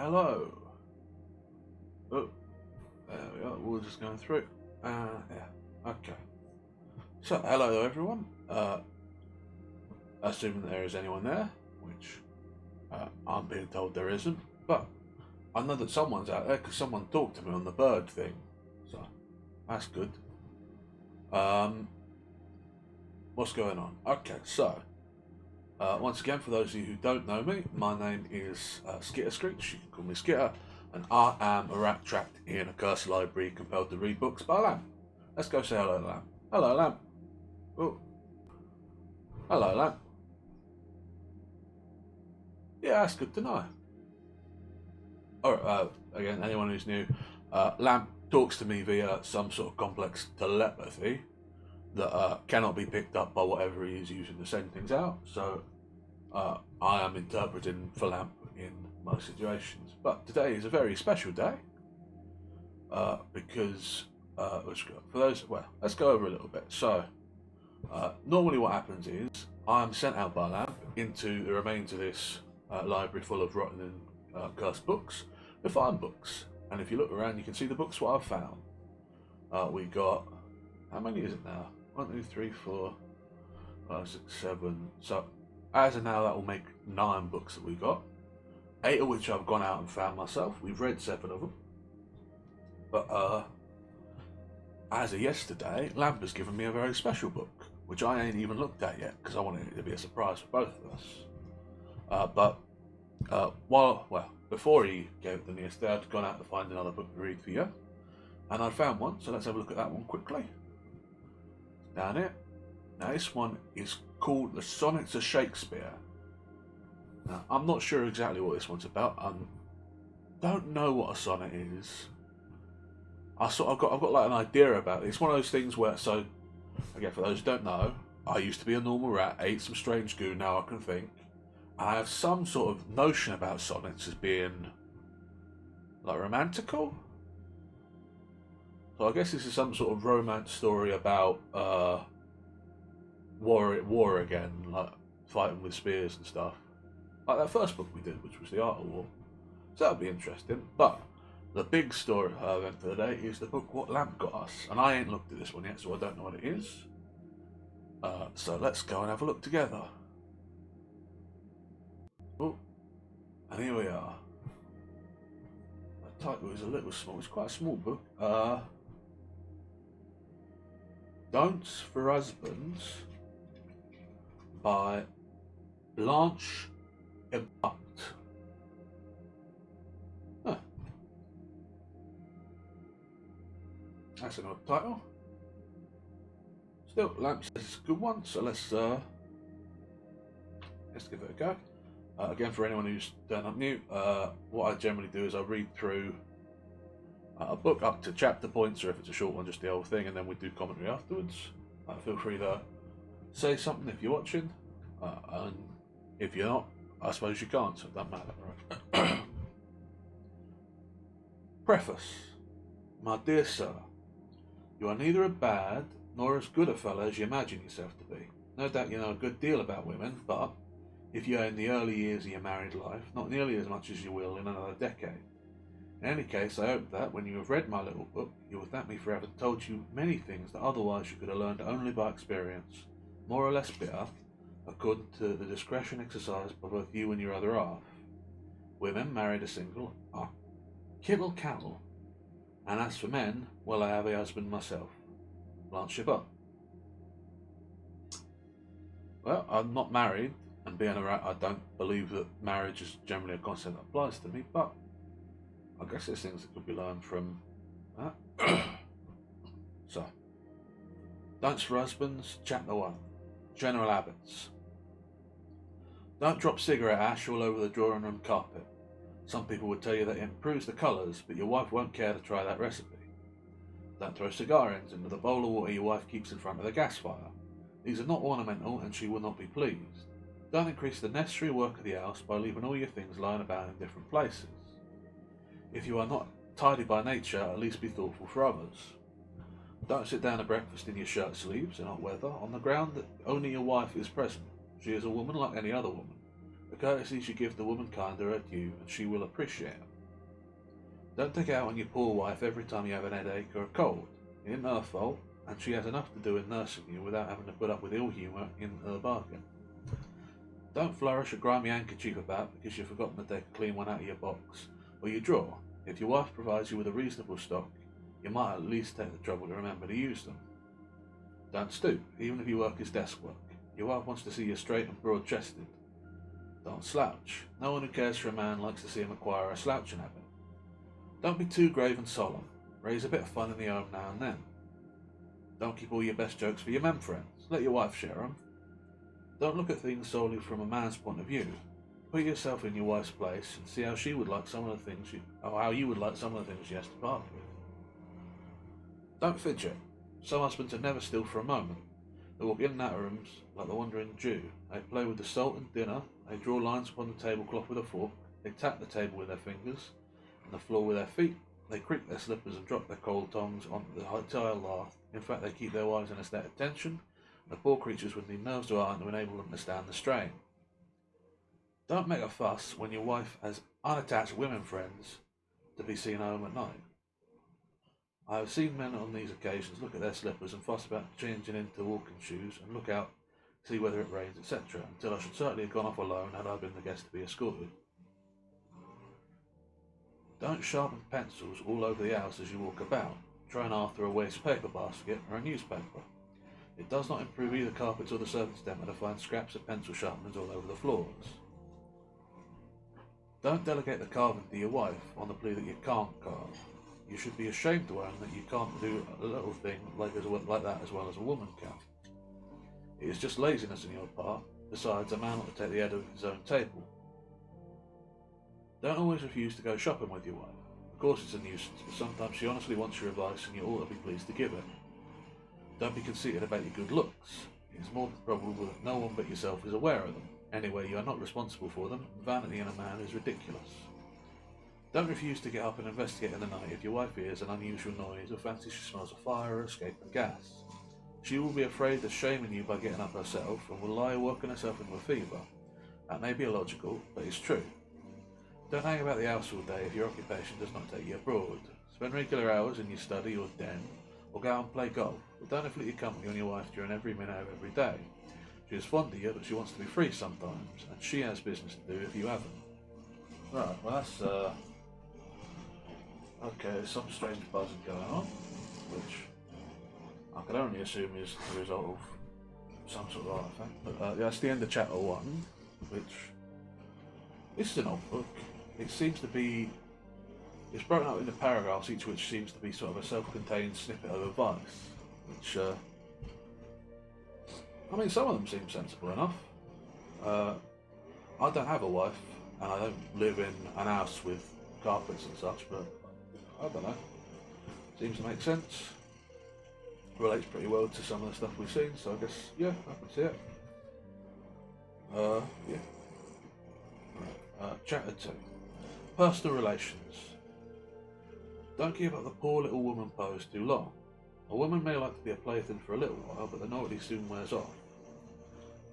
hello. Oh, there we are. We're just going through. Yeah. Okay. So, hello everyone. Assuming there is anyone there, which I'm being told there isn't, but I know that someone's out there because someone talked to me on the bird thing. So, that's good. What's going on? Okay, so once again, for those of you who don't know me, my name is SkitterSkreetch. You can call me Skitter, and I am a rat trapped in a cursed library compelled to read books by Lamb. Let's go say hello to Lamb. Hello, Lamb. Oh, hello, Lamb. Yeah, that's good to know. Alright, again, anyone who's new, Lamb talks to me via some sort of complex telepathy that cannot be picked up by whatever he is using to send things out. So I am interpreting for Lamp in most situations. But today is a very special day because for those, well, let's go over a little bit. So normally what happens is I'm sent out by Lamp into the remains of this library full of rotten and cursed books to find books. And if you look around, you can see the books what I've found. We got, how many is it now? 1, 2, 3, 4, 5, 6, 7. So as of now, that will make 9 books that we got. 8 of which I've gone out and found myself. We've read 7 of them. But as of yesterday, Lamp has given me a very special book, which I ain't even looked at yet because I wanted it to be a surprise for both of us. Before he gave it to me yesterday, I'd gone out to find another book to read for you, and I found one. So let's have a look at that one quickly. Down here. Now this one is called The Sonnets of Shakespeare. Now I'm not sure exactly what this one's about. I don't know what a sonnet is. I've got like an idea about it. It's one of those things where, so again, for those who don't know, I used to be a normal rat, ate some strange goo, now I can think. I have some sort of notion about sonnets as being like romantical. So I guess this is some sort of romance story about war again, like fighting with spears and stuff. Like that first book we did, which was The Art of War. So that'll be interesting. But the big story event for the day is the book What Lamp Got Us. And I ain't looked at this one yet, so I don't know what it is. So let's go and have a look together. Oh, and here we are. The title is a little small, it's quite a small book. Don'ts for Husbands by Blanche Ebbutt. Huh. That's an odd title. Still, Lamp says it's a good one, so let's give it a go. Again, for anyone who's turned up new, what I generally do is I read through a book up to chapter points, or if it's a short one, just the whole thing, and then we do commentary afterwards. Feel free to say something if you're watching, and if you're not, I suppose you can't, so it doesn't matter, right? Preface. My dear sir, you are neither a bad nor as good a fellow as you imagine yourself to be. No doubt you know a good deal about women, but if you are in the early years of your married life, not nearly as much as you will in another decade. In any case, I hope that, when you have read my little book, you will thank me for having told you many things that otherwise you could have learned only by experience, more or less bitter, according to the discretion exercised by both you and your other half. Women, married or single, are kittle cattle, and as for men, well, I have a husband myself. Blanche Ebbutt. Well, I'm not married, and being a rat, I don't believe that marriage is generally a concept that applies to me, but I guess there's things that could be learned from that. So, Don'ts for Husbands, Chapter 1. General Habits. Don't drop cigarette ash all over the drawing room carpet. Some people would tell you that it improves the colours, but your wife won't care to try that recipe. Don't throw cigar ends into the bowl of water your wife keeps in front of the gas fire. These are not ornamental and she will not be pleased. Don't increase the necessary work of the house by leaving all your things lying about in different places. If you are not tidy by nature, at least be thoughtful for others. Don't sit down to breakfast in your shirt sleeves in hot weather on the ground that only your wife is present. She is a woman like any other woman. The courtesies you give the womankind are her due, and she will appreciate them. Don't take it out on your poor wife every time you have an headache or a cold. It isn't her fault, and she has enough to do in nursing you without having to put up with ill humour in her bargain. Don't flourish a grimy handkerchief about because you've forgotten to take a clean one out of your box or your drawer. If your wife provides you with a reasonable stock, you might at least take the trouble to remember to use them. Don't stoop, even if your work is desk work. Your wife wants to see you straight and broad-chested. Don't slouch. No one who cares for a man likes to see him acquire a slouching habit. Don't be too grave and solemn. Raise a bit of fun in the home now and then. Don't keep all your best jokes for your men friends. Let your wife share them. Don't look at things solely from a man's point of view. Put yourself in your wife's place and see how she would like some of the things how you would like some of the things she has to part with. Don't fidget. Some husbands are never still for a moment. They walk in and out of rooms like the wandering Jew. They play with the salt and dinner. They draw lines upon the tablecloth with a fork. They tap the table with their fingers and the floor with their feet. They creak their slippers and drop their cold tongues onto the tile lath. In fact, they keep their wives in a state of tension. The poor creatures would need nerves to iron to enable them to stand the strain. Don't make a fuss when your wife has unattached women friends to be seen home at night. I have seen men on these occasions look at their slippers and fuss about changing into walking shoes and look out, see whether it rains, etc., until I should certainly have gone off alone had I been the guest to be escorted. Don't sharpen pencils all over the house as you walk about. Try and after a waste paper basket or a newspaper. It does not improve either carpets or the servants' den to find scraps of pencil sharpeners all over the floors. Don't delegate the carving to your wife on the plea that you can't carve. You should be ashamed to own that you can't do a little thing like that as well as a woman can. It is just laziness on your part. Besides, a man ought to take the head of his own table. Don't always refuse to go shopping with your wife. Of course it's a nuisance, but sometimes she honestly wants your advice and you ought to be pleased to give it. Don't be conceited about your good looks. It is more probable that no one but yourself is aware of them. Anyway, you are not responsible for them, and vanity in a man is ridiculous. Don't refuse to get up and investigate in the night if your wife hears an unusual noise or fancies she smells a fire or escaping gas. She will be afraid of shaming you by getting up herself and will lie working herself into a fever. That may be illogical, but it's true. Don't hang about the house all day if your occupation does not take you abroad. Spend regular hours in your study or den, or go out and play golf, but don't inflict your company on your wife during every minute of every day. She is fond of you, but she wants to be free sometimes, and she has business to do if you haven't. Right, well that's, okay, there's some strange buzzing going on, which I can only assume is the result of some sort of artifact. But that's the end of chapter 1, which, this is an old book. It seems to be, it's broken up into paragraphs, each of which seems to be sort of a self-contained snippet of advice, which, I mean, some of them seem sensible enough. I don't have a wife, and I don't live in an house with carpets and such, but I don't know. Seems to make sense. Relates pretty well to some of the stuff we've seen, so I guess, yeah, I can see it. Yeah. Chapter 2. Personal relations. Don't keep up the poor little woman pose too long. A woman may like to be a plaything for a little while, but the novelty soon wears off.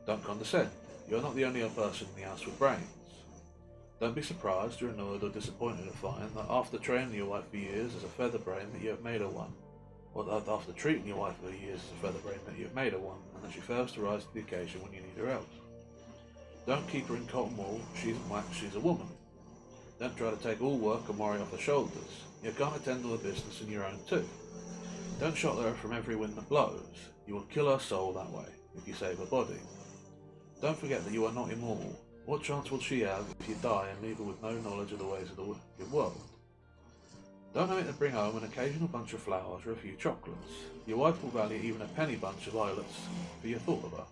Don't condescend. You are not the only person in the house with brains. Don't be surprised or annoyed or disappointed to find that after training your wife for years as a feather brain that you have made her one, or that after treating your wife for years as a feather brain that you have made her one, and that she fails to rise to the occasion when you need her help. Don't keep her in cotton wool. She isn't wax, she's a woman. Don't try to take all work and worry off her shoulders. You can't attend to the business in your own too. Don't shot her from every wind that blows. You will kill her soul that way, if you save her body. Don't forget that you are not immortal. What chance will she have if you die and leave her with no knowledge of the ways of the wicked world? Don't omit to bring home an occasional bunch of flowers or a few chocolates. Your wife will value even a penny bunch of violets for your thought of her.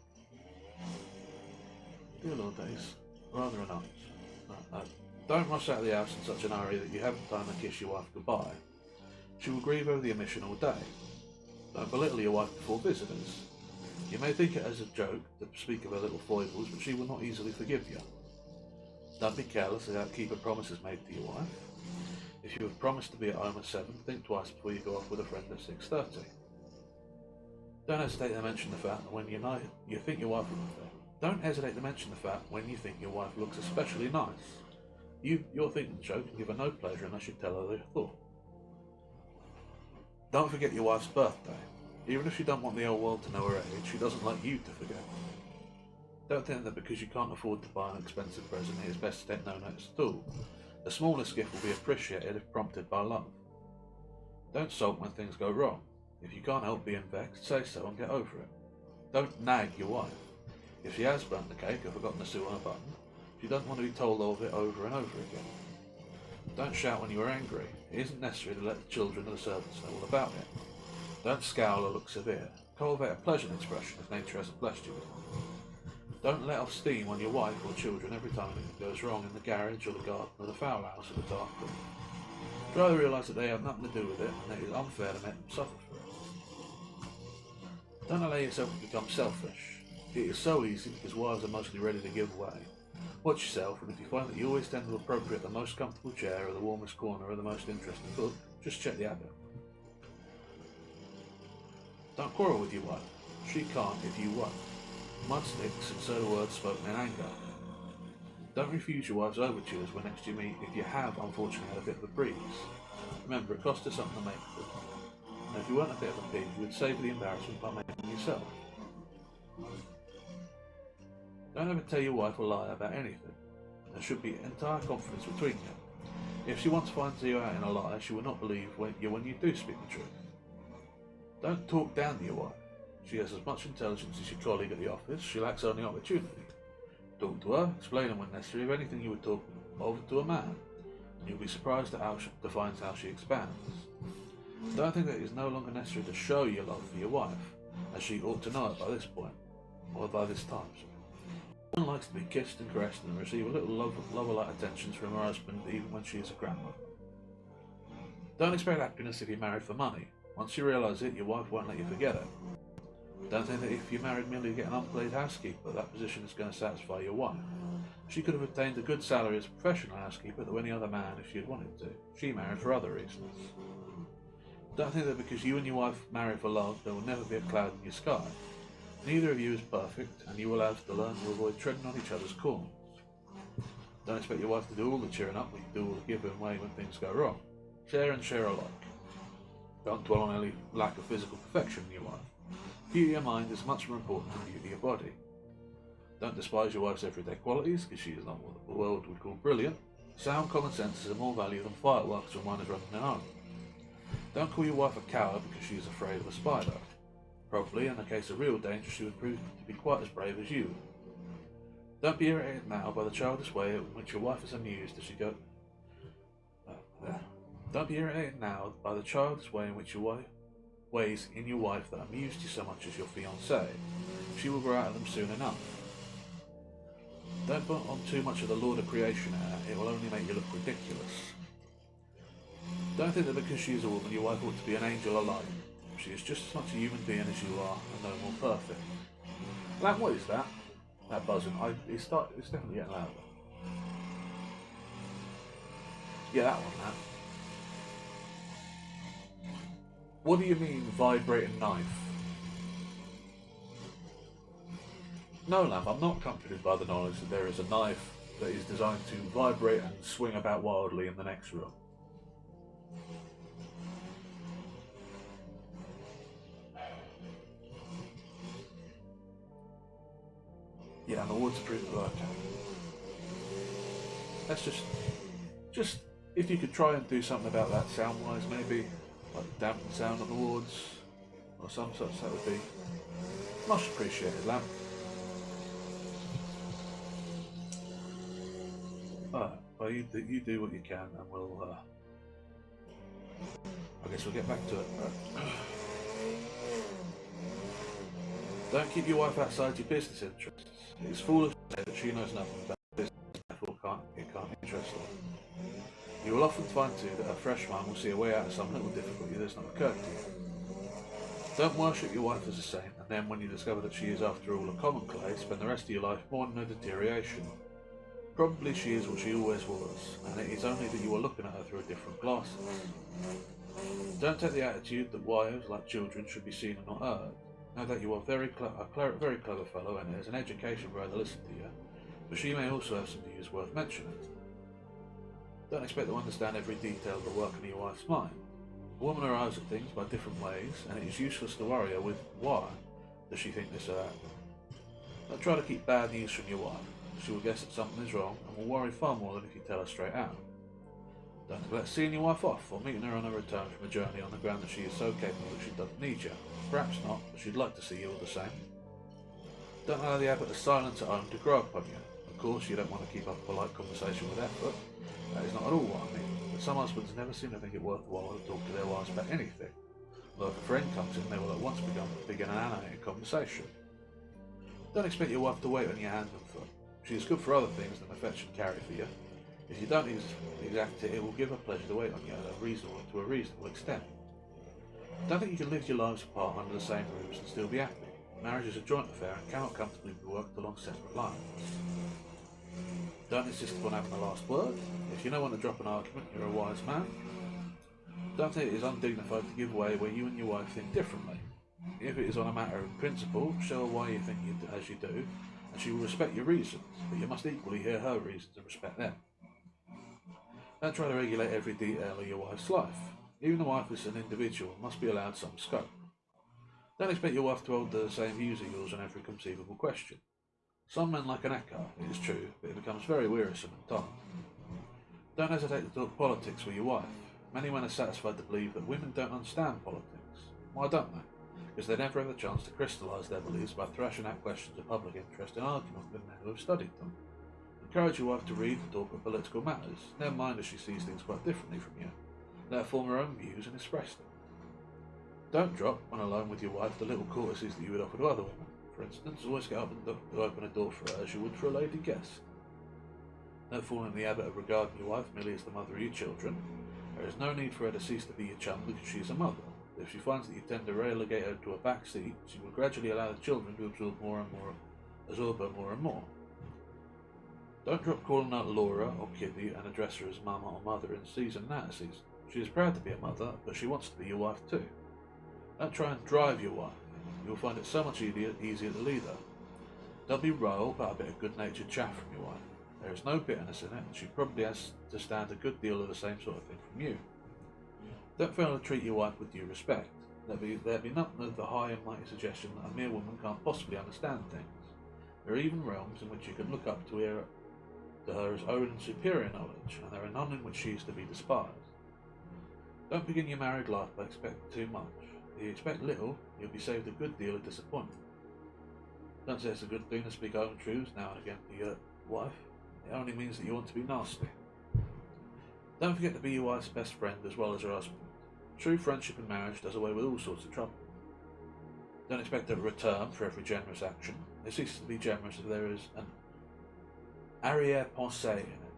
Dear Lord days, rather a nuts. Don't rush out of the house in such an hurry that you haven't time to kiss your wife goodbye. She will grieve over the omission all day. Don't belittle your wife before visitors. You may think it as a joke to speak of her little foibles, but she will not easily forgive you. Don't be careless about keeping promises made to your wife. If you have promised to be at home at 7, think twice before you go off with a friend at 6:30. Don't hesitate to mention the fact that when you think your wife Don't hesitate to mention the fact when you think your wife looks especially nice. You're thinking the joke and give her no pleasure unless you tell her the thought. Don't forget your wife's birthday. Even if she don't want the whole world to know her age, she doesn't like you to forget. Don't think that because you can't afford to buy an expensive present, it is best to take no notice at all. The smallest gift will be appreciated if prompted by love. Don't sulk when things go wrong. If you can't help being vexed, say so and get over it. Don't nag your wife. If she has burnt the cake or forgotten to sew on a button, she doesn't want to be told of it over and over again. Don't shout when you are angry. It isn't necessary to let the children or the servants know all about it. Don't scowl or look severe. Cultivate a pleasant expression if nature hasn't blessed you with one. Don't let off steam on your wife or children every time anything goes wrong in the garage or the garden or the fowl house or the dark room. Try to realise that they have nothing to do with it and that it is unfair to make them suffer for it. Don't allow yourself to become selfish. It is so easy because wives are mostly ready to give away. Watch yourself, and if you find that you always tend to appropriate the most comfortable chair or the warmest corner or the most interesting book, just check the habit. Don't quarrel with your wife. She can't if you won't. Mud sticks, and so the words spoken in anger. Don't refuse your wife's overtures when next you meet if you have unfortunately had a bit of a breeze. Remember, it cost her something to make them. And if you weren't a bit of a pig, you would save the embarrassment by making them yourself. Don't ever tell your wife a lie about anything. There should be entire confidence between you. If she once finds you out in a lie, she will not believe when you do speak the truth. Don't talk down to your wife. She has as much intelligence as your colleague at the office. She lacks only opportunity. Talk to her, explain them when necessary of anything you would talk over to a man, and you'll be surprised to find how she expands. Don't think that it is no longer necessary to show your love for your wife, as she ought to know it by this point, or by this time. One likes to be kissed and caressed and receive a little lover-like attentions from her husband even when she is a grandmother. Don't expect happiness if you're married for money. Once you realise it, your wife won't let you forget it. Don't think that if you're married merely to get an unpaid housekeeper, that position is going to satisfy your wife. She could have obtained a good salary as a professional housekeeper to any other man if she had wanted to. She married for other reasons. Don't think that because you and your wife marry for love, there will never be a cloud in your sky. Neither of you is perfect, and you will have to learn to avoid treading on each other's corns. Don't expect your wife to do all the cheering up, but you do all the giving away when things go wrong. Share and share alike. Don't dwell on any lack of physical perfection in your wife. Beauty of mind is much more important than beauty of body. Don't despise your wife's everyday qualities, because she is not what the world would call brilliant. Sound common sense is of more value than fireworks when one is running their own. Don't call your wife a coward because she is afraid of a spider. Probably, in the case of real danger, she would prove to be quite as brave as you. Don't be irritated now by the childish way in which your wife is amused as she goes. Don't be irritated now by the childish way in which your ways in your wife that amused you so much as your fiancée. She will grow out of them soon enough. Don't put on too much of the Lord of Creation air, it will only make you look ridiculous. Don't think that because she is a woman, your wife ought to be an angel alike. She is just as much a human being as you are, and no more perfect. Lamp, what is that? That buzzing. It's definitely getting louder. Yeah, that one, Lamp. What do you mean, vibrating knife? No, Lamp, I'm not comforted by the knowledge that there is a knife that is designed to vibrate and swing about wildly in the next room. Yeah, and the waterproof work. Let's just if you could try and do something about that sound-wise, maybe like dampen sound on the wards or some such, that would be much appreciated, Lamp. Well, you do what you can, and we'll. I guess we'll get back to it. Don't keep your wife outside your business interests. It is foolish to say that she knows nothing about business, therefore it can't interest her. You will often find too that a fresh mind will see a way out of some little difficulty that has not occurred to you. Don't worship your wife as a saint, and then when you discover that she is after all a commonplace, spend the rest of your life mourning her deterioration. Probably she is what she always was, and it is only that you are looking at her through a different glasses. Don't take the attitude that wives, like children, should be seen and not heard. Know that you are a very clever fellow, and it is an education for her to listen to you, but she may also have some views worth mentioning. Don't expect to understand every detail of the work in your wife's mind. A woman arrives at things by different ways, and it is useless to worry her with why does she think this or that. Don't try to keep bad news from your wife. She will guess that something is wrong and will worry far more than if you tell her straight out. Don't neglect seeing your wife off or meeting her on her return from a journey on the ground that she is so capable that she doesn't need you. Perhaps not, but she'd like to see you all the same. Don't allow the habit of silence at home to grow upon you. Of course, you don't want to keep up a polite conversation with effort. That is not at all what I mean. But some husbands never seem to think it worthwhile to talk to their wives about anything. Although if a friend comes in, they will at once begin an animated conversation. Don't expect your wife to wait on your hand and foot. She is good for other things than affection carry for you. If you don't exact it, it will give her pleasure to wait on you to a reasonable extent. Don't think you can live your lives apart under the same roofs and still be happy. Marriage is a joint affair and cannot comfortably be worked along separate lines. Don't insist upon having the last word. If you know when to drop an argument, you're a wise man. Don't think it is undignified to give way where you and your wife think differently. If it is on a matter of principle, show her why you think as you do, and she will respect your reasons, but you must equally hear her reasons and respect them. Don't try to regulate every detail of your wife's life. Even the wife as an individual must be allowed some scope. Don't expect your wife to hold the same views as yours on every conceivable question. Some men like an echo, it is true, but it becomes very wearisome at times. Don't hesitate to talk politics with your wife. Many men are satisfied to believe that women don't understand politics. Why don't they? Because they never have the chance to crystallise their beliefs by thrashing out questions of public interest in argument with men who have studied them. Encourage your wife to read and talk of political matters. Never mind if she sees things quite differently from you. Let her form her own views and express them. Don't drop, when alone with your wife, the little courtesies that you would offer to other women. For instance, always get up and open a door for her as you would for a lady guest. Don't fall into the habit of regarding your wife merely as the mother of your children. There is no need for her to cease to be your chum because she is a mother. If she finds that you tend to relegate her to a back seat, she will gradually allow the children to absorb her more and more. Don't drop calling her Laura or Kitty and address her as Mama or Mother in season and out of season. She is proud to be a mother, but she wants to be your wife too. Don't try and drive your wife. You'll find it so much easier to lead her. Don't be royal, but a bit of good-natured chaff from your wife. There is no bitterness in it, and she probably has to stand a good deal of the same sort of thing from you. Don't fail to treat your wife with due respect. There be nothing of the high and mighty suggestion that a mere woman can't possibly understand things. There are even realms in which you can look up to her as own superior knowledge, and there are none in which she is to be despised. Don't begin your married life by expecting too much. If you expect little, you'll be saved a good deal of disappointment. Don't say it's a good thing to speak home truths now and again to your wife. It only means that you want to be nasty. Don't forget to be your wife's best friend as well as her husband. True friendship in marriage does away with all sorts of trouble. Don't expect a return for every generous action. It ceases to be generous if there is an arrière-pensée in it.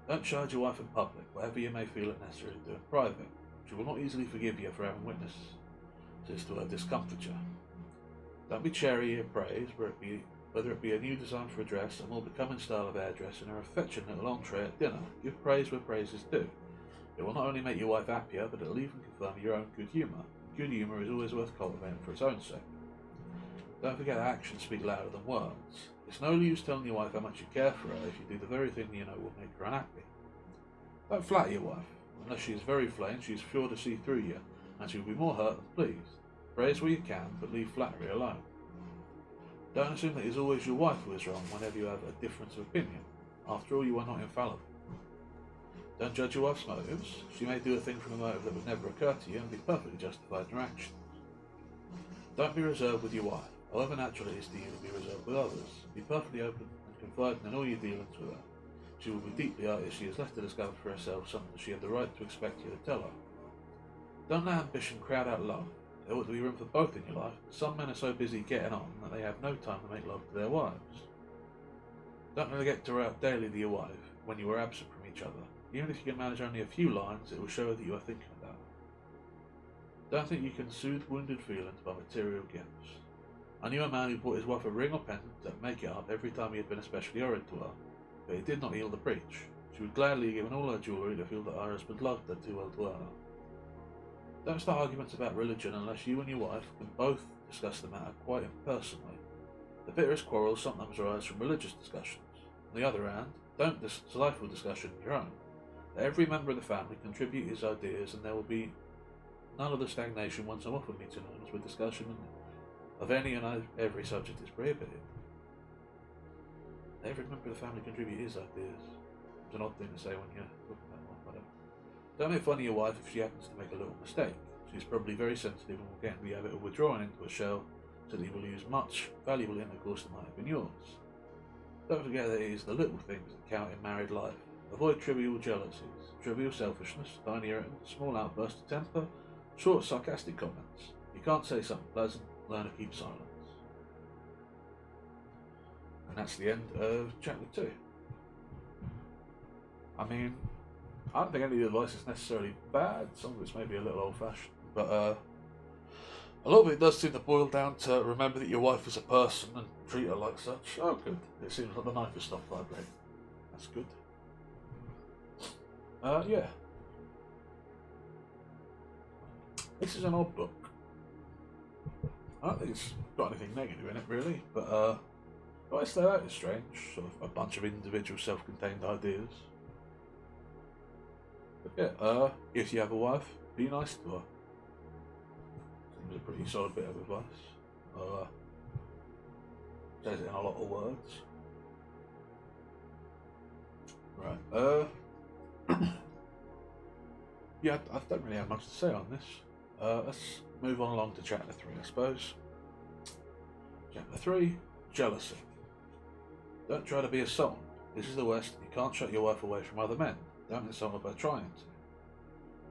Don't charge your wife in public, whatever you may feel it necessary to do in private. She will not easily forgive you for having witnesses to her discomfiture. Don't be chary of praise, whether it be a new design for a dress, a more becoming style of hairdressing, or affectionate little entree at dinner. Give praise where praise is due. It will not only make your wife happier, but it will even confirm your own good humour. Good humour is always worth cultivating for its own sake. Don't forget that actions speak louder than words. It's no use telling your wife how much you care for her if you do the very thing you know will make her unhappy. Don't flatter your wife. Unless she is very plain, she is sure to see through you, and she will be more hurt than pleased. Praise where you can, but leave flattery alone. Don't assume that it is always your wife who is wrong whenever you have a difference of opinion. After all, you are not infallible. Don't judge your wife's motives. She may do a thing from a motive that would never occur to you and be perfectly justified in her actions. Don't be reserved with your wife. However natural it is to you to be reserved with others, be perfectly open and confiding in all your dealings with her. She will be deeply hurt if she is left to discover for herself something that she had the right to expect you to tell her. Don't let ambition crowd out love. There ought to be room for both in your life, but some men are so busy getting on that they have no time to make love to their wives. Don't neglect to write daily to your wife when you are absent from each other. Even if you can manage only a few lines, it will show her that you are thinking about her. Don't think you can soothe wounded feelings by material gifts. I knew a man who bought his wife a ring or pendant to make it up every time he had been especially horrid to her, but it did not heal the breach. She would gladly have given all her jewellery to feel that her husband loved her too well to hurt her. Don't start arguments about religion unless you and your wife can both discuss the matter quite impersonally. The bitterest quarrels sometimes arise from religious discussions. On the other hand, don't stifle discussion in your own. Let every member of the family contribute his ideas, and there will be none of the stagnation once I'm often meeting rooms with discussion of any and every subject is prohibited. Let every member of the family contribute his ideas. It's an odd thing to say when you're looking at one, whatever. Don't make fun of your wife if she happens to make a little mistake. She's probably very sensitive and will get in the habit of withdrawing into a shell so that you will lose much valuable intercourse that might have been yours. Don't forget that it is the little things that count in married life. Avoid trivial jealousies, trivial selfishness, tiny irritants, small outbursts of temper, short sarcastic comments. You can't say something pleasant, learn to keep silence. And that's the end of chapter 2. I mean, I don't think any of the advice is necessarily bad. Some of it's maybe a little old-fashioned, but a lot of it does seem to boil down to remember that your wife is a person and treat her like such. Oh, good. It seems like the knife has stopped vibrating. That's good. Yeah. This is an odd book. I don't think it's got anything negative in it, really, but what I say that is strange. Sort of a bunch of individual self-contained ideas. But yeah, if you have a wife, be nice to her. Seems a pretty solid bit of advice. Says it in a lot of words. Right, yeah, I don't really have much to say on this. Let's move on along to chapter 3, I suppose. Chapter 3, Jealousy. Don't try to be a sultan. This is the West, and you can't shut your wife away from other men. Don't insult her by trying to.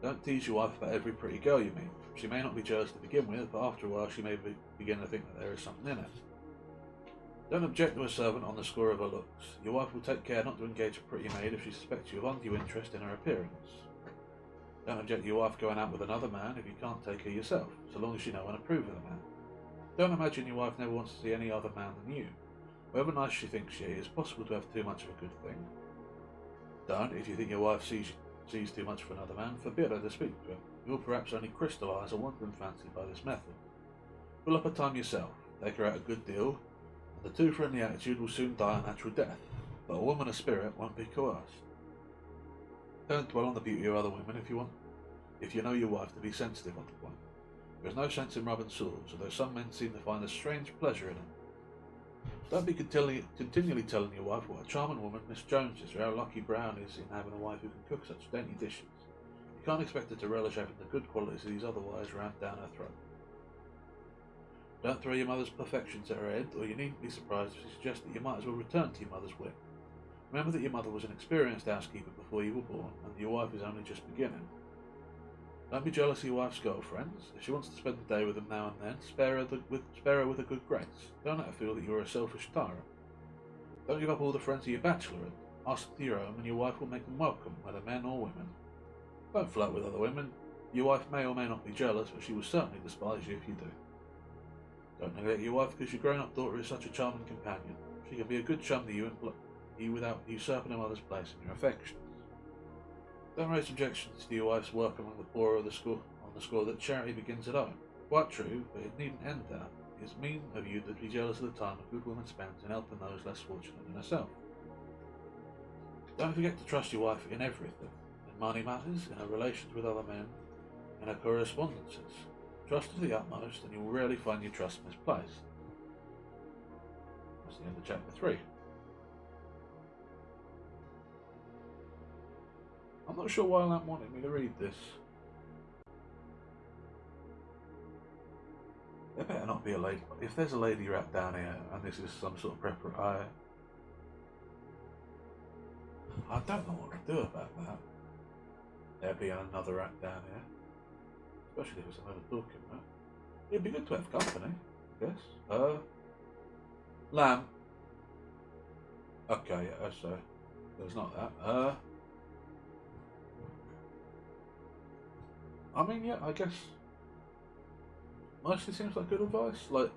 Don't tease your wife about every pretty girl you meet. She may not be jealous to begin with, but after a while she may begin to think that there is something in it. Don't object to a servant on the score of her looks. Your wife will take care not to engage a pretty maid if she suspects you of undue interest in her appearance. Don't object to your wife going out with another man if you can't take her yourself, so long as you know and approve of the man. Don't imagine your wife never wants to see any other man than you. However nice she thinks she is, possible to have too much of a good thing. Don't, if you think your wife sees too much for another man, forbid her to speak to him. You will perhaps only crystallise a wandering fancy by this method. Fill up her time yourself, take her out a good deal, and the too friendly attitude will soon die a natural death, but a woman of spirit won't be coerced. Don't dwell on the beauty of other women if you know your wife to be sensitive on the point. There is no sense in rubbing sores, although some men seem to find a strange pleasure in it. Don't be continually telling your wife what a charming woman Miss Jones is, or how lucky Brown is in having a wife who can cook such dainty dishes. You can't expect her to relish having the good qualities of these otherwise rammed down her throat. Don't throw your mother's perfections at her head, or you needn't be surprised if she suggests that you might as well return to your mother's whip. Remember that your mother was an experienced housekeeper before you were born, and that your wife is only just beginning. Don't be jealous of your wife's girlfriends. If she wants to spend the day with them now and then, spare her with a good grace. Don't let her feel that you are a selfish tyrant. Don't give up all the friends of your bachelorhood. Ask them to your own, and your wife will make them welcome, whether men or women. Don't flirt with other women. Your wife may or may not be jealous, but she will certainly despise you if you do. Don't neglect your wife because your grown-up daughter is such a charming companion. She can be a good chum to you without usurping her mother's place in your affections. Don't raise objections to your wife's work among the poor on the score that charity begins at home. Quite true, but it needn't end there. It is mean of you to be jealous of the time a good woman spends in helping those less fortunate than herself. Don't forget to trust your wife in everything. In money matters, in her relations with other men, in her correspondences. Trust to the utmost, and you will rarely find your trust misplaced. That's the end of chapter 3. I'm not sure why Lamp wanted me to read this. There better not be a lady. If there's a lady rat down here, and this is some sort of preparation, I don't know what to do about that. There being another rat down here. Especially if it's another talking rat. It'd be good to have company, I guess. Lamb. Okay, yeah, so there's not that. I mean, yeah, I guess mostly seems like good advice. Like,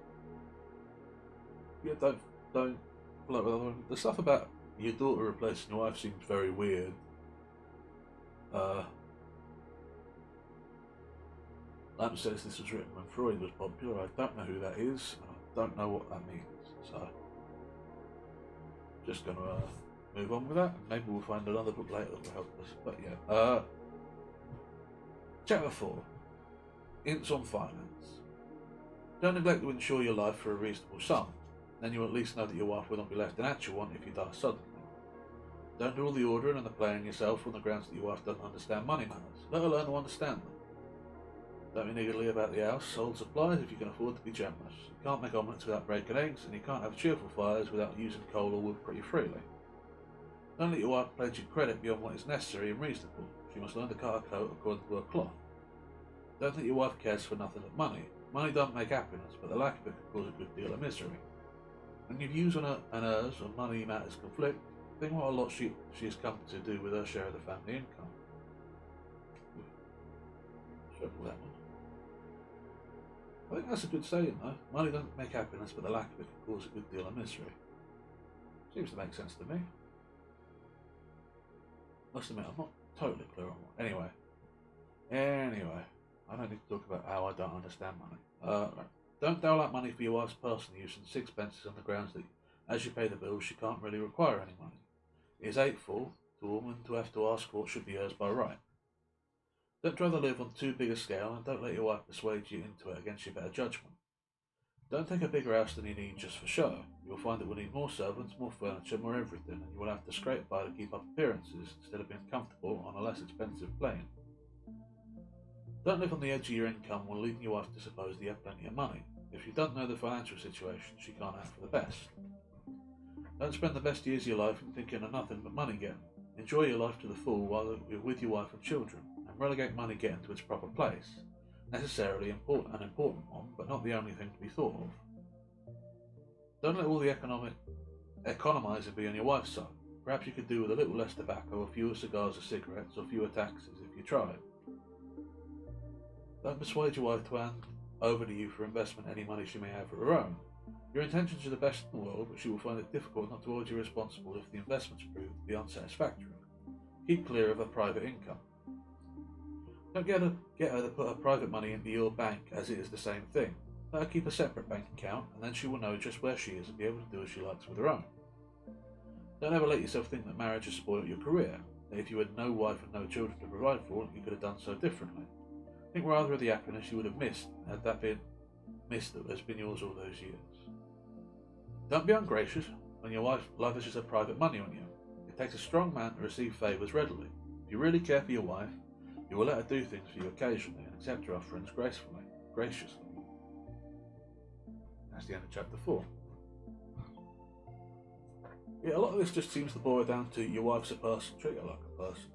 yeah, don't flirt with other women. The stuff about your daughter replacing your wife seems very weird. Lamp says this was written when Freud was popular. I don't know who that is, and I don't know what that means. So, just gonna move on with that. Maybe we'll find another book later that will help us. But yeah, Chapter 4, Hints on Finance. Don't neglect to insure your life for a reasonable sum. Then you'll at least know that your wife will not be left in actual want if you die suddenly. Don't do all the ordering and the playing yourself on the grounds that your wife doesn't understand money matters. Let her learn to understand them. Don't be niggardly about the household supplies if you can afford to be generous. You can't make omelettes without breaking eggs, and you can't have cheerful fires without using coal or wood pretty freely. Don't let your wife pledge you credit beyond what is necessary and reasonable. She must learn to cut her coat according to her cloth. Don't think your wife cares for nothing but money. Money don't make happiness, but the lack of it can cause a good deal of misery. When your views on her and hers on money matters conflict, think what a lot she has come to do with her share of the family income. Circle that one. I think that's a good saying though. Money doesn't make happiness, but the lack of it can cause a good deal of misery. Seems to make sense to me. Must admit, I'm not totally clear on what. Anyway, I don't need to talk about how I don't understand money. Right. Don't dole out money for your wife's personal use and sixpences on the grounds that as you pay the bills, she can't really require any money. It is hateful to a woman to have to ask for what should be hers by right. Don't try to live on too big a scale, and don't let your wife persuade you into it against your better judgment. Don't take a bigger house than you need just for show. You'll find it will need more servants, more furniture, more everything, and you will have to scrape by to keep up appearances instead of being comfortable on a less expensive plane. Don't live on the edge of your income while leaving your wife to suppose that you have plenty of money. If you don't know the financial situation, she can't act for the best. Don't spend the best years of your life thinking of nothing but money getting. Enjoy your life to the full while you're with your wife and children, and relegate money getting to its proper place. Necessarily an important one, but not the only thing to be thought of. Don't let all the economising be on your wife's side. Perhaps you could do with a little less tobacco, or fewer cigars or cigarettes, or fewer taxes if you tried. Don't persuade your wife to hand over to you for investment any money she may have of her own. Your intentions are the best in the world, but she will find it difficult not to hold you responsible if the investments prove to be unsatisfactory. Keep clear of her private income. Don't get her to put her private money into your bank, as it is the same thing. Let her keep a separate bank account, and then she will know just where she is and be able to do as she likes with her own. Don't ever let yourself think that marriage has spoiled your career, that if you had no wife and no children to provide for, you could have done so differently. Think rather of the happiness you would have missed had that been missed that has been yours all those years. Don't be ungracious when your wife lavishes her private money on you. It takes a strong man to receive favours readily. If you really care for your wife, you will let her do things for you occasionally and accept her offerings graciously. That's the end of chapter 4. Yeah, a lot of this just seems to boil down to your wife's a person, treat her like a person.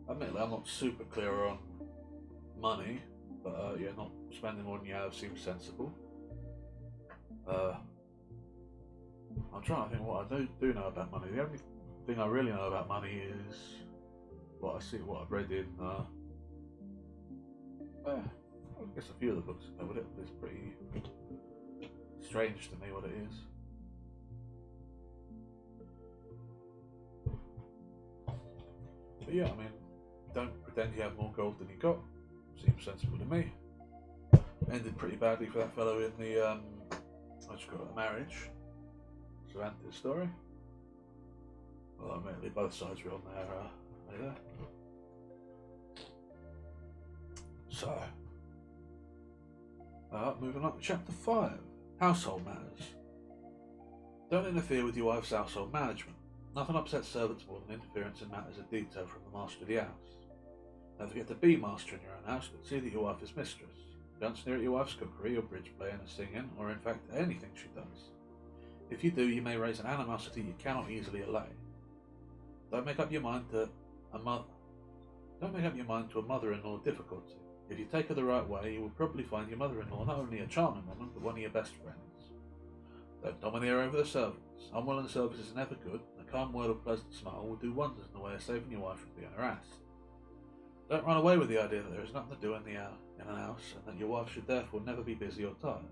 Admittedly, I'm not super clear on money, but yeah, not spending more than you have seems sensible. I'm trying to think what I do know about money. The only thing I really know about money is what I've read in, I guess a few of the books covered it, but it's pretty strange to me what it is. But yeah, I mean, don't pretend you have more gold than you got. Seems sensible to me. Ended pretty badly for that fellow in the, marriage. Samantha's story. Well, admittedly, both sides were on there. So, moving on to chapter 5, household matters. Don't interfere with your wife's household management. Nothing upsets servants more than interference in matters of detail from the master of the house. Don't forget to be master in your own house, but see that your wife is mistress. Don't sneer at your wife's cookery or bridge playing or singing, or in fact anything she does. If you do, you may raise an animosity you cannot easily allay. Don't make up your mind to a mother-in-law difficulty. If you take her the right way, you will probably find your mother-in-law not only a charming woman, but one of your best friends. Don't domineer over the servants. Unwilling service is never good, and a calm word or pleasant smile will do wonders in the way of saving your wife from being harassed. Don't run away with the idea that there is nothing to do in an house, and that your wife should therefore never be busy or tired.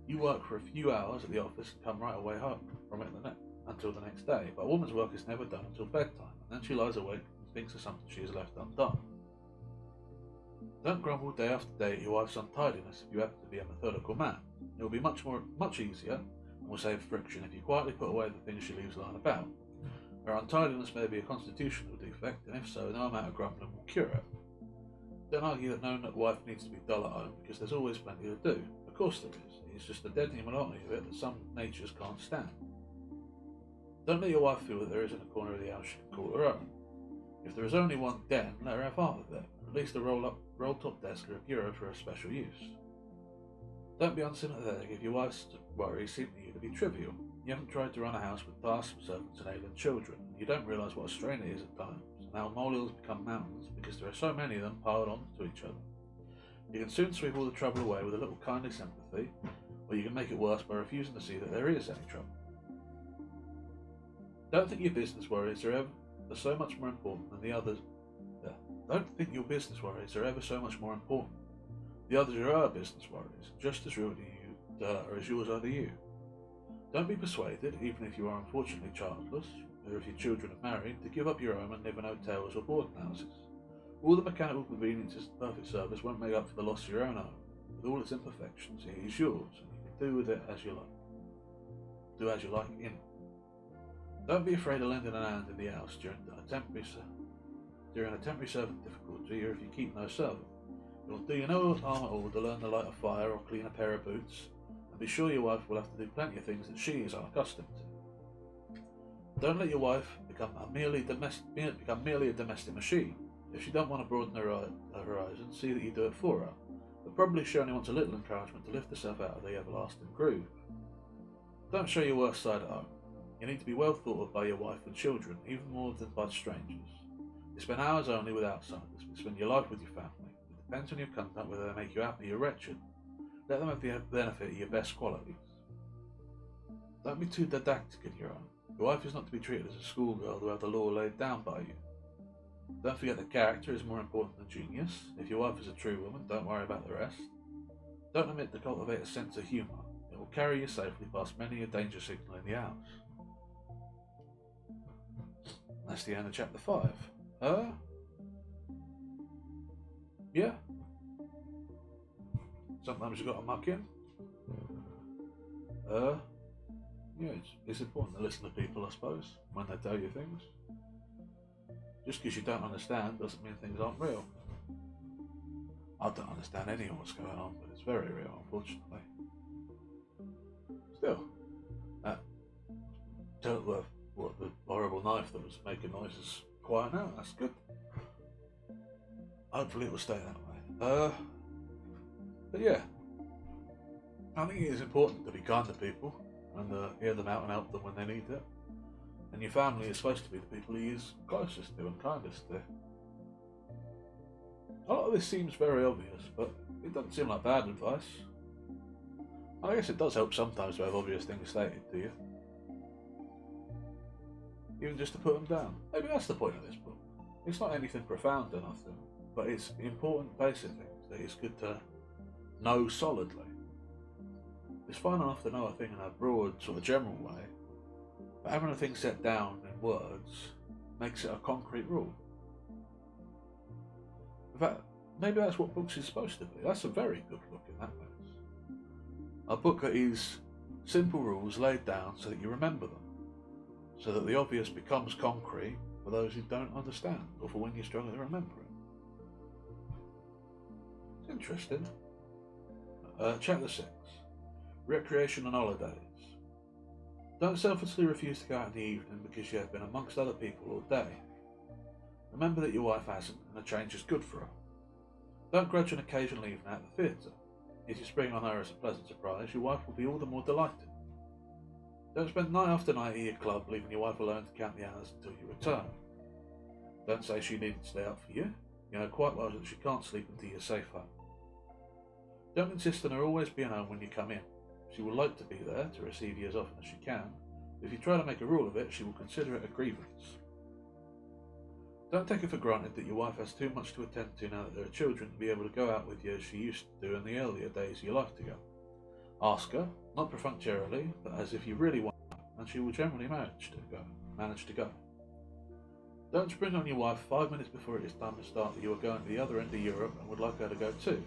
You work for a few hours at the office and come right away home from it until the next day, but a woman's work is never done until bedtime, and then she lies awake and thinks of something she has left undone. Don't grumble day after day at your wife's untidiness if you happen to be a methodical man. It will be much easier, and will save friction if you quietly put away the things she leaves lying about. Her untidiness may be a constitutional defect, and if so, no amount of grumbling will cure it. Don't argue that no wife needs to be dull at home, because there's always plenty to do. Of course there is. It's just the deadening monotony of it that some natures can't stand. Don't let your wife feel that there isn't a corner of the house she can call her own. If there is only one den, let her have half of it. At least a roll-top desk or a bureau for her special use. Don't be unsympathetic if your wife's worries seem to you to be trivial. You haven't tried to run a house with tasks, servants and ailing children. You don't realise what a strain it is at times, and how molehills become mountains because there are so many of them piled on to each other. You can soon sweep all the trouble away with a little kindly sympathy, or you can make it worse by refusing to see that there is any trouble. Don't think your business worries are so much more important than the others. Don't think your business worries are ever so much more important. The others are her business worries, just as real to you as yours are to you. Don't be persuaded, even if you are unfortunately childless, or if your children are married, to give up your home and live in hotels or boarding houses. All the mechanical conveniences and perfect service won't make up for the loss of your own home. With all its imperfections, it is yours, and you can do with it as you like. Do as you like in it. Don't be afraid of lending a hand in the house during a temporary servant difficulty, or if you keep no servant. It will do you no harm at all to learn to light a fire or clean a pair of boots, and be sure your wife will have to do plenty of things that she is unaccustomed to. Don't let your wife become merely a domestic machine. If she don't want to broaden her horizon, see that you do it for her, but probably she only wants a little encouragement to lift herself out of the everlasting groove. Don't show your worst side at home. You need to be well thought of by your wife and children, even more than by strangers. You spend hours only with outsiders, but spend your life with your family. It depends on your conduct whether they make you happy or wretched. Let them have the benefit of your best qualities. Don't be too didactic in your own. Your wife is not to be treated as a schoolgirl to have the law laid down by you. Don't forget that character is more important than genius. If your wife is a true woman, don't worry about the rest. Don't omit to cultivate a sense of humour. It will carry you safely past many a danger signal in the house. That's the end of chapter 5. Yeah. Sometimes you've got to muck in. Yeah, it's important to listen to people, I suppose, when they tell you things. Just because you don't understand doesn't mean things aren't real. I don't understand any of what's going on, but it's very real, unfortunately. Still, the horrible knife that was making noises quiet now, that's good. Hopefully it will stay that way. But yeah, I think it is important to be kind to people and hear them out and help them when they need it. And your family is supposed to be the people he is closest to and kindest to. A lot of this seems very obvious, but it doesn't seem like bad advice. I guess it does help sometimes to have obvious things stated to you. Even just to put them down. Maybe that's the point of this book. It's not anything profound or nothing, but it's important basic things that it's good to know solidly. It's fine enough to know a thing in a broad, sort of general way, but having a thing set down in words makes it a concrete rule. In fact, maybe that's what books is supposed to be. That's a very good book in that sense. A book that is simple rules laid down so that you remember them, so that the obvious becomes concrete for those who don't understand, or for when you struggle to remember it. It's interesting. Chapter 6. Recreation and holidays. Don't selfishly refuse to go out in the evening because you have been amongst other people all day. Remember that your wife hasn't, and a change is good for her. Don't grudge an occasional evening at the theatre. If you spring on her as a pleasant surprise, your wife will be all the more delighted. Don't spend night after night at your club, leaving your wife alone to count the hours until you return. Don't say she needed to stay up for you. You know quite well that she can't sleep until you're safe home. Don't insist on her always being home when you come in. She will like to be there to receive you as often as she can, but if you try to make a rule of it, she will consider it a grievance. Don't take it for granted that your wife has too much to attend to now that there are children to be able to go out with you as she used to do in the earlier days of your life together. Ask her, not perfunctorily, but as if you really want her, and she will generally manage to go. Don't spring on your wife 5 minutes before it is time to start that you are going to the other end of Europe and would like her to go too.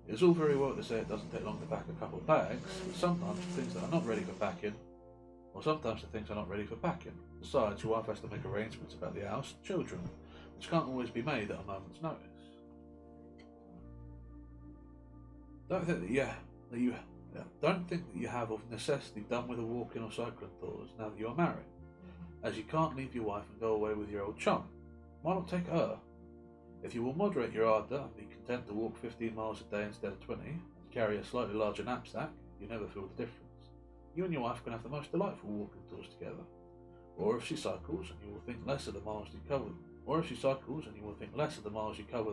It is all very well to say it doesn't take long to pack a couple of bags, but sometimes things that are not ready for packing, or sometimes the things are not ready for packing. Besides, your wife has to make arrangements about the house and children, which can't always be made at a moment's notice. Don't think that you have of necessity done with a walking or cycling tours now that you are married, as you can't leave your wife and go away with your old chum. Why not take her? If you will moderate your ardour and be content to walk 15 miles a day instead of 20, and carry a slightly larger knapsack, you never feel the difference. You and your wife can have the most delightful walking tours together. Or if she cycles, and you will think less of the miles you cover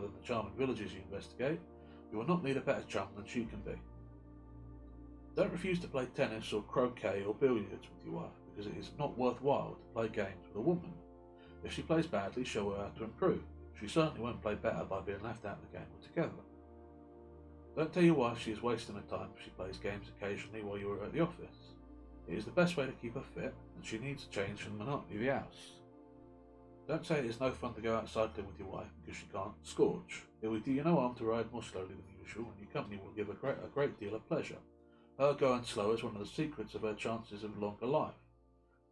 than the charming villages you investigate, you will not need a better chum than she can be. Don't refuse to play tennis or croquet or billiards with your wife, because it is not worthwhile to play games with a woman. If she plays badly, show her how to improve. She certainly won't play better by being left out of the game altogether. Don't tell your wife she is wasting her time if she plays games occasionally while you are at the office. It is the best way to keep her fit, and she needs a change from the monotony of the house. Don't say it is no fun to go out cycling with your wife because she can't scorch. It will do you no harm to ride more slowly than usual, and your company will give a great deal of pleasure. Her going slow is one of the secrets of her chances of longer life.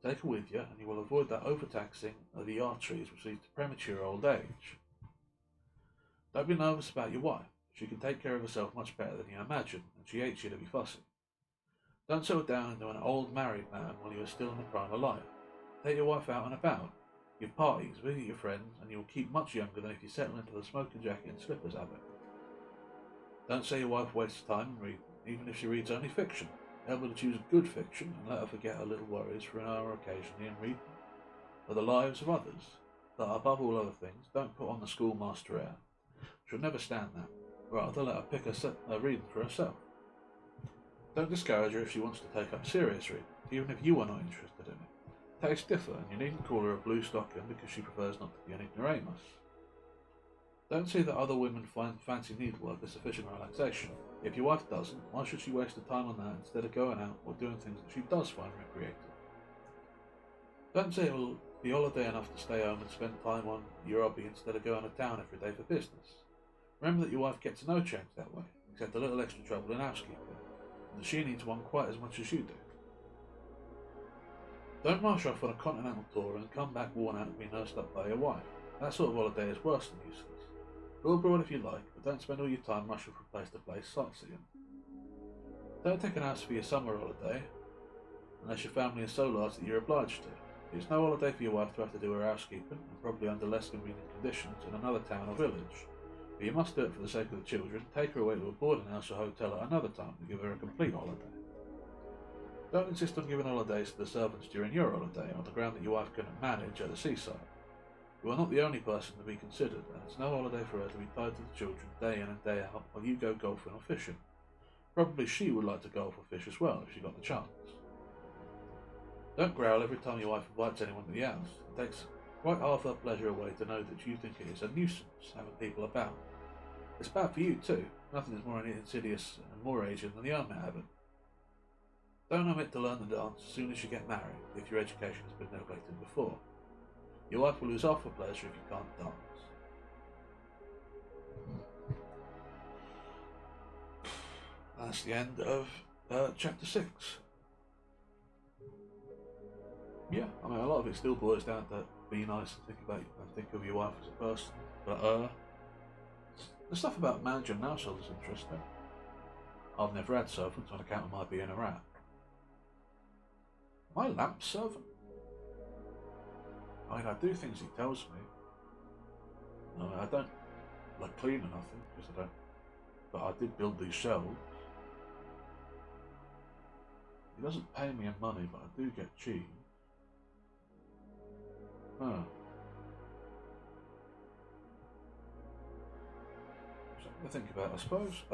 Take her with you, and you will avoid that overtaxing of the arteries which leads to premature old age. Don't be nervous about your wife. She can take care of herself much better than you imagine, and she hates you to be fussy. Don't settle down into an old married man while you are still in the prime of life. Take your wife out and about. Give parties, visit your friends, and you will keep much younger than if you settle into the smoking jacket and slippers habit. Don't say your wife wastes time in reading, even if she reads only fiction. Help her to choose good fiction and let her forget her little worries for an hour occasionally and read for the lives of others. But above all other things, don't put on the schoolmaster air. She'll never stand that. Rather, let her pick her reading for herself. Don't discourage her if she wants to take up serious reading, even if you are not interested in it. Tastes differ, and you needn't call her a blue stocking because she prefers not to be an ignoramus. Don't say that other women find fancy needlework a sufficient relaxation. If your wife doesn't, why should she waste her time on that instead of going out or doing things that she does find recreative? Don't say it will be holiday enough to stay home and spend time on your hobby instead of going to town every day for business. Remember that your wife gets no change that way, except a little extra trouble in housekeeping, and that she needs one quite as much as you do. Don't march off on a continental tour and come back worn out and be nursed up by your wife. That sort of holiday is worse than useless. Go abroad if you like, but don't spend all your time rushing from place to place sightseeing. Don't take an house for your summer holiday, unless your family is so large that you're obliged to. It's no holiday for your wife to have to do her housekeeping, and probably under less convenient conditions, in another town or village. But you must do it for the sake of the children. Take her away to a boarding house or hotel at another time to give her a complete holiday. Don't insist on giving holidays to the servants during your holiday, on the ground that your wife couldn't manage at the seaside. You are not the only person to be considered, and it's no holiday for her to be tied to the children day in and day out while you go golfing or fishing. Probably she would like to golf or fish as well if she got the chance. Don't growl every time your wife invites anyone to the house. It takes quite half her pleasure away to know that you think it is a nuisance having people about. It's bad for you too. Nothing is more insidious and more aging than the hermit habit. Don't omit to learn the dance as soon as you get married, if your education has been neglected before. Your wife will lose half her pleasure if you can't dance. That's the end of chapter 6. Yeah, I mean, a lot of it still boils down to be nice and think of your wife as a person. But the stuff about managing an household is interesting. I've never had servants on account of my being a rat. My lamp servant? I mean, I do things he tells me. I don't like clean or nothing, because I don't. But I did build these shelves. He doesn't pay me in money, but I do get cheese. Huh. Something to think about, I suppose.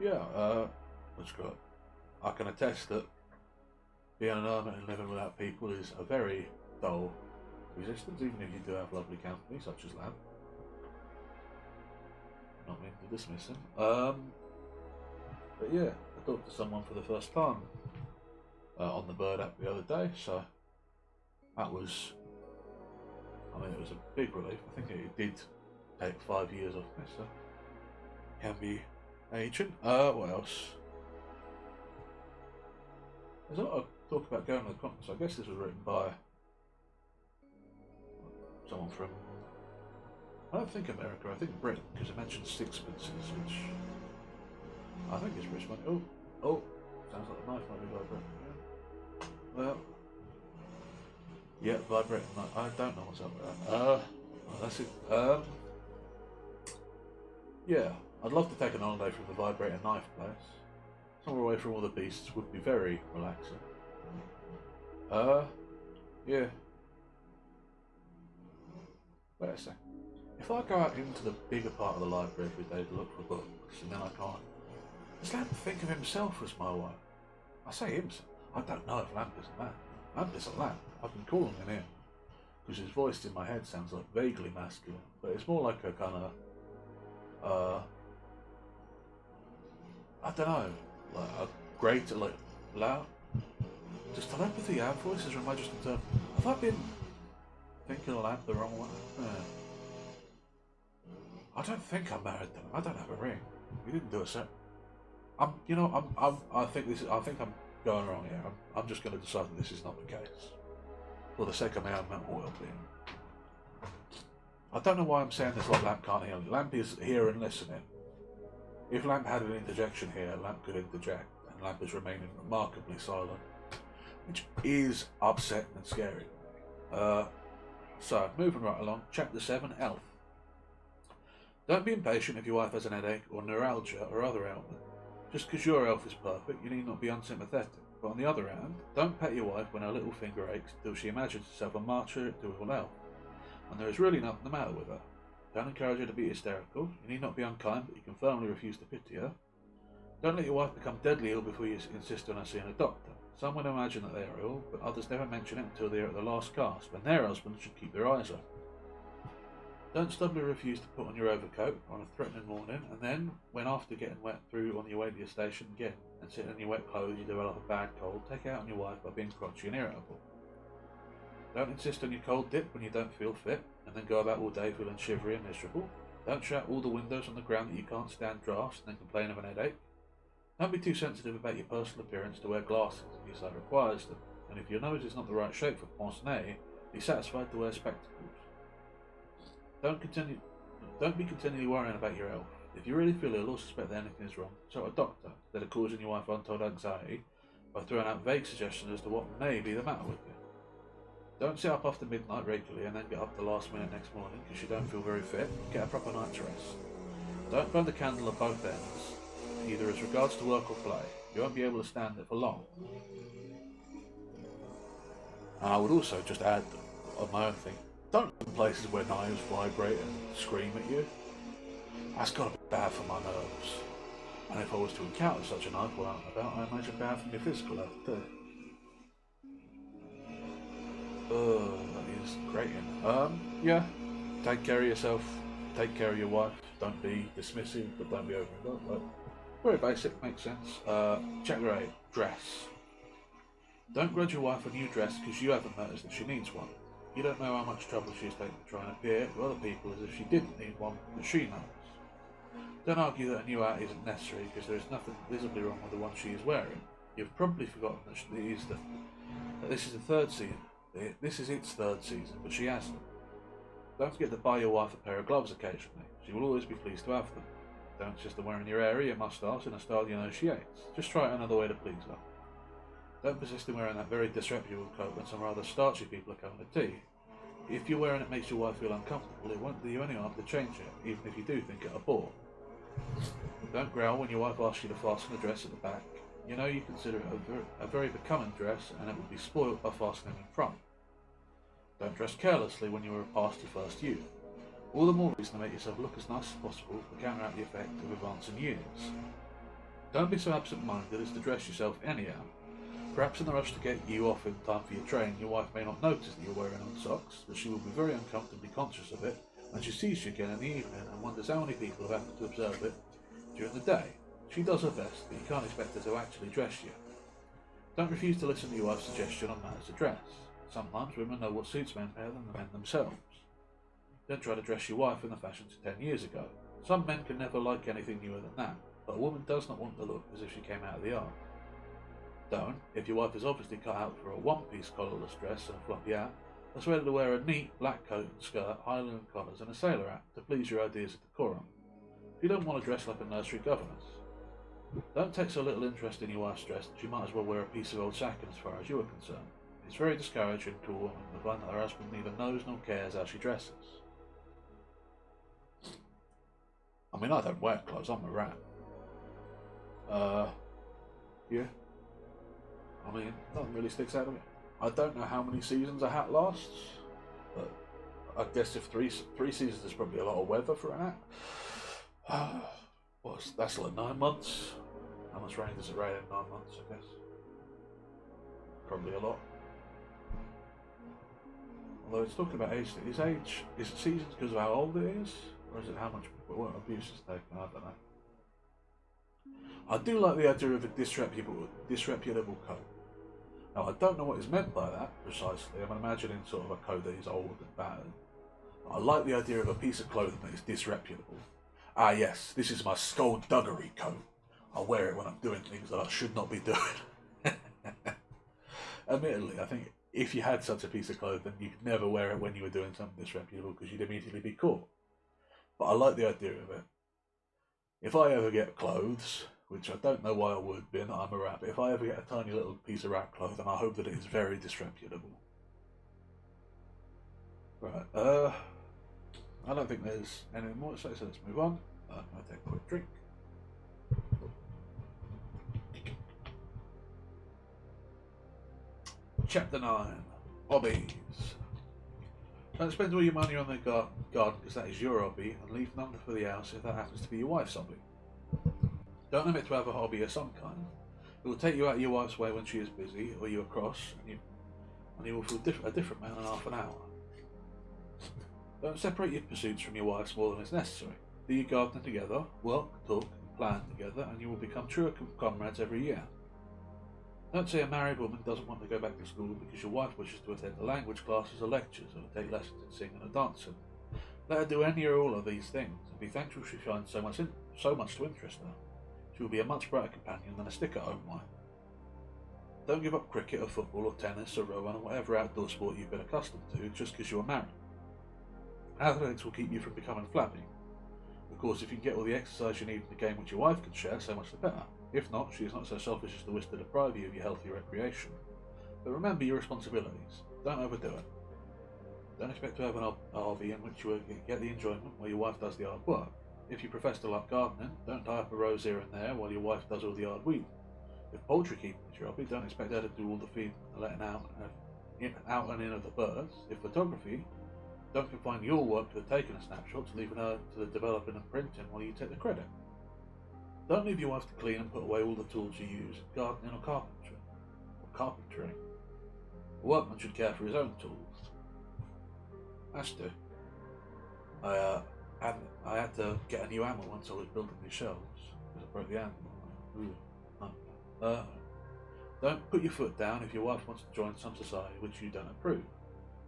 Yeah, let's go. I can attest that being an hermit and living without people is a very dull existence, even if you do have lovely company, such as Lab. Not mean to dismiss him. But yeah, I talked to someone for the first time on the Bird app the other day, so that was, I mean, it was a big relief. I think it did take 5 years off me, so can be aging. What else? There's a lot of talk about going to the conference. I guess this was written by someone from, I don't think America, I think Britain, because it mentions sixpences, which I think is British money. Oh, sounds like the knife might be vibrating. Well, yeah, vibrating. I don't know what's up with that. Well, that's it. Yeah, I'd love to take an holiday from the vibrating knife place. Somewhere away from all the beasts would be very relaxing. Yeah. Wait a sec. If I go out into the bigger part of the library every day to look for books, and then I can't, does Lamp think of himself as my wife? I say himself. I don't know if Lamp is a man. Lamp is a Lamp. I've been calling him in, because his voice in my head sounds like vaguely masculine, but it's more like a kind of, I don't know, like a greater, like, loud. Does telepathy have voices, or am I just interpreting? Have I been thinking of Lamp the wrong way? I don't think I'm married to him. I don't have a ring. We didn't do a set. I think I'm going wrong here. I'm just going to decide that this is not the case, for the sake of my own mental well-being. I don't know why I'm saying this like Lamp can't hear me. Lamp is here and listening. If Lamp had an interjection here, Lamp could interject, and Lamp is remaining remarkably silent, which is upsetting and scary. So, moving right along, Chapter 7, Elf. Don't be impatient if your wife has an headache or neuralgia or other ailment. Just because your elf is perfect, you need not be unsympathetic. But on the other hand, don't pet your wife when her little finger aches until she imagines herself a martyr to a elf, and there is really nothing the matter with her. Don't encourage her to be hysterical. You need not be unkind, but you can firmly refuse to pity her. Don't let your wife become deadly ill before you insist on her seeing a doctor. Some would imagine that they are ill, but others never mention it until they are at the last gasp, and their husbands should keep their eyes open. Don't stubbornly refuse to put on your overcoat on a threatening morning, and then, when after getting wet through on your way to your station again, and sitting in your wet clothes you develop a bad cold, take it out on your wife by being crotchety and irritable. Don't insist on your cold dip when you don't feel fit, and then go about all day feeling shivery and miserable. Don't shout all the windows on the ground that you can't stand drafts and then complain of an headache. Don't be too sensitive about your personal appearance to wear glasses if your sight requires them, and if your nose is not the right shape for pince-nez, be satisfied to wear spectacles. Don't be continually worrying about your health. If you really feel ill or suspect that anything is wrong, consult a doctor instead of causing your wife untold anxiety by throwing out vague suggestions as to what may be the matter with you. Don't sit up after midnight regularly and then get up the last minute next morning because you don't feel very fit. Get a proper night's rest. Don't burn the candle at both ends, either as regards to work or play. You won't be able to stand it for long. And I would also just add on my own thing, don't live in places where knives vibrate and scream at you. That's got to be bad for my nerves. And if I was to encounter such a knife while out and about, I imagine bad for my physical health too. That is grating. Yeah. Take care of yourself. Take care of your wife. Don't be dismissive, but don't be overindulgent. Like, very basic, makes sense. Chapter 8, dress. Don't grudge your wife a new dress because you haven't noticed that she needs one. You don't know how much trouble she has taken to try and appear to other people as if she didn't need one, but she knows. Don't argue that a new hat isn't necessary because there is nothing visibly wrong with the one she is wearing. You've probably forgotten that this is the third season. This is its third season, but she hasn't. Don't forget to buy your wife a pair of gloves occasionally. She will always be pleased to have them. Don't insist on wearing your hair or your moustache in a style you know she hates. Just try it another way to please her. Don't persist in wearing that very disreputable coat when some rather starchy people are coming to tea. If you're wearing it makes your wife feel uncomfortable, it won't do you any harm to change it, even if you do think it a bore. Don't growl when your wife asks you to fasten the dress at the back. You know you consider it a very becoming dress, and it would be spoilt by fastening in front. Don't dress carelessly when you are past your first youth. All the more reason to make yourself look as nice as possible to counteract the effect of advancing years. Don't be so absent-minded as to dress yourself anyhow. Perhaps in the rush to get you off in time for your train, your wife may not notice that you're wearing on socks, but she will be very uncomfortably conscious of it when she sees you again in the evening and wonders how many people have happened to observe it during the day. She does her best, but you can't expect her to actually dress you. Don't refuse to listen to your wife's suggestion on matters of dress. Sometimes women know what suits men better than the men themselves. Don't try to dress your wife in the fashions of 10 years ago. Some men can never like anything newer than that, but a woman does not want to look as if she came out of the ark. Don't. If your wife is obviously cut out for a one-piece collarless dress and a floppy hat, persuade her to wear a neat black coat and skirt, Highland collars and a sailor hat to please your ideas of decorum. If you don't want to dress like a nursery governess, don't take so little interest in your wife's dress that she might as well wear a piece of old sacking as far as you are concerned. It's very discouraging to a woman to find that her husband neither knows nor cares how she dresses. I mean, I don't wear clothes, I'm a rat. Yeah. I mean, nothing really sticks out of it. I don't know how many seasons a hat lasts, but I guess if three seasons is probably a lot of weather for an hat. That's like 9 months. How much rain does it rain in 9 months, I guess? Probably a lot. Although it's talking about age, is it seasons because of how old it is? Or is it how much abuse is taken? I don't know. I do like the idea of a disreputable coat. Now, I don't know what is meant by that precisely. I'm imagining sort of a coat that is old and battered. I like the idea of a piece of clothing that is disreputable. Ah yes, this is my skullduggery coat. I wear it when I'm doing things that I should not be doing. Admittedly, I think if you had such a piece of clothing, you could never wear it when you were doing something disreputable because you'd immediately be caught. But I like the idea of it. If I ever get clothes, which I don't know why I would, being that I'm a rat, but if I ever get a tiny little piece of rat clothing, I hope that it is very disreputable. Right, I don't think there's any more to say, so let's move on. I'm going to take a quick drink. Chapter 9. Hobbies. Don't spend all your money on the garden because that is your hobby, and leave none for the house if that happens to be your wife's hobby. Don't admit to have a hobby of some kind. It will take you out of your wife's way when she is busy, or you are cross, and you will feel a different man in half an hour. Don't separate your pursuits from your wife's more than is necessary. Do your gardening together, work, talk, and plan together, and you will become truer comrades every year. Don't say a married woman doesn't want to go back to school because your wife wishes to attend the language classes or lectures, or to take lessons in singing or dancing. Let her do any or all of these things, and be thankful she finds so much to interest her. She will be a much brighter companion than a stick-at-home wife. Don't give up cricket or football or tennis or rowing or whatever outdoor sport you've been accustomed to just because you are married. Athletics will keep you from becoming flabby. Of course, if you can get all the exercise you need in the game which your wife can share, so much the better. If not, she is not so selfish as to wish to deprive you of your healthy recreation. But remember your responsibilities. Don't overdo it. Don't expect to have a hobby in which you will get the enjoyment while your wife does the hard work. If you profess to like gardening, don't tie up a rose here and there while your wife does all the hard weeding. If poultry keeping is your hobby, don't expect her to do all the feeding and letting out and in of the birds. If photography, don't confine your work to taking a snapshot, leaving her to the developing and printing while you take the credit. Don't leave your wife to clean and put away all the tools you use in gardening or carpentry. A workman should care for his own tools. Has to. I had to get a new hammer once I was building these shelves because I broke the handle. Don't put your foot down if your wife wants to join some society which you don't approve.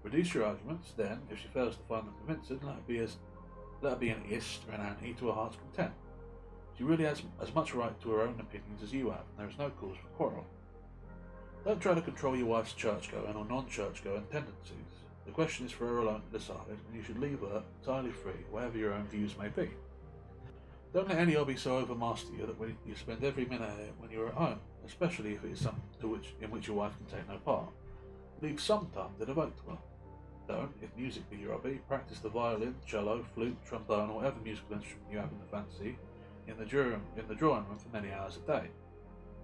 Reduce your arguments, then, if she fails to find them convincing, let her be an ist or an auntie to her heart's content. She really has as much right to her own opinions as you have, and there is no cause for quarrel. Don't try to control your wife's church-going or non-church-going tendencies. The question is for her alone to decide, and you should leave her entirely free, whatever your own views may be. Don't let any hobby so overmaster you that you spend every minute when you are at home, especially if it is something in which your wife can take no part. Leave some time to devote to her. Don't, if music be your hobby, practice the violin, cello, flute, trombone, or whatever musical instrument you have in the fancy in the drawing room for many hours a day.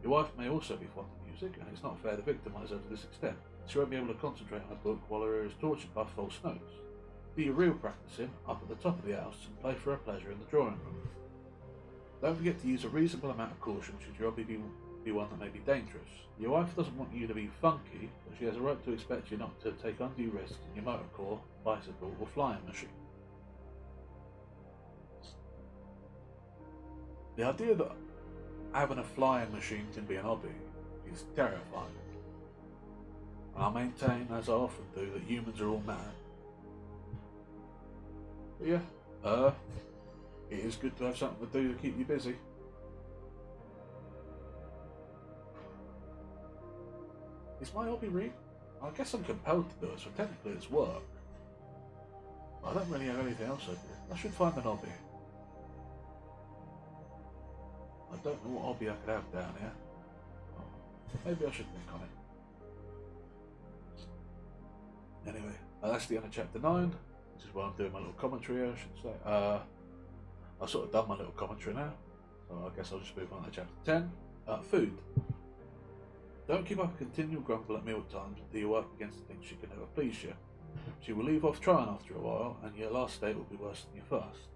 Your wife may also be fond of music, and it's not fair to victimise her to this extent. She won't be able to concentrate on a book while her ear is tortured by false notes. Do your real practicing up at the top of the house and play for her pleasure in the drawing room. Don't forget to use a reasonable amount of caution should your hobby be one that may be dangerous. Your wife doesn't want you to be funky, but she has a right to expect you not to take undue risks in your motor car, bicycle, or flying machine. The idea that having a flying machine can be an hobby is terrifying. And I maintain, as I often do, that humans are all mad. But yeah, it is good to have something to do to keep you busy. Is my hobby reading? I guess I'm compelled to do it, so technically it's work. But I don't really have anything else I do. I should find an hobby. I don't know what hobby I could have down here. Maybe I should think on it. Anyway, that's the end of chapter 9. This is why I'm doing my little commentary, I should say. I've sort of done my little commentary now, so I guess I'll just move on to chapter 10. Food. Don't keep up a continual grumble at meal times until you work against the things she can never please you. She will leave off trying after a while, and your last state will be worse than your first.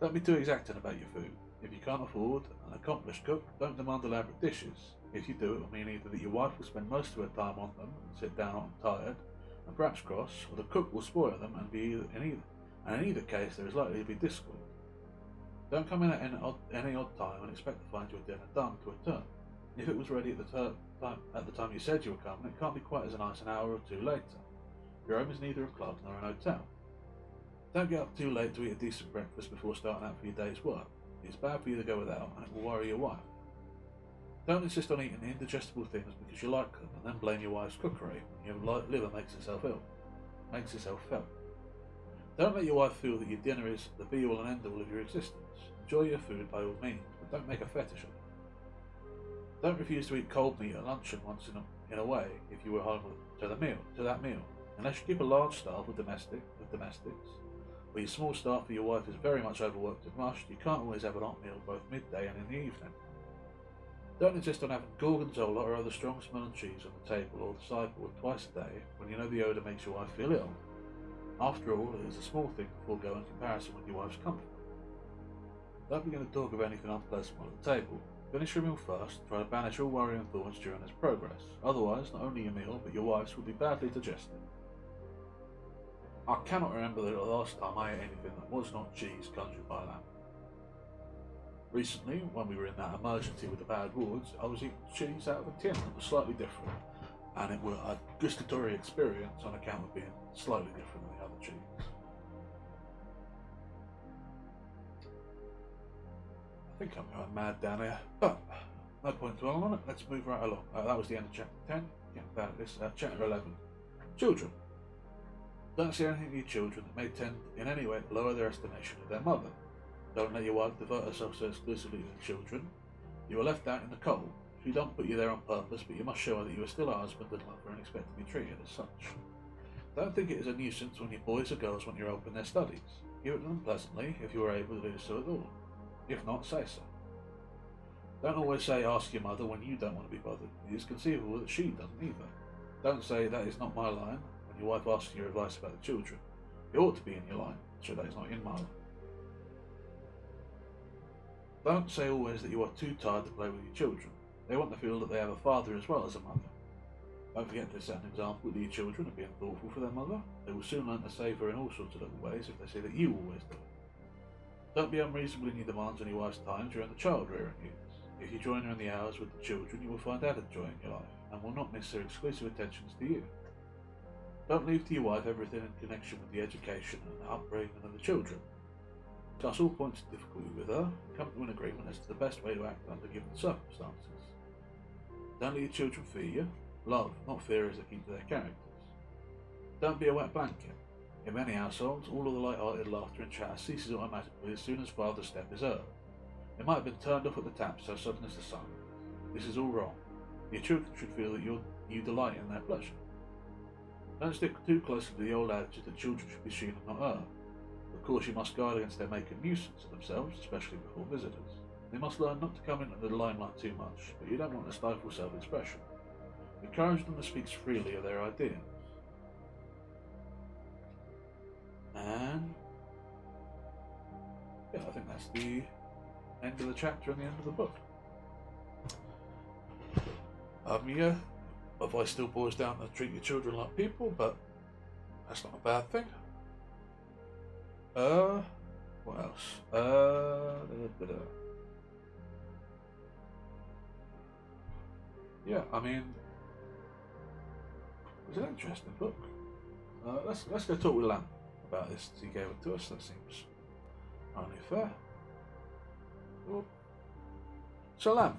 Don't be too exacting about your food. If you can't afford an accomplished cook, don't demand elaborate dishes. If you do, it will mean either that your wife will spend most of her time on them and sit down tired, and perhaps cross, or the cook will spoil them and in either case there is likely to be discord. Don't come in at any odd time and expect to find your dinner done to a turn. If it was ready at the time you said you were coming, it can't be quite as nice an hour or two later. Your home is neither a club nor an hotel. Don't get up too late to eat a decent breakfast before starting out for your day's work. It's bad for you to go without, and it will worry your wife. Don't insist on eating indigestible things because you like them, and then blame your wife's cookery when your liver makes itself felt. Don't let your wife feel that your dinner is the be-all and end-all of your existence. Enjoy your food by all means, but don't make a fetish of it. Don't refuse to eat cold meat at luncheon once in a way if you were hungry to that meal. Unless you keep a large staff with domestics, or your small staff or your wife is very much overworked and rushed, you can't always have an hot meal both midday and in the evening. Don't insist on having gorgonzola or other strong-smelling cheese on the table or the sideboard twice a day when you know the odour makes your wife feel ill. After all, it is a small thing to forego in comparison with your wife's comfort. Don't begin to talk of anything unpleasant while at the table. Finish your meal first and try to banish all worrying thoughts during its progress. Otherwise, not only your meal, but your wife's will be badly digested. I cannot remember the last time I ate anything that was not cheese conjured by lamb. Recently, when we were in that emergency with the bad wards, I was eating cheese out of a tin that was slightly different, and it was a gustatory experience on account of being slightly different than the other cheese. I think I'm going mad down here, but no point dwelling on it. Let's move right along. That was the end of chapter 10. Getting bad at this. Chapter 11. Children. Don't say anything to your children that may tend in any way to lower their estimation of their mother. Don't let your wife devote herself so exclusively to the children. You are left out in the cold. She don't put you there on purpose, but you must show her that you are still a husband and lover and expect to be treated as such. Don't think it is a nuisance when your boys or girls want you to open their studies. Give it to them pleasantly if you are able to do so at all. If not, say so. Don't always say ask your mother when you don't want to be bothered. It is conceivable that she doesn't either. Don't say that is not my line when your wife asks your advice about the children. It ought to be in your line, so that is not in my line. Don't say always that you are too tired to play with your children. They want to feel that they have a father as well as a mother. Don't forget to set an example to your children of being thoughtful for their mother. They will soon learn to save her in all sorts of little ways if they see that you always do it. Don't be unreasonable in your demands on your wife's time during the child-rearing years. If you join her in the hours with the children, you will find added joy in your life, and will not miss her exclusive attentions to you. Don't leave to your wife everything in connection with the education and the upbringing of the children. Discuss all points of difficulty with her, and come to an agreement as to the best way to act under given circumstances. Don't let your children fear you. Love, not fear, is the key to their characters. Don't be a wet blanket. In many households, all of the light-hearted laughter and chatter ceases automatically as soon as father's step is heard. It might have been turned off at the tap so sudden as the sun. This is all wrong. Your children should feel that you delight in their pleasure. Don't stick too closely to the old adage that children should be seen and not heard. Of course, you must guard against their making a nuisance of themselves, especially before visitors. They must learn not to come into the limelight too much, but you don't want to stifle self-expression. Encourage them to speak freely of their ideas. And yeah, I think that's the end of the chapter and the end of the book. Yeah, advice still boils down to treat your children like people, but that's not a bad thing. What else? Yeah, I mean, it was an interesting book. Let's go talk with Lamb about this. He gave it to us. That seems only fair. Well, so Lamb,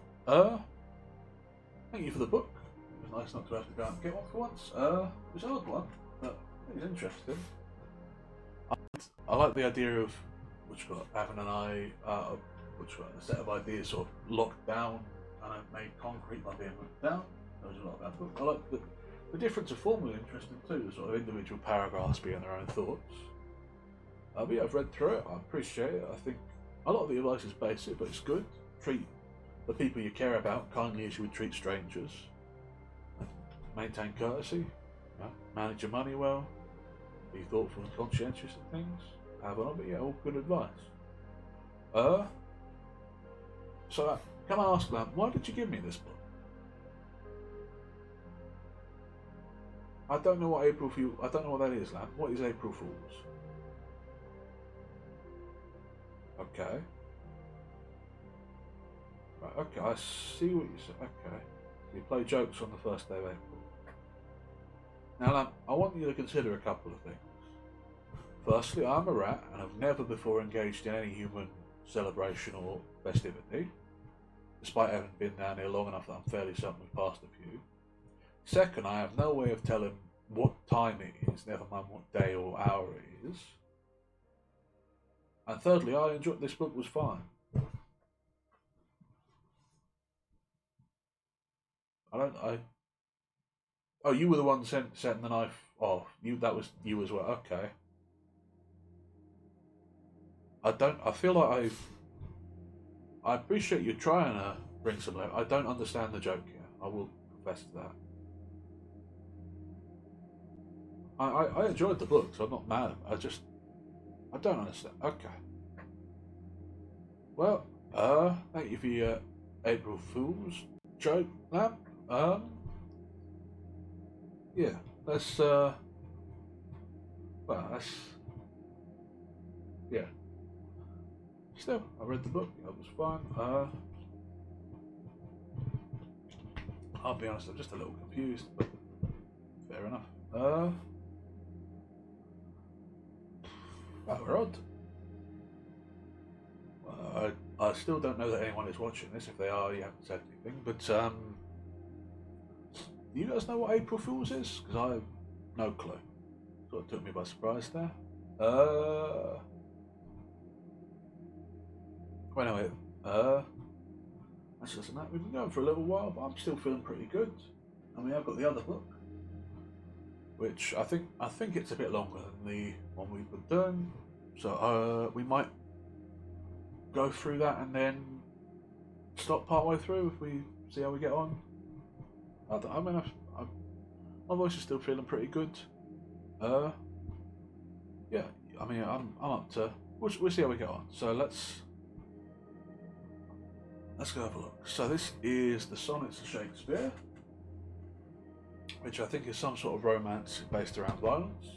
thank you for the book. It was Nice not to have to go out and get one for once. It's an odd one, but it's interesting. I like the idea of having an eye, a set of ideas sort of locked down and made concrete by being written down. There was a lot of that book. I like the difference of form was interesting too, the sort of individual paragraphs being their own thoughts. But yeah, I've read through it, I appreciate it. I think a lot of the advice is basic, but it's good. Treat the people you care about kindly as you would treat strangers. Maintain courtesy, manage your money well, be thoughtful and conscientious of things, have on it, but yeah, all good advice. So can I ask, Lamp, why did you give me this book? I don't know what I don't know what that is, Lamp. What is April Fool's? Okay. Right, okay, I see what you said. Okay. You play jokes on the first day of April. Now, Lamp, I want you to consider a couple of things. Firstly, I'm a rat and have never before engaged in any human celebration or festivity, despite having been down here long enough that I'm fairly certain we've passed a few. Second, I have no way of telling what time it is, never mind what day or hour it is. And thirdly, I enjoyed this book was fine. Oh, you were the one setting the knife off. That was you as well. Okay. I feel like I appreciate you trying to bring some I don't understand the joke here. I will confess to that. I enjoyed the book, so I'm not mad. I don't understand. Okay. Well, thank you for your April Fool's joke, Lamp. Yeah, yeah. Still, I read the book, it was fine. I'll be honest, I'm just a little confused, but fair enough. That were odd. I still don't know that anyone is watching this. If they are, you haven't said anything. But do you guys know what April Fool's is? Because I have no clue. Sort of took me by surprise there. Well, anyway, that's just that. We've been going for a little while, but I'm still feeling pretty good. I mean, I've got the other book, which I think it's a bit longer than the one we've been doing. So we might go through that and then stop partway through if we see how we get on. I mean, my voice is still feeling pretty good. Yeah, I mean, I'm up to. We'll see how we get on. So let's go have a look. So this is the Sonnets of Shakespeare, which I think is some sort of romance based around violence.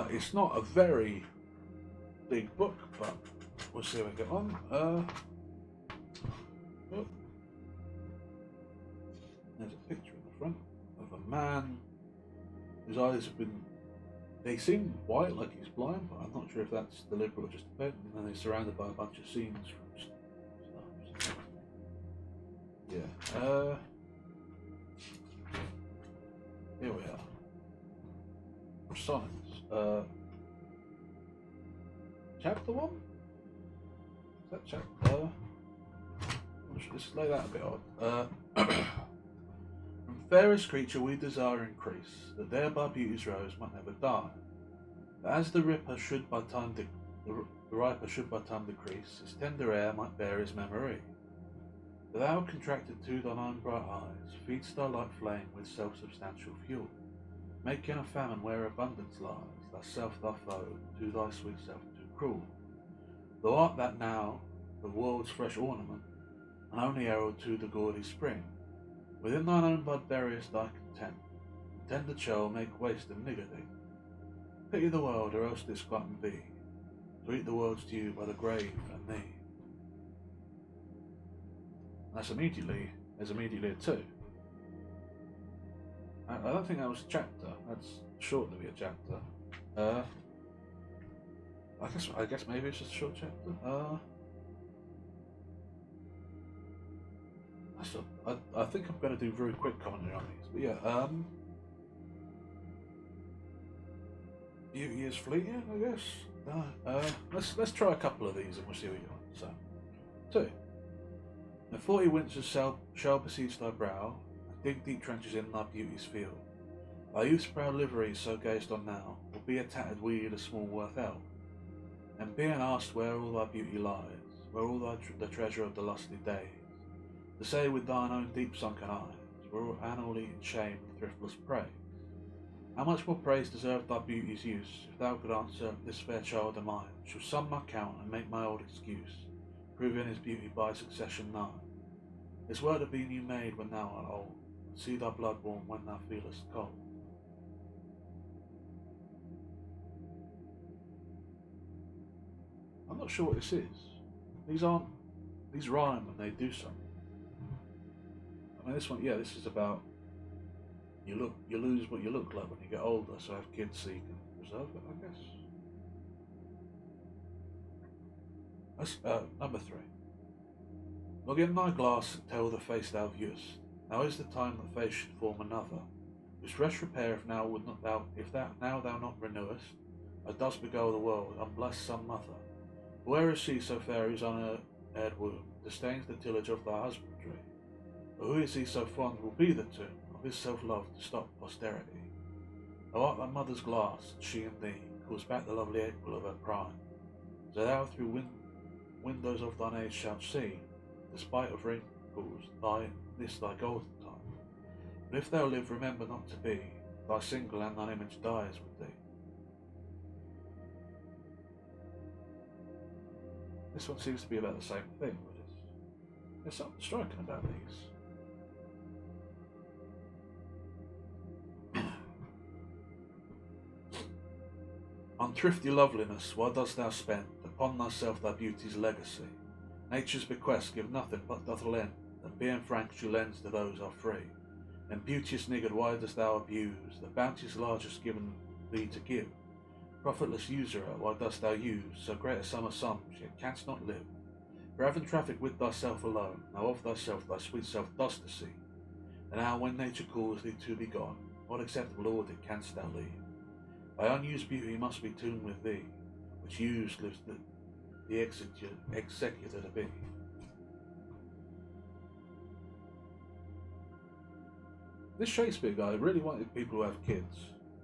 It's not a very big book, but we'll see how we get on. There's a picture in the front of a man whose eyes have been. They seem white, like he's blind, but I'm not sure if that's deliberate or just a bit. And then they're surrounded by a bunch of scenes from stuff. Yeah. Here we are. Sonnets. Chapter 1? Is that chapter? Let's lay that a bit on. From fairest creature we desire increase, that thereby beauty's rose might never die. But as the riper should by time the riper should by time decrease, his tender air might bear his memory. For thou contracted to thine own bright eyes, feed starlight flame with self-substantial fuel, making a famine where abundance lies, thyself thy foe, to thy sweet self too cruel. Thou art that now, the world's fresh ornament, and only herald to the gaudy spring. Within thine own bud buryest thy content, and tender child make waste and niggardly. Pity the world, or else this glutton be, to eat the world's due by the grave and thee. And there's immediately a 2. I don't think that was a chapter. That's short to be a chapter. I guess maybe it's just a short chapter. I think I'm going to do very quick commentary on these. But yeah, beauty is fleeting, I guess. Let's try a couple of these and we'll see what we got. So, 2. The 40 winters shall besiege thy brow, and dig deep trenches in thy beauty's field. Thy youth's proud livery, so gazed on now, will be a tattered weed, a small worth out. And being asked where all thy beauty lies, where all the treasure of the lusty days, to say with thine own deep sunken eyes, where all annual eaten shame and thriftless praise. How much more praise deserved thy beauty's use, if thou could answer this fair child of mine, shall sum my count and make my old excuse, proving his beauty by succession nigh. This word of being new made when thou art old, and see thy blood warm when thou feelest cold. I'm not sure what this is. These rhyme and they do something. I mean, this one, yeah, this is about you lose what you look like when you get older, so have kids so you can preserve it, I guess. That's number 3. Look in thy glass and tell the face thou viewest. Now is the time that face should form another, whose fresh repair if now thou not renewest, as does beguile the world, unblessed son mother. Where is she so fair whose unhaired womb disdains the tillage of thy husbandry? Or who is he so fond will be the tomb of his self-love to stop posterity? Thou art thy mother's glass, and she in thee calls back the lovely April of her prime. So thou through windows of thine age shalt see, despite of wrinkles, thy golden time. But if thou live, remember not to be, thy single and thine image dies with thee. This one seems to be about the same thing, but there's something striking about these. Unthrifty loveliness, why dost thou spend upon thyself thy beauty's legacy? Nature's bequest give nothing but doth lend, and being frank she lends to those are free. And beauteous niggard, why dost thou abuse the bounties largest given thee to give? Profitless usurer, why dost thou use so great a sum of sums, yet canst not live? For having traffic with thyself alone, now of thyself thy sweet self dost deceive. And now when nature calls thee to be gone, what acceptable order canst thou leave? Thy unused beauty must be tuned with thee, which used lives the executor to be. This Shakespeare guy really wanted people who have kids,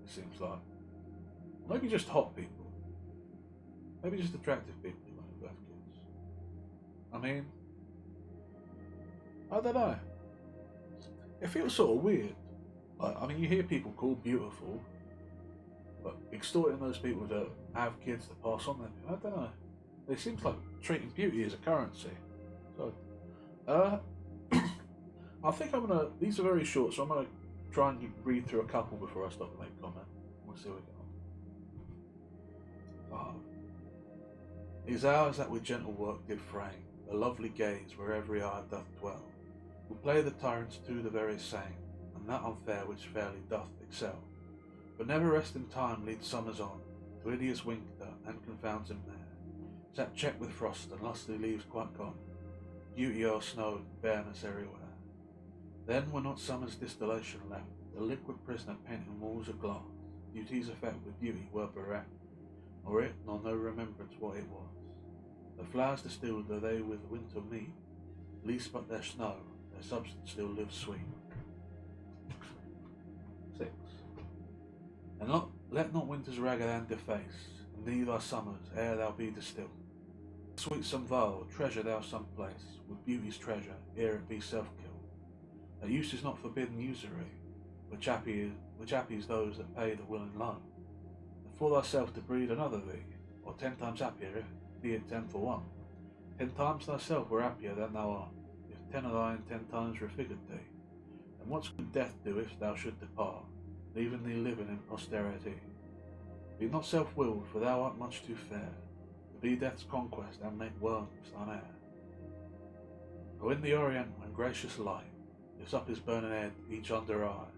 it seems like. Maybe just hot people. Maybe just attractive people who have kids. I mean, I don't know. It feels sort of weird. I mean, you hear people called beautiful, but extorting those people to have kids to pass on them, I don't know. It seems like treating beauty as a currency. So, I think I'm gonna. These are very short, so I'm gonna try and read through a couple before I stop to make comment. We'll see what we get on. His hours that with gentle work did frame a lovely gaze where every eye doth dwell, will play the tyrants to the very same, and that unfair which fairly doth excel. But never rest in time leads summers on to hideous winter and confounds him there. Sat checked with frost and lusty leaves quite gone, beauty o'er snow and bareness everywhere. Then were not summer's distillation left, the liquid prisoner pent in walls of glass. Beauty's effect with beauty were bereft, nor it nor no remembrance what it was. The flowers distilled though they with winter meet, least but their snow, their substance still lives sweet. 6. And let not winter's ragged hand deface, and thee thy summers, ere thou be distilled. Sweet some vial, treasure thou some place, with beauty's treasure, ere it be self-killed. That use is not forbidden usury, which happy is those that pay the willing loan. And for thyself to breed another thee, or 10 times happier, if be it 10 for 1. 10 times thyself were happier than thou art, if 10 of thine 10 times refigured thee. And what's good death do if thou should depart, leaving thee living in posterity? Be not self-willed, for thou art much too fair to be death's conquest and make worms thine heir. For in the Orient, when gracious light lifts up his burning head, each under eye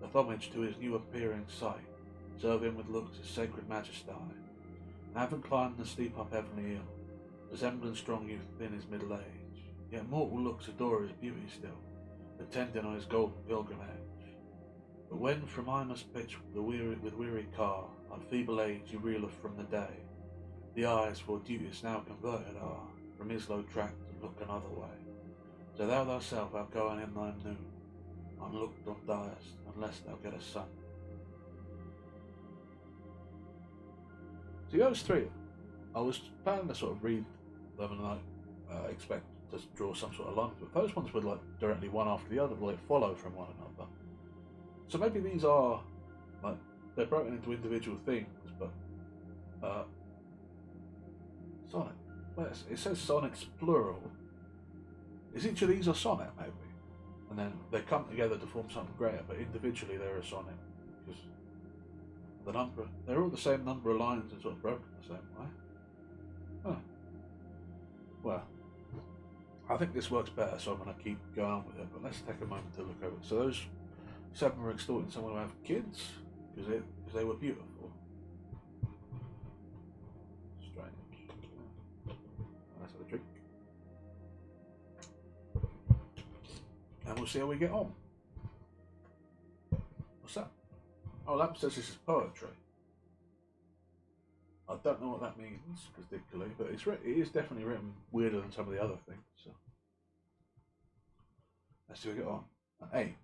doth homage to his new appearing sight, serve him with looks his sacred majesty, and having climbed the steep up heavenly hill, resembling strong youth in his middle age, yet mortal looks adore his beauty still, attending on his golden pilgrimage. But when from I must pitch with weary car, on feeble age he reeleth from the day, the eyes for duties now converted are from his low tract and look another way. So thou thyself art going in thy noon, unlooked on diest, unless thou get a son. See, those three, I was planning to sort of read them and expect to draw some sort of line, but those ones were like directly one after the other, like follow from one another. So maybe these are like they're broken into individual things, but sonnet. Well, it says sonnets plural. Is each of these a sonnet, maybe? And then they come together to form something greater, but individually they're a sonnet because they're all the same number of lines and sort of broken the same way. Huh. Well, I think this works better, so I'm going to keep going on with it, but let's take a moment to look over it. So those 7 were extorting someone who have kids because they were beautiful. Strange. Let's have a drink. And we'll see how we get on. What's that? Oh, that says this is poetry. I don't know what that means particularly, but it is definitely written weirder than some of the other things. So let's see how we get on. A.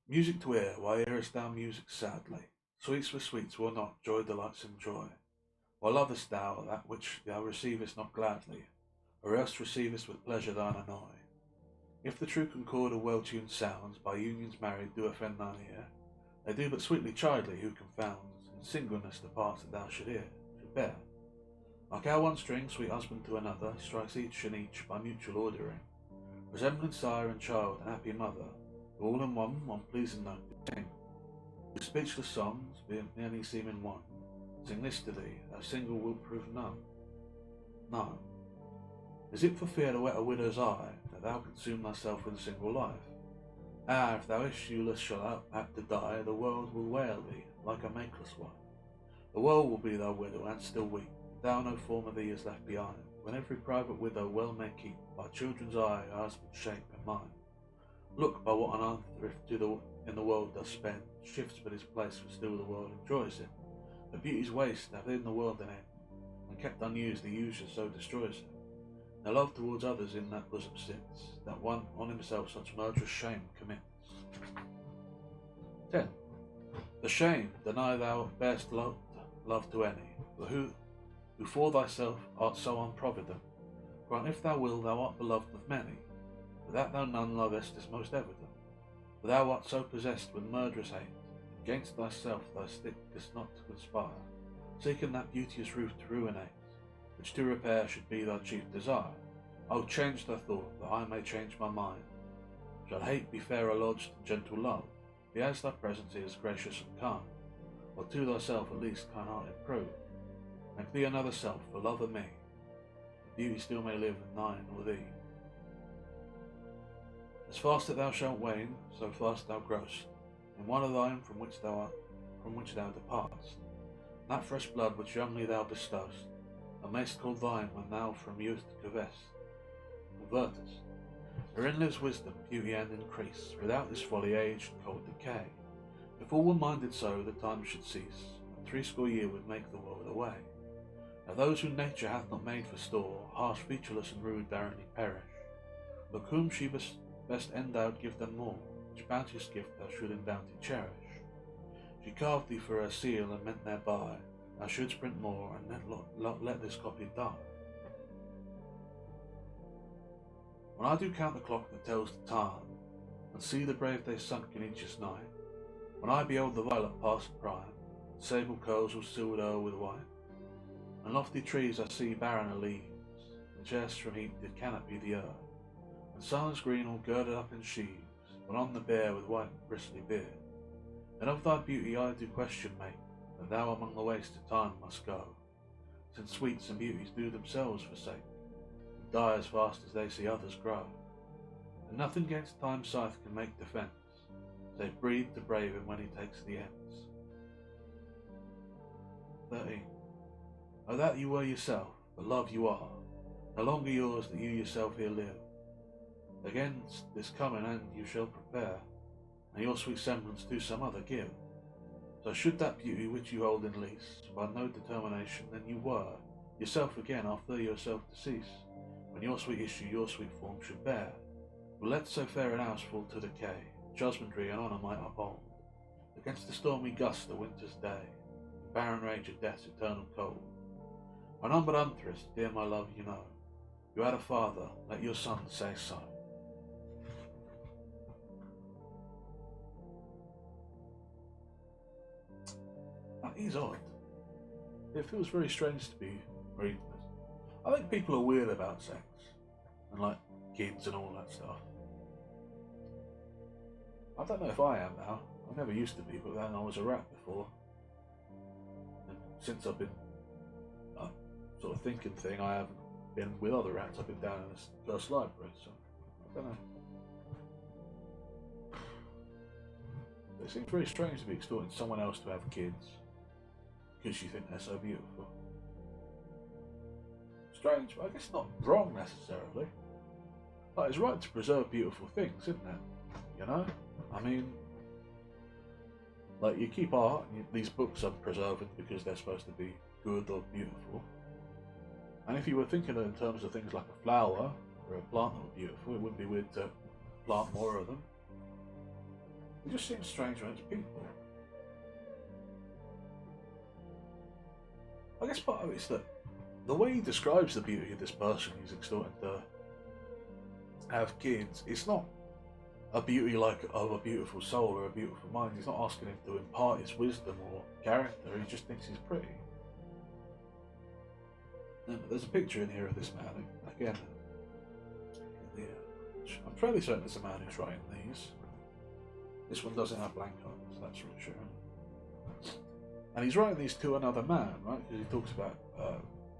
Music to hear, why hearest thou music sadly? Sweets for sweets will not, joy delights in joy. Why lovest thou that which thou receivest not gladly, or else receivest with pleasure thine annoy? If the true concord of well-tuned sounds, by unions married, do offend thine ear, they do but sweetly chidely who confounds, in singleness the parts that thou should bear. Like how one string, sweet husband to another, strikes each and each by mutual ordering, resembling sire and child and happy mother, all in one pleasing note to sing. With speechless songs, being merely seeming one, sing this to thee, thou single wilt prove none. No. Is it for fear to wet a widow's eye, that thou consume thyself with a single life? Ah, if thou issueless shalt apt to die, the world will wail thee, like a makeless wife. The world will be thy widow, and still weep, thou no form of thee is left behind, when every private widow well may keep, by children's eye, her husband's shape and mind. Look by what an unthrift in the world does spend, shifts but his place, for still the world enjoys it. The beauty's waste hath in the world an end, and kept unused the user so destroys it. The love towards others in that bosom sits, that one on himself such murderous shame commits. 10. The shame, deny thou bear'st love to any, but who for thyself art so unprovident. Grant if thou will, thou art beloved of many, but that thou none lovest is most evident. For thou art so possessed with murderous hate, against thyself thy stick dost not conspire, seeking that beauteous roof to ruinate, which to repair should be thy chief desire. O change thy thought, that I may change my mind. Shall hate be fairer lodged than gentle love, be as thy presence is gracious and kind, or to thyself at least kind-hearted prove. Make thee another self for love of me, that beauty still may live in thine or thee. As fast that thou shalt wane, so fast thou growst, in one of thine from which thou departst, that fresh blood which youngly thou bestow'st, thou mayst call thine when thou from youth convertest. Herein lives wisdom, beauty, and increase, without this folly, age, and cold decay. If all were minded so, the time should cease, and 60 years would make the world away. Now those whom nature hath not made for store, harsh, featureless, and rude, barrenly perish. Look whom she best endowed, give them more, which bounteous gift thou should in bounty cherish. She carved thee for her seal, and meant thereby thou shouldst print more, and let this copy die. When I do count the clock that tells the time, and see the brave day sunk in each's night, when I behold the violet past prime, and sable curls all silvered o'er with white, and lofty trees I see barren of leaves, and just from heat did canopy the earth, and suns green all girded up in sheaves, when on the bear with white bristly beard, and of thy beauty I do question make, that thou among the waste of time must go, since sweets and beauties do themselves forsake, and die as fast as they see others grow, and nothing against time's scythe can make defence, save breathe to brave him when he takes the ends. 13. O that you were yourself, but love you are, no longer yours that you yourself here live. Against this coming end you shall prepare, and your sweet semblance to some other give. So should that beauty which you hold in lease, by no determination then you were, yourself again after yourself decease, when your sweet issue your sweet form should bear, will let so fair an house fall to decay, judgmentary and honour might uphold, against the stormy gust of winter's day, barren rage of death's eternal cold. By none but nterest, dear my love, you know, you had a father, let your son say so. That is odd. It feels very strange to be reading this. I think people are weird about sex, and like kids and all that stuff. I don't know if I am now. I never used to be, but then I was a rat before. And since I've been sort of thinking thing, I haven't been with other rats. I've been down in this first library, so I don't know. It seems very strange to be extorting someone else to have kids because you think they're so beautiful. Strange, but I guess not wrong necessarily. Like, it's right to preserve beautiful things, isn't it? You know? I mean, like, you keep art, and these books are preserved because they're supposed to be good or beautiful. And if you were thinking in terms of things like a flower or a plant that were beautiful, it wouldn't be weird to plant more of them. It just seems strange when it's people. I guess part of it is that the way he describes the beauty of this person he's extorting to have kids, it's not a beauty like of a beautiful soul or a beautiful mind. He's not asking him to impart his wisdom or character, he just thinks he's pretty. And there's a picture in here of this man, again. I'm fairly certain it's a man who's writing these. This one doesn't have blank eyes, that's for sure. And he's writing these to another man, right? Because he talks about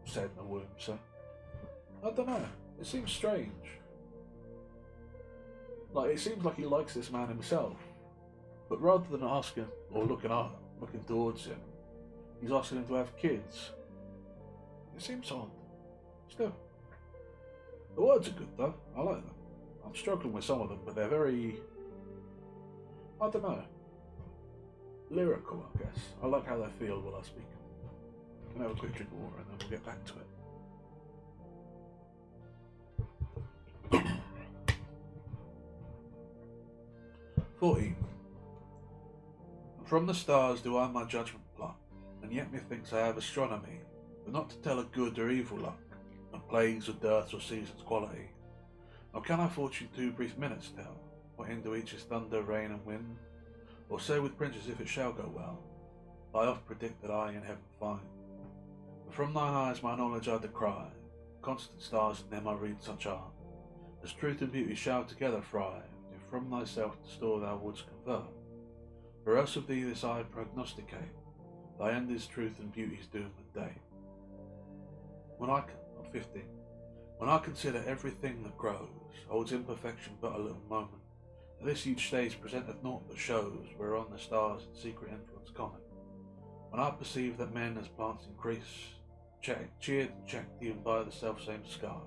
said in a womb, so I don't know. It seems strange. Like, it seems like he likes this man himself, but rather than asking or looking towards him, he's asking him to have kids. It seems odd. Still, the words are good though. I like them. I'm struggling with some of them, but they're very, I don't know, lyrical, I guess. I like how they feel while I speak. I'm gonna have a quick drink of water and then we'll get back to it. 14. From the stars do I my judgment pluck, and yet methinks I have astronomy, but not to tell of good or evil luck, of plagues or dearths or seasons' quality. Nor can I fortune 2 brief minutes tell, what into each is thunder, rain, and wind, or say with princes if it shall go well. I oft predict that I in heaven find. But from thine eyes my knowledge I descry, constant stars in them I read such art, as truth and beauty shall together thrive, if from thyself the store thou wouldst convert. For else of thee this I prognosticate, thy end is truth and beauty's doom and day. 15. When I consider everything that grows, holds imperfection but a little moment, this each stage presenteth naught but shows, whereon the stars in secret influence comment. When I perceive that men as plants increase, cheered and checked even by the self-same sky,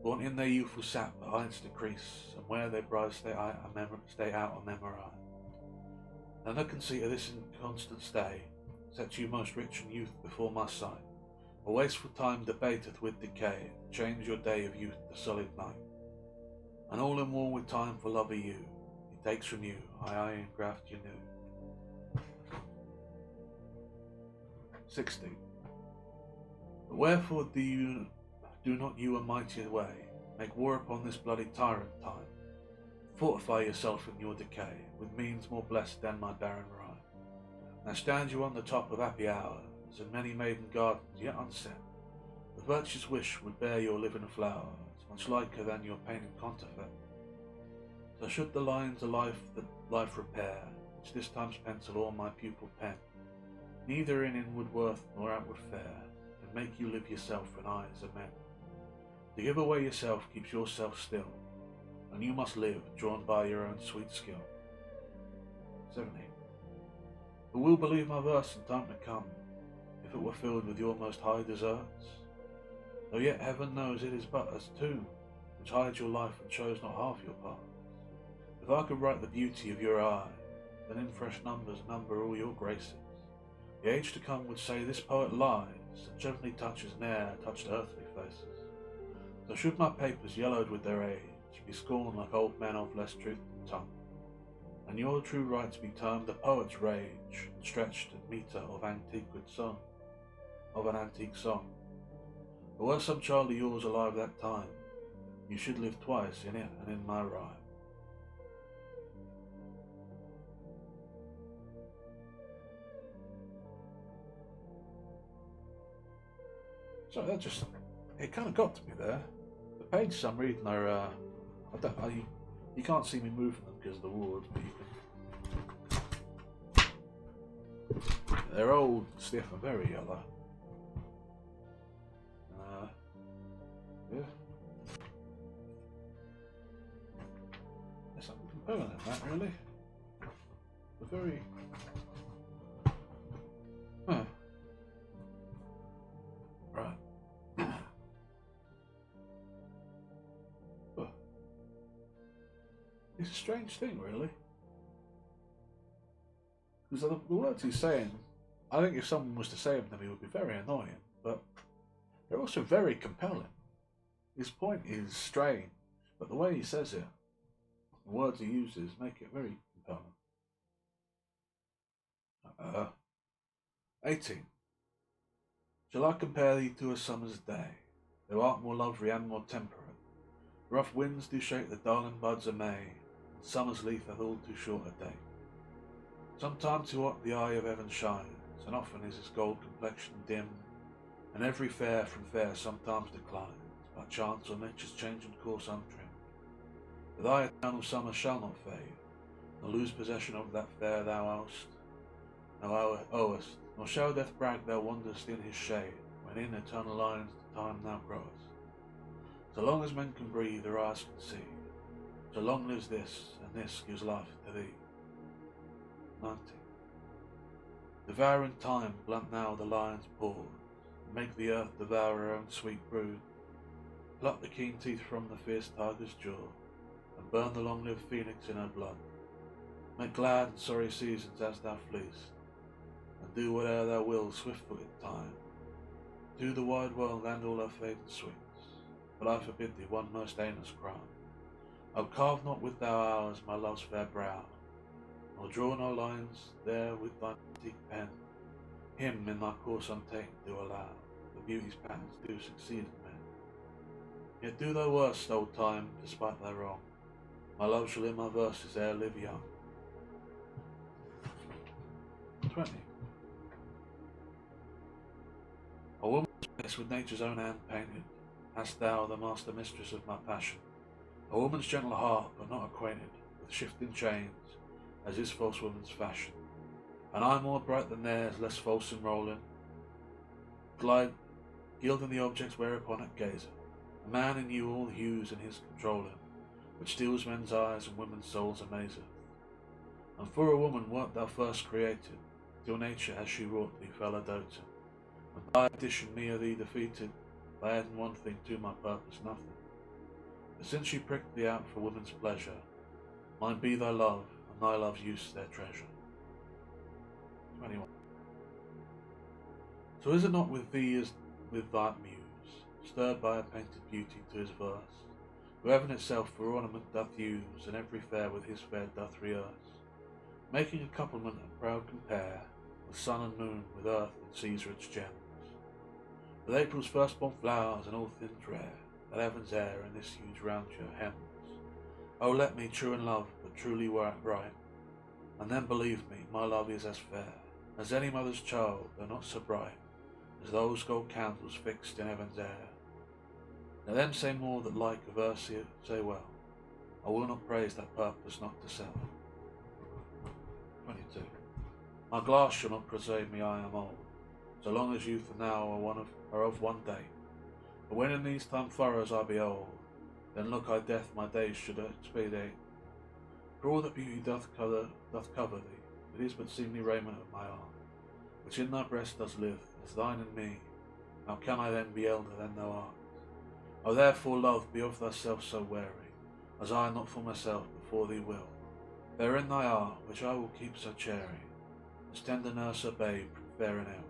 born in their youthful sap the heights decrease, and where their brides stay out on memory. And the conceit of this inconstant stay sets you most rich in youth before my sight. A wasteful time debateth with decay, change your day of youth to solid night. And all in war with time for love of you, he takes from you, I engraft you new. 16. But wherefore do not you a mightier way, make war upon this bloody tyrant time? Fortify yourself in your decay, with means more blessed than my barren rhyme. Now stand you on the top of happy hours, in many maiden gardens yet unset. The virtue's wish would bear your living flowers, much liker than your pain and counterfeit. So should the lines of life that life repair, which this time's pencil or my pupil pen, neither in inward worth nor outward fair, can make you live yourself in eyes of men. To give away yourself keeps yourself still, and you must live, drawn by your own sweet skill. 17. Who will believe my verse in time to come, if it were filled with your most high deserts? Though yet heaven knows it is but as tomb, which hides your life and shows not half your part. If I could write the beauty of your eye, then in fresh numbers number all your graces, the age to come would say this poet lies, and gently touches ne'er touched earthly faces. So should my papers, yellowed with their age, be scorned like old men of less truth than tongue, and your true rights be termed a poet's rage, and stretched at metre of an antique song. But were some child of yours alive that time, you should live twice in it and in my rhyme. So it kind of got to me there. The pages I'm reading are, you can't see me moving them because of the wards, but you can. They're old, stiff, and very yellow. Yeah. There's something compelling in that, really. The very. Huh. Right. It's a strange thing, really. Because the words he's saying, I think if someone was to say them to me, it would be very annoying, but they're also very compelling. His point is strange, but the way he says it, the words he uses, make it very compelling. 18. Shall I compare thee to a summer's day? Thou art more lovely and more temperate. Rough winds do shake the darling buds of May, and summer's leaf hath all too short a day. Sometime too hot the eye of heaven shines, and often is his gold complexion dim, and every fair from fair sometimes declines, by chance or nature's changing course untrimmed. But thy eternal summer shall not fade, nor lose possession of that fair thou owest, nor shall death brag thou wanderest in his shade, when in eternal lines the time thou growest. So long as men can breathe or eyes can see, so long lives this, and this gives life to thee. 19. Devouring time, blunt now the lion's paws, and make the earth devour her own sweet brood. Pluck the keen teeth from the fierce tiger's jaw, and burn the long-lived phoenix in her blood. Make glad and sorry seasons as thou fleest, and do whate'er thou wilt, swift-footed time. Do the wide world and all her fading sweets, but I forbid thee one most heinous crime. O carve not with thou hours my love's fair brow, nor draw no lines there with thy antique pen. Him in thy course untaken do allow, the beauty's patterns do succeed in men. Yet do thy worst, old time, despite thy wrong, my love shall in my verses e'er live young. 20. A woman's face with nature's own hand painted, hast thou, the master mistress of my passion. A woman's gentle heart, but not acquainted with shifting chains, as is false woman's fashion. And I more bright than theirs, less false in rolling, glide, gilding the objects whereupon it gazeth. A man in you all hues in his controlling, which steals men's eyes and women's souls amazeth. And for a woman wert thou first created, till nature as she wrought thee fell a doting. And by addition me of thee defeated, by adding one thing to my purpose nothing. But since she pricked thee out for woman's pleasure, mine be thy love, and thy love's use their treasure. 21. So is it not with thee as with thy muse, stirred by a painted beauty to his verse, who heaven itself for ornament doth use, and every fair with his fair doth rehearse, making a couplement and proud compare, with sun and moon, with earth and sea's rich gems, with April's firstborn flowers and all things rare, that heaven's air in this huge roundure hems. O let me, true in love, but truly right, and then believe me, my love is as fair as any mother's child, though not so bright as those gold candles fixed in heaven's air. Now them say more that like of Ursula say well, I will not praise that purpose not to sell. 22. My glass shall not persuade me I am old, so long as youth and now are of one day. But when in these time furrows I be old, then look I death my days should expedite. For all that beauty doth cover thee, it is but seemly raiment of my art, which in thy breast does live, as thine in me. How can I then be elder than thou art? O therefore, love, be of thyself so wary, as I not for myself before thee will. Therein thy art, which I will keep so chary, as tender nurse a babe from fair and ill.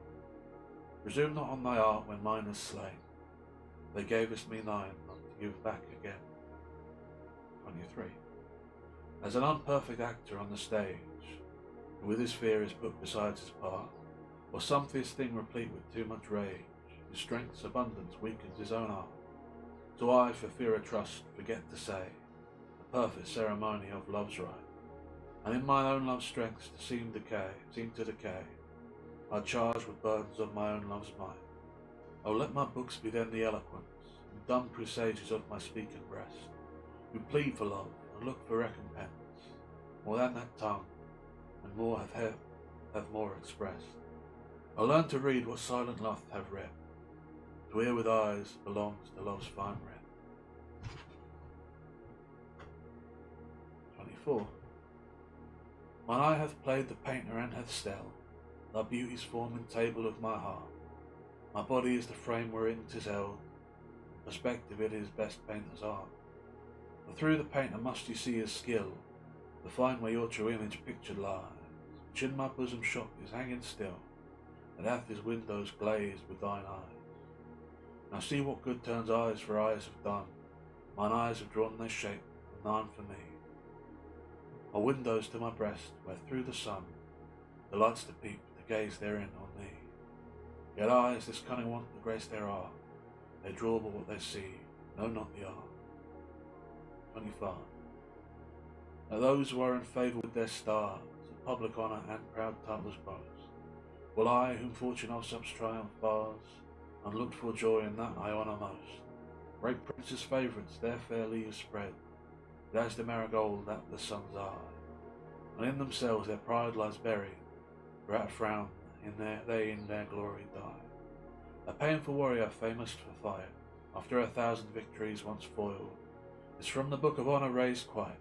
Presume not on thy art when mine is slain. They gavest me thine, not to give back again. 23. As an unperfect actor on the stage, who with his fear is put beside his part, or some fierce thing replete with too much rage, his strength's abundance weakens his own art. So I, for fear of trust, forget to say the perfect ceremony of love's rite, and in mine own love's strengths to seem to decay, I charge with burdens of my own love's might. Oh, let my books be then the eloquence and dumb presages of my speaking breast, who plead for love and look for recompense, more than that tongue, and more have more expressed. I learn to read what silent love have read. To hear with eyes belongs to love's fine red. 24. Mine eye hath played the painter and hath stell thy beauty's form and table of my heart. My body is the frame wherein 'tis held, perspective it is best painter's art. For through the painter must you see his skill, to find where your true image pictured lies, which in my bosom shop is hanging still, and hath his windows glazed with thine eyes. Now see what good turns eyes for eyes have done. Mine eyes have drawn their shape, and thine for me are windows to my breast, where through the sun delights to peep, to gaze therein on thee. Yet eyes, this cunning want the grace there are, they draw but what they see, know not the art. 25. Now those who are in favour with their stars, of public honour and proud titles boast, will I, whom fortune of such triumph bars, unlooked for joy in that I honour most. Great princes' favourites their fair leaves spread, but as the marigold at the sun's eye, and in themselves their pride lies buried, for at a frown they in their glory die. A painful warrior famous for fight, after 1,000 victories once foiled, is from the book of honour raised quite,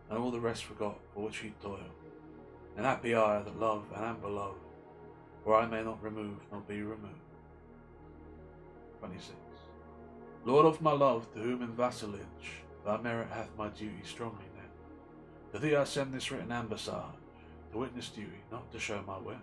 and all the rest forgot for which he toiled. An happy I that love and am beloved, for I may not remove nor be removed. 26. Lord of my love, to whom in vassalage thy merit hath my duty strongly knit, to thee I send this written ambassage, to witness duty, not to show my wit.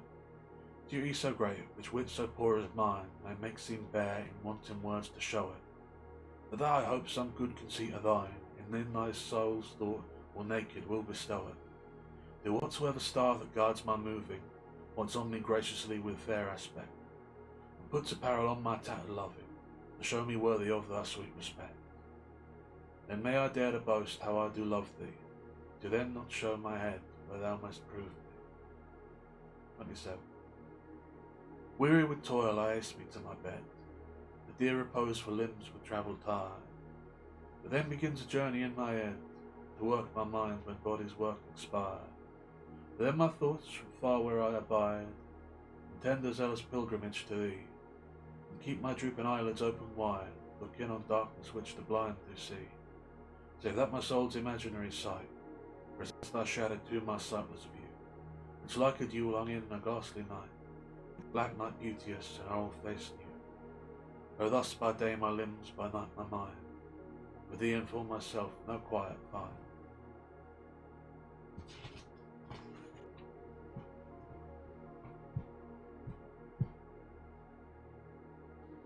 Duty so great, which wit so poor as mine may make seem bare in wanton words to show it. For that I hope some good conceit of thine, in thy soul's thought or naked, will bestow it. Do whatsoever star that guides my moving, wants on me graciously with fair aspect, and puts apparel on my tattered loving, to show me worthy of thy sweet respect. Then may I dare to boast how I do love thee, to then not show my head where thou mayst prove me. 27. Weary with toil I haste me to my bed, the dear repose for limbs with travel tired, but then begins a journey in my head, to work my mind when body's work expired. Then my thoughts from far where I abide, intend a zealous pilgrimage to thee, and keep my drooping eyelids open wide, look in on darkness which the blind do see, save that my soul's imaginary sight presents thy shadow to my sightless view, which like a dew long in a ghastly night, black night beauteous and her old face new. Oh, thus by day my limbs, by night my mind, with thee and for myself no quiet find.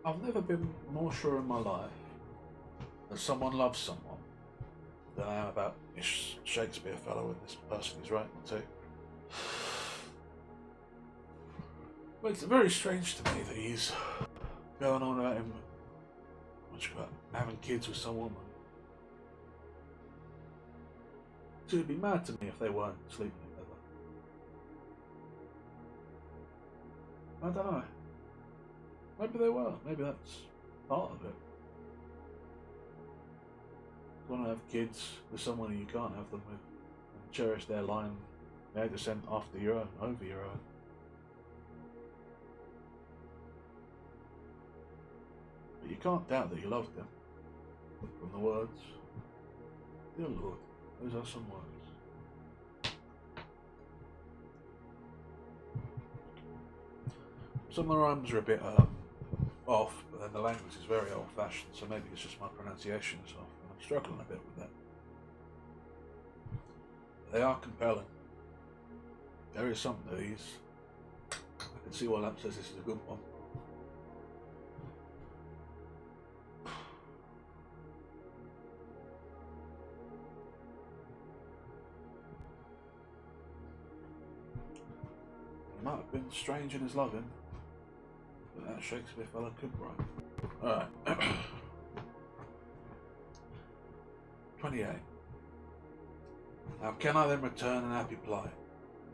I've never been more sure in my life that someone loves someone than I am about this Shakespeare fellow and this person he's writing to. Well, it's very strange to me that he's going on about him having kids with some woman. So it'd be mad to me if they weren't sleeping together. I don't know. Maybe they were. Maybe that's part of it. You want to have kids with someone who you can't have them with, and cherish their line, their descent after your own, over your own. But you can't doubt that you loved them. From the words, dear Lord, those are some words. Some of the rhymes are a bit off, but but then the language is very old-fashioned, so maybe it's just my pronunciation is off, and I'm struggling a bit with that. But they are compelling. There is something to these. I can see why Lamp says this is a good one. He might have been strange in his loving, but that Shakespeare fella could write. Alright. 28. How can I then return an happy plight,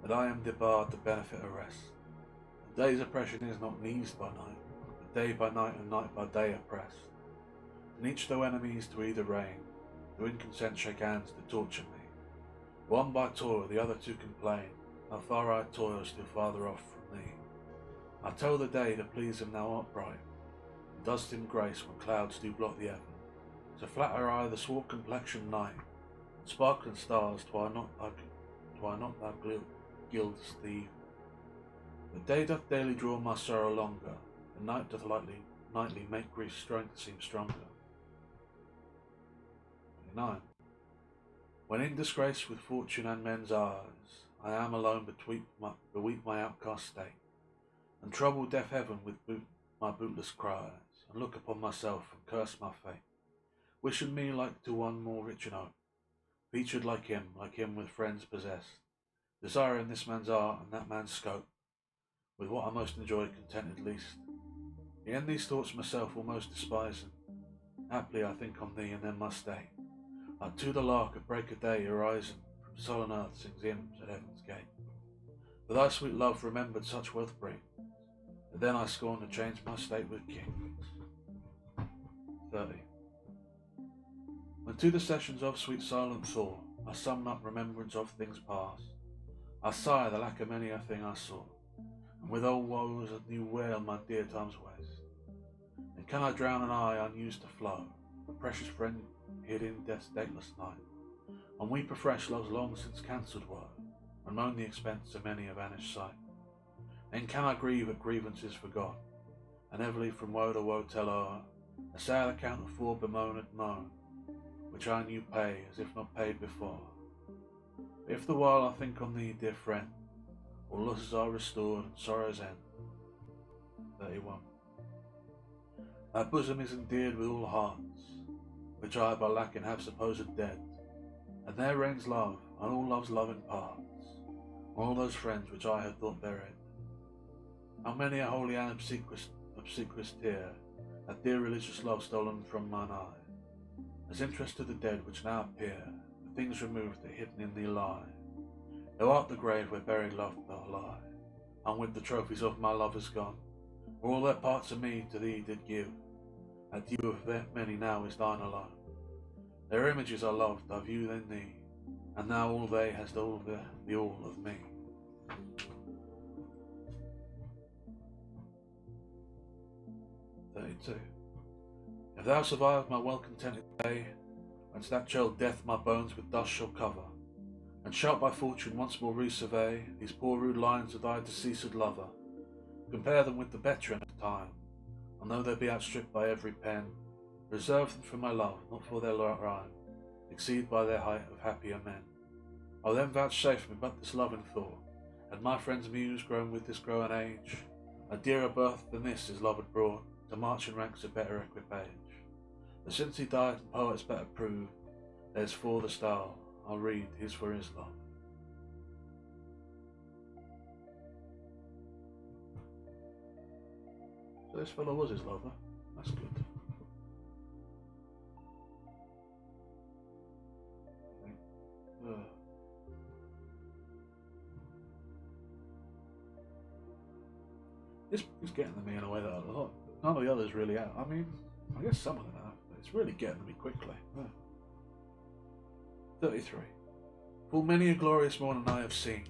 that I am debarred the benefit of rest? The day's oppression is not eased by night, but day by night and night by day oppressed. And each though enemies to either reign, do in consent shake hands to torture me. One by toil, the other to complain, how far I toil still farther off from thee. I tell the day to please him thou art bright, and dost him grace when clouds do blot the heaven. So flatter I the swart complexioned night, and sparkling stars twine not thy gilds thee. The day doth daily draw my sorrow longer, and night doth nightly make grief's strength seem stronger. 29. When in disgrace with fortune and men's eyes, I am alone beweep my outcast state, and trouble deaf heaven with my bootless cries, and look upon myself and curse my fate, wishing me like to one more rich and hope, featured like him with friends possessed, desiring this man's art and that man's scope, with what I most enjoy contented least. In these thoughts myself almost despising, haply I think on thee and then my state, like to the lark at break of day arising, from sullen earth sings hymns at heaven's gate. For thy sweet love remembered such wealth brings, that then I scorn to change my state with kings. 30. When to the sessions of sweet silent thought I sum up remembrance of things past, I sigh the lack of many a thing I sought, and with old woes a new wail my dear times waste. And can I drown an eye unused to flow, a precious friend hid in death's dateless night, and weep afresh love's long since cancelled woe, and moan the expense of many a vanished sight? Then can I grieve at grievances forgot, and everly from woe to woe tell o'er a sad account of fore bemoaned moan, which I knew pay as if not paid before. But if the while I think on thee, dear friend, all losses are restored and sorrows end. 31. Thy bosom is endeared with all hearts, which I by lacking have supposed dead, and there reigns love, and all love's love imparts, all those friends which I had thought buried. How many a holy and obsequious tear hath dear religious love stolen from mine eye, as interest to the dead which now appear, the things removed that hidden in thee lie. Thou art the grave where buried love doth lie, and with the trophies of my lovers gone, where all their parts of me to thee did give, that due of their many now is thine alone. Their images I loved, I view in thee, and now all they hast all the all of me. If thou survive my well-contented day, whence that child death my bones with dust shall cover, and shalt by fortune once more resurvey these poor rude lines of thy deceased lover, compare them with the veteran of time, and though they be outstripped by every pen, reserve them for my love, not for their rhyme, exceed by their height of happier men. O then vouchsafe me but this loving thought, had my friend's muse grown with this growing age, a dearer birth than this his love had brought, to march in ranks of better equipage. But since he died and poets better prove, there's for the style, I'll read his for his love. So this fellow was his lover. That's good. This is getting to me in a way that a lot. None of the others really are. I mean, I guess some of them are, but it's really getting to me quickly. 33. Full many a glorious morning I have seen,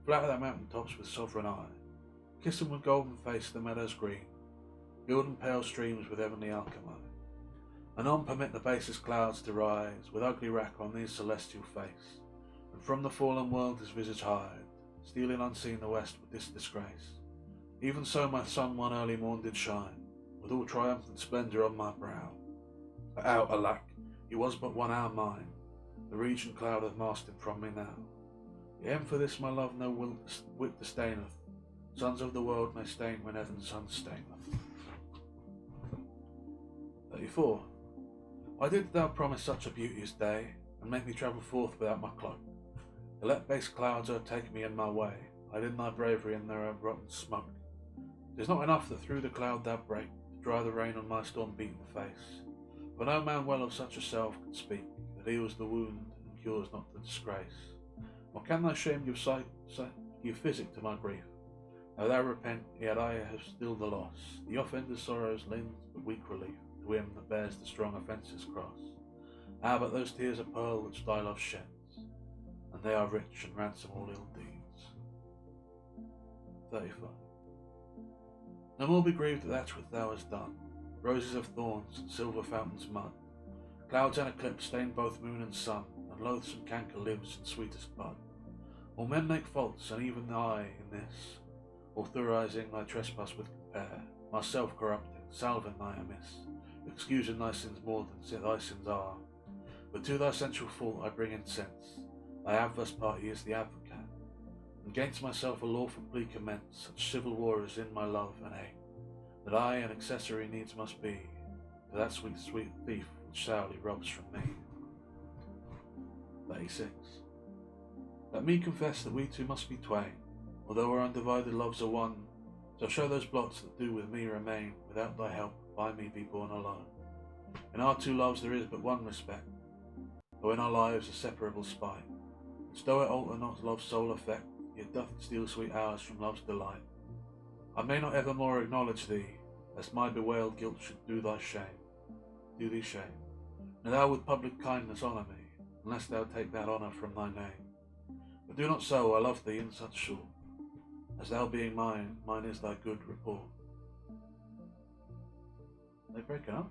flatter their mountain tops with sovereign eye, kiss them with golden face the meadows green, building pale streams with heavenly alchemy. Anon permit the basest clouds to rise, with ugly rack on his celestial face, and from the fallen world his visage hide, stealing unseen the west with this disgrace. Even so my sun one early morn did shine, with all triumphant splendour on my brow. But out, alack, he was but 1 hour mine, the regent cloud hath masked him from me now. Yet for this my love no wit disdaineth, sons of the world may stain when heaven's sun staineth. 34. Why didst thou promise such a beauteous day, and make me travel forth without my cloak? To let base clouds o'ertake me in my way, hide in thy bravery in their rotten smoke. 'Tis not enough that through the cloud thou break, to dry the rain on my storm-beaten face. For no man well of such a self can speak, that heals the wound and cures not the disgrace. Nor can thy shame give physic to my grief. Though thou repent, yet I have still the loss. The offender's sorrows lends but weak relief to him that bears the strong offence's cross. Ah, but those tears are pearl which thy love sheds, and they are rich and ransom all ill deeds. 35. No more be grieved at that which thou hast done. Roses of thorns and silver fountains mud, clouds and eclipse stain both moon and sun, and loathsome canker lives in sweetest bud. All men make faults, and even I in this, authorizing thy trespass with compare, myself corrupting, salving thy amiss, excusing thy sins more than thy sins are. But to thy sensual fault I bring incense, thy adverse party is the advocate, and gainst myself a lawful plea commence, such civil war is in my love and hate, that I an accessory needs must be to that sweet thief which sourly robs from me. 36. Let me confess that we two must be twain, although our undivided loves are one, so show those blots that do with me remain, without thy help by me be born alone. In our two loves there is but one respect, though in our lives a separable spite, which though it alter not love's sole effect, yet doth steal sweet hours from love's delight. I may not evermore acknowledge thee, lest my bewailed guilt should do thee shame. And thou with public kindness honour me, unless thou take that honour from thy name. But do not so, I love thee in such sort, as thou being mine, mine is thy good report. They break up?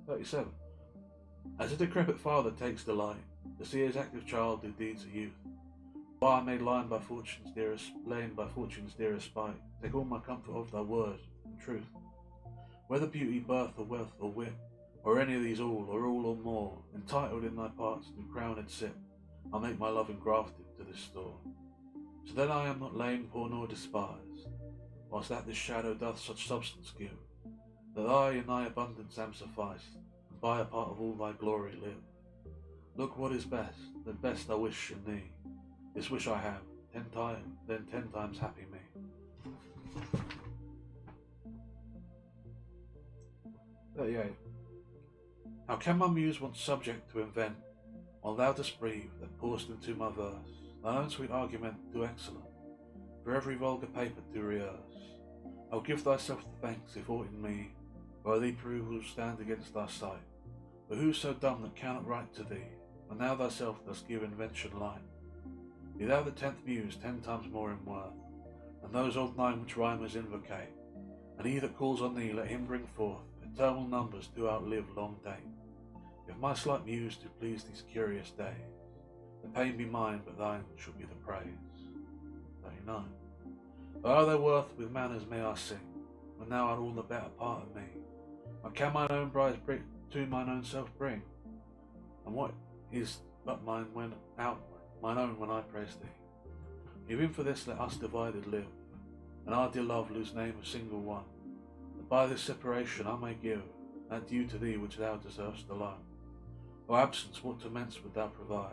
37. As a decrepit father takes delight to see his active child do deeds of youth, while I may lame by fortune's dearest spite, take all my comfort of thy word and truth. Whether beauty, birth, or wealth, or wit, or any of these all, or all or more, entitled in thy parts to crowned sit, I'll make my love engrafted to this store. So that I am not lame, poor, nor despised, whilst that this shadow doth such substance give, that I in thy abundance am sufficed, and by a part of all thy glory live. Look what is best, the best I wish in thee. This wish I have, 10 times happy me. 38. How can my muse want subject to invent, while thou dost breathe, that pour'st into my verse, thine own sweet argument too excellent, for every vulgar paper to rehearse? O give thyself the thanks, if aught in me, by thee prove will stand against thy sight. For who's so dumb that cannot write to thee, when thou thyself dost give invention light? Be thou the 10th muse 10 times more in worth, than those old 9 which rhymers invocate, and he that calls on thee let him bring forth eternal numbers to outlive long date. If my slight muse to please these curious days, the pain be mine, but thine shall be the praise. 39. By thy worth with manners may I sing, when thou art all the better part of me. What can mine own prize to mine own self bring? And what is but mine when out mine own when I praise thee? Even for this let us divided live, and our dear love lose name a single one, that by this separation I may give that due to thee which thou deservest alone. O absence, what torments would thou provide,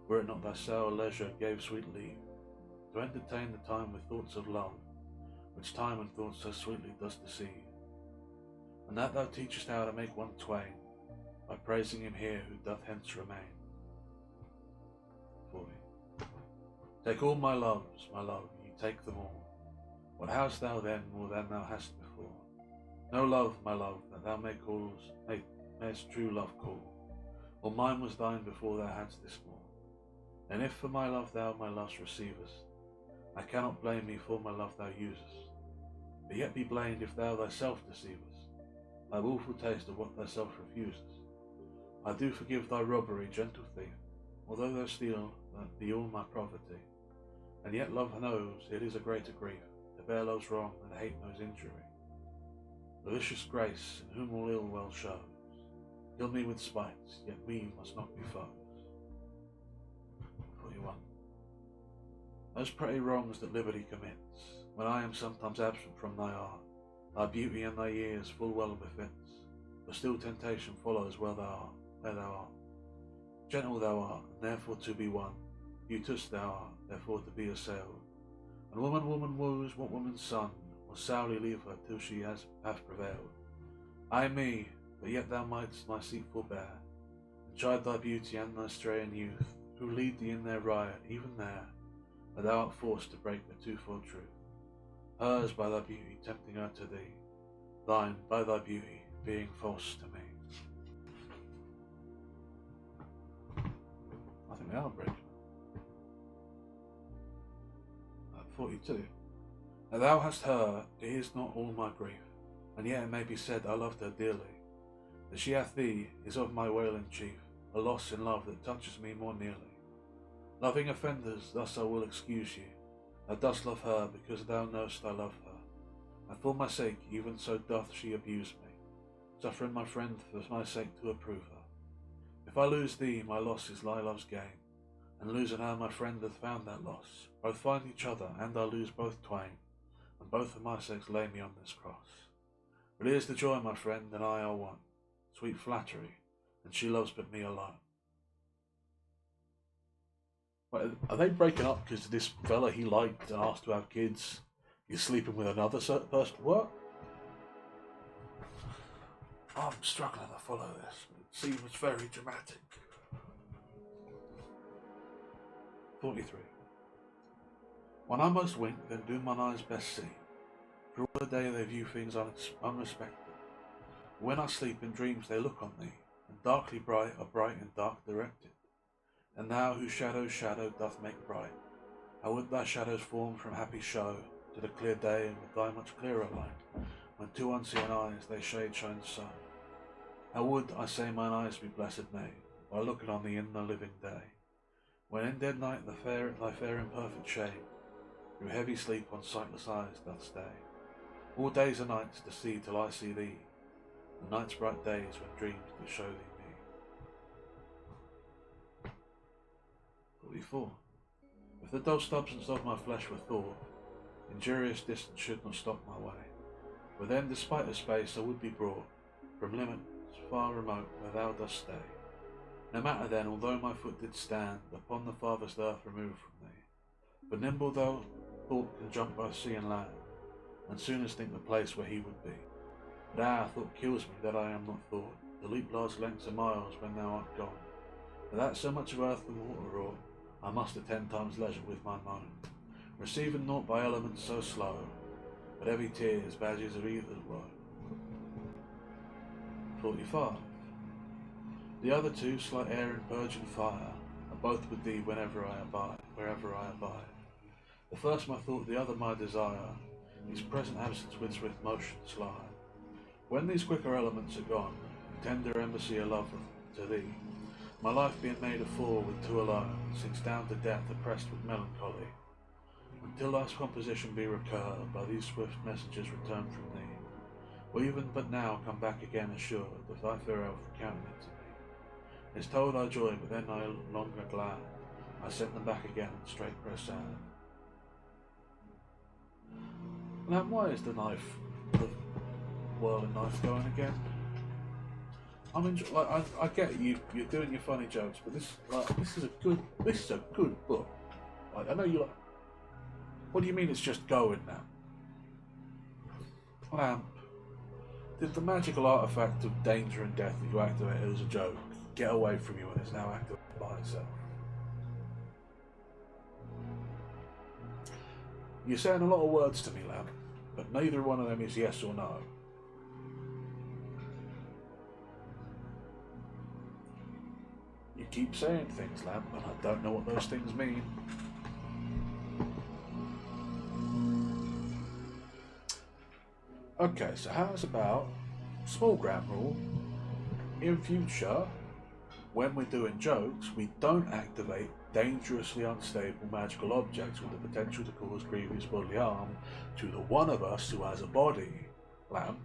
were it not thy sour leisure gave sweet leave, to entertain the time with thoughts of love, which time and thoughts so sweetly does deceive, and that thou teachest how to make one twain, by praising him here who doth hence remain. 40. Take all my loves, my love, ye take them all. What hast thou then more than thou hast before? No love, my love, that thou mayst true love call. All mine was thine before thou hadst this more. And if for my love thou my loves receivest, I cannot blame thee for my love thou usest, but yet be blamed if thou thyself deceivest, thy wilful taste of what thyself refusest. I do forgive thy robbery, gentle thief, although thou steal thee all my poverty, and yet love knows it is a greater grief to bear love's wrong and hate knows injury. malicious grace, in whom all ill well shows. Kill me with spites, yet we must not be foes. 41. Those petty wrongs that liberty commits, when I am sometimes absent from thy art, thy beauty and thy years full well befits, but still temptation follows where thou art. Gentle thou art, and therefore to be won, beauteous thou art, therefore to be assailed. And woman woos what woman's son, will sourly leave her till she hath prevailed. Ay me, but yet thou mightst my seat forbear, and chide thy beauty and thy straying youth, who lead thee in their riot, even there, where thou art forced to break the twofold truth. Hers by thy beauty tempting her to thee, thine by thy beauty being false to me. I think they are breaking. 42. Now thou hast her, it is not all my grief, and yet it may be said I loved her dearly. That she hath thee is of my wailing chief, a loss in love that touches me more nearly. Loving offenders, thus I will excuse you. Thou dost love her because thou know'st I love her, and for my sake even so doth she abuse me, suffering my friend for my sake to approve her. If I lose thee, my loss is thy love's gain, and losing her my friend hath found that loss. Both find each other, and I lose both twain, and both for my sakes lay me on this cross. But here's the joy, my friend, and I are one, sweet flattery, and she loves but me alone. Wait, are they breaking up because this fella he liked and asked to have kids is sleeping with another person? What? I'm struggling to follow this. It seems very dramatic. 43. When I most wink, then do mine eyes best see, for all the day they view things unrespected. When I sleep in dreams they look on thee, and darkly bright are bright and dark directed. And thou whose shadow doth make bright, how would thy shadows form from happy show to the clear day with thy much clearer light, when to unseen eyes they shine so. How would, I say, mine eyes be blessed made, by looking on thee in the living day, when in dead night thy fair imperfect shade, through heavy sleep on sightless eyes doth stay. All days are nights to see till I see thee, and nights bright days when dreams do show thee me. 44. If the dull substance of my flesh were thought, injurious distance should not stop my way, for then despite of space I would be brought from limits far remote where thou dost stay. No matter then, although my foot did stand upon the farthest earth removed from thee, for nimble though thought can jump both sea and land, and soonest think the place where he would be. But thought kills me that I am not thought, to leap large lengths of miles when thou art gone. For that so much of earth and water wrought, I must attend time's leisure with my moan, receiving naught by elements so slow, but heavy tears, badges of either's woe. 45. The other two, slight air and purge and fire, are both with thee wherever I abide. The first my thought, the other my desire, his present absence with swift motion slide. When these quicker elements are gone, tender embassy of love to thee, my life being made of four with two alone, sinks down to death oppressed with melancholy, until life's composition be recurred by these swift messengers returned from thee, or even but now come back again assured of thy farewell countenance to me. It's told I joy, but then no longer glad, I sent them back again and straight grow sad. Now why is the whirling knife going again? I mean, I get you're doing your funny jokes, but this is a good book. I know you like. What do you mean it's just going now? Lamp, did the magical artifact of danger and death that you activated as a joke get away from you and is now activated by itself? You're saying a lot of words to me, Lamp, but neither one of them is yes or no. You keep saying things, Lamp, and I don't know what those things mean. Okay, so how's about small ground rule? In future, when we're doing jokes, we don't activate dangerously unstable magical objects with the potential to cause grievous bodily harm to the one of us who has a body, Lamp.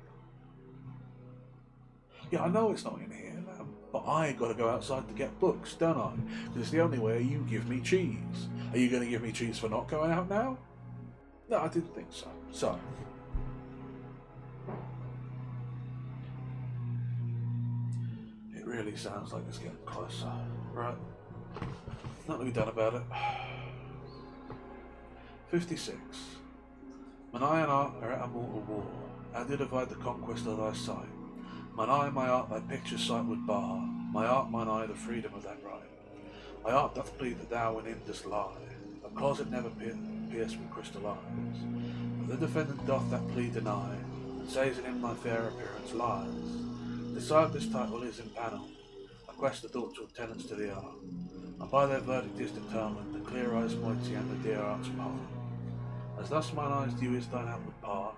Yeah, I know it's not in here, but I got to go outside to get books, don't I? Because it's the only way you give me cheese. Are you going to give me cheese for not going out now? No, I didn't think so. So, it really sounds like it's getting closer. Right. Nothing to be done about it. 56. Mine eye and art are at a mortal war. How did divide the conquest of thy sight? Mine eye, my art, thy picture sight would bar. My art, mine eye, the freedom of that right. My art doth plead that thou in him dost lie, a closet never pierced with crystal eyes. But the defendant doth that plea deny, and says in him thy fair appearance lies. Decide this title is impanelled, a quest the thoughts of tenants to the art, and by their verdict is determined the clear eyes moiety and the dear art's part. As thus mine eye's due is thine outward part,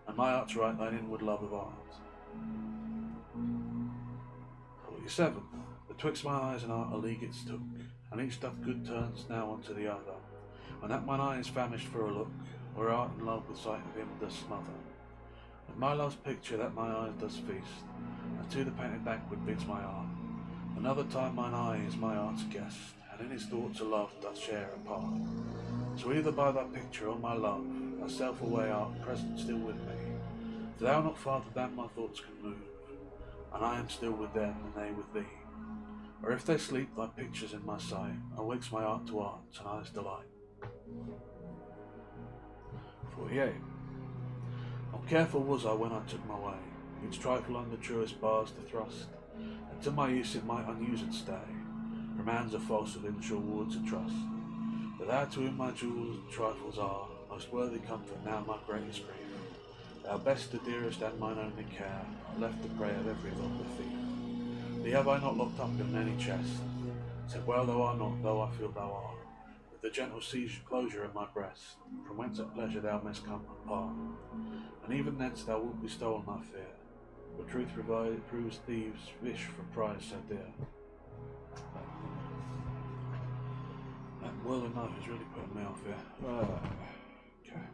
and my art's right thine inward love of art. 47. Betwixt mine eyes and art a league it took, and each doth good turns now unto the other. When that mine eye is famished for a look, where art in love with sight of him does smother. With my love's picture that my eyes does feast, and to the painted banquet bids my art. Another time mine eye is my art's guest, and in his thoughts a love doth share a part. So either by thy picture or my love, thy self-away art present still with me, for thou not farther than my thoughts can move, and I am still with them and they with thee. Or if they sleep, thy picture's in my sight, awakes my art to art and eyes delight. 48. How careful was I when I took my way, each trifle under truest bars to thrust, and to my use it might unused stay, for man's a false within sure wards of trust. But thou to whom my jewels and trifles are, most worthy comfort now my greatest grief, thou best, the dearest, and mine only care, art left the prey of every vulgar thief. Thee have I not locked up in any chest, said well thou art not, though I feel thou art, with the gentle siege closure in my breast, from whence at pleasure thou mayst come and part. And even thence thou wilt be stolen, I fear, for truth proves thieves wish for prize so dear. That whirling knife is really putting me off here. Okay.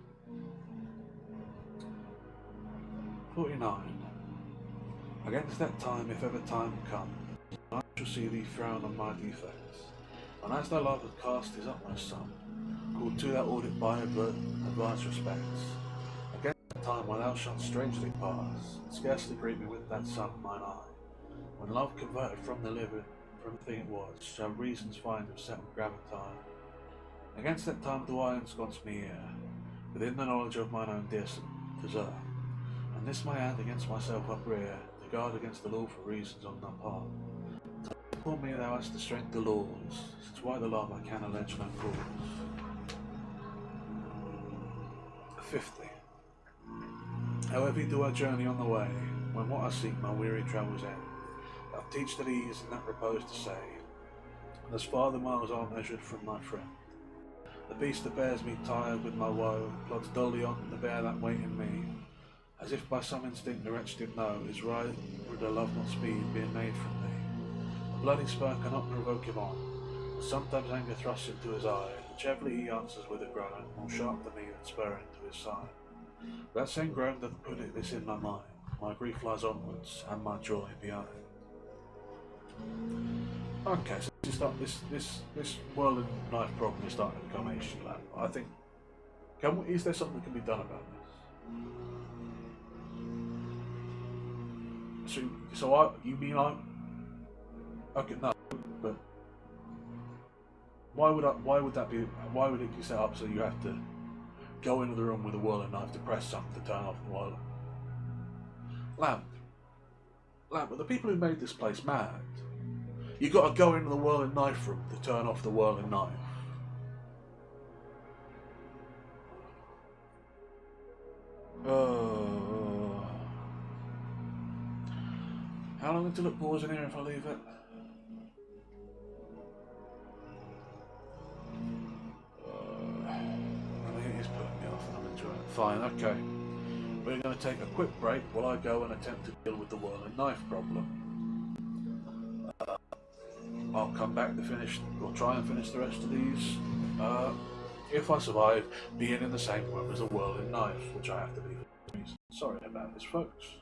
49. Against that time, if ever time come, I shall see thee frown on my defects, and as thy love hath cast his utmost sum, called to that audit by advance respects, against that time when thou shalt strangely pass, scarcely greet me with that sun mine eye, when love converted from the living, from the thing it was, shall reasons find of settled gravitas. Against that time do I ensconce me here, within the knowledge of mine own desert, and this my hand against myself uprear, to guard against the lawful reasons on thy part. Upon me thou hast the strength the laws, since why the love I can allege no cause. 50. However do I journey on the way, when what I seek my weary travels end, thou teach that ease and that repose to say, and as far the miles are measured from my friend. The beast that bears me tired with my woe, plods dully on to bear that weight in me, as if by some instinct the wretch did know his rider love not speed, being made from thee. A bloody spur cannot provoke him on, but sometimes anger thrusts into his eye, whichever he answers with a groan, more sharp than he that spur into his side. That same groan doth put this in my mind, my grief lies onwards, and my joy behind. Okay, so this whirling knife problem is starting to become issue. I think, is there something that can be done about this? You mean okay, no, but why would it be set up so you have to go into the room with a whirling knife to press something to turn off the whirling? Lamp, are the people who made this place mad? You got to go into the whirling knife room to turn off the whirling knife. How long until it pours in here if I leave it? I think it is putting me off and I'm enjoying it. Fine, okay. We're going to take a quick break while I go and attempt to deal with the whirling knife problem. I'll come back to finish, or try and finish the rest of these, if I survive being in the same room as a whirling knife, which I have to be for reasons. Sorry about this, folks.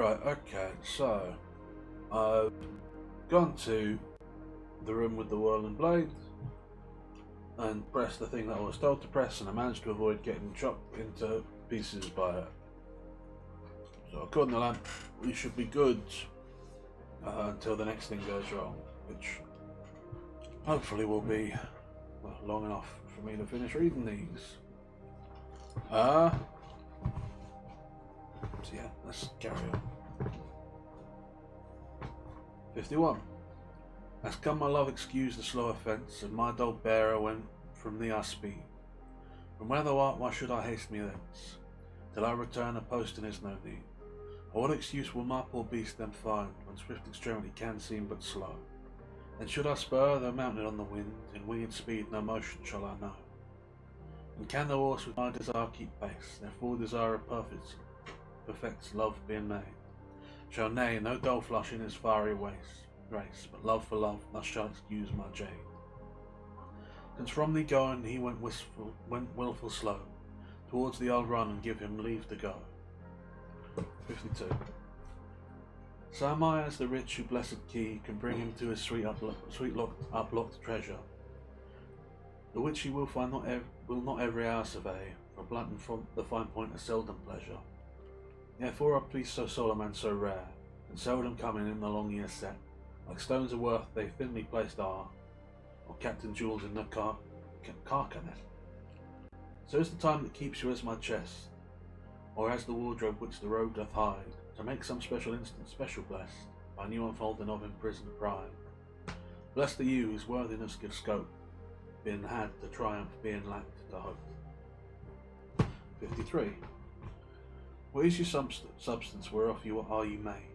Right, okay, so I've gone to the room with the whirling blade and pressed the thing that I was told to press, and I managed to avoid getting chopped into pieces by it. So according to the lamp, we should be good until the next thing goes wrong, which hopefully will be long enough for me to finish reading these. So yeah, let's carry on. 51. As come my love, excuse the slow offence, and my dull bearer went from thee I speed. From where thou art, why should I haste me thence? Till I return, a posting is no need. Or what excuse will my poor beast then find, when swift extremity can seem but slow? Then should I spur, though mounted on the wind, in winged speed no motion shall I know. And can the horse with my desire keep pace? Therefore desire of perfects love being made. Shall nay, no dull flush in his fiery race, but love for love, thus shall excuse my jade. Since from thee going he went wilful slow, towards the I'll run and give him leave to go. 52. So am I as the rich who blessed key can bring him to his sweet uplocked treasure, the which he will find will not every hour survey, for blunt and from the fine point is seldom pleasure. Therefore are peace so solemn and so rare, and seldom coming in the long year set, like stones of worth they thinly placed are, or captain jewels in the carcanet. So is the time that keeps you as my chest, or as the wardrobe which the robe doth hide, to make some special instant special blessed, by new unfolding of imprisoned pride. Blessed are you whose worthiness gives scope, being had to triumph, being lacked to hope. 53. What is your substance whereof you are you made,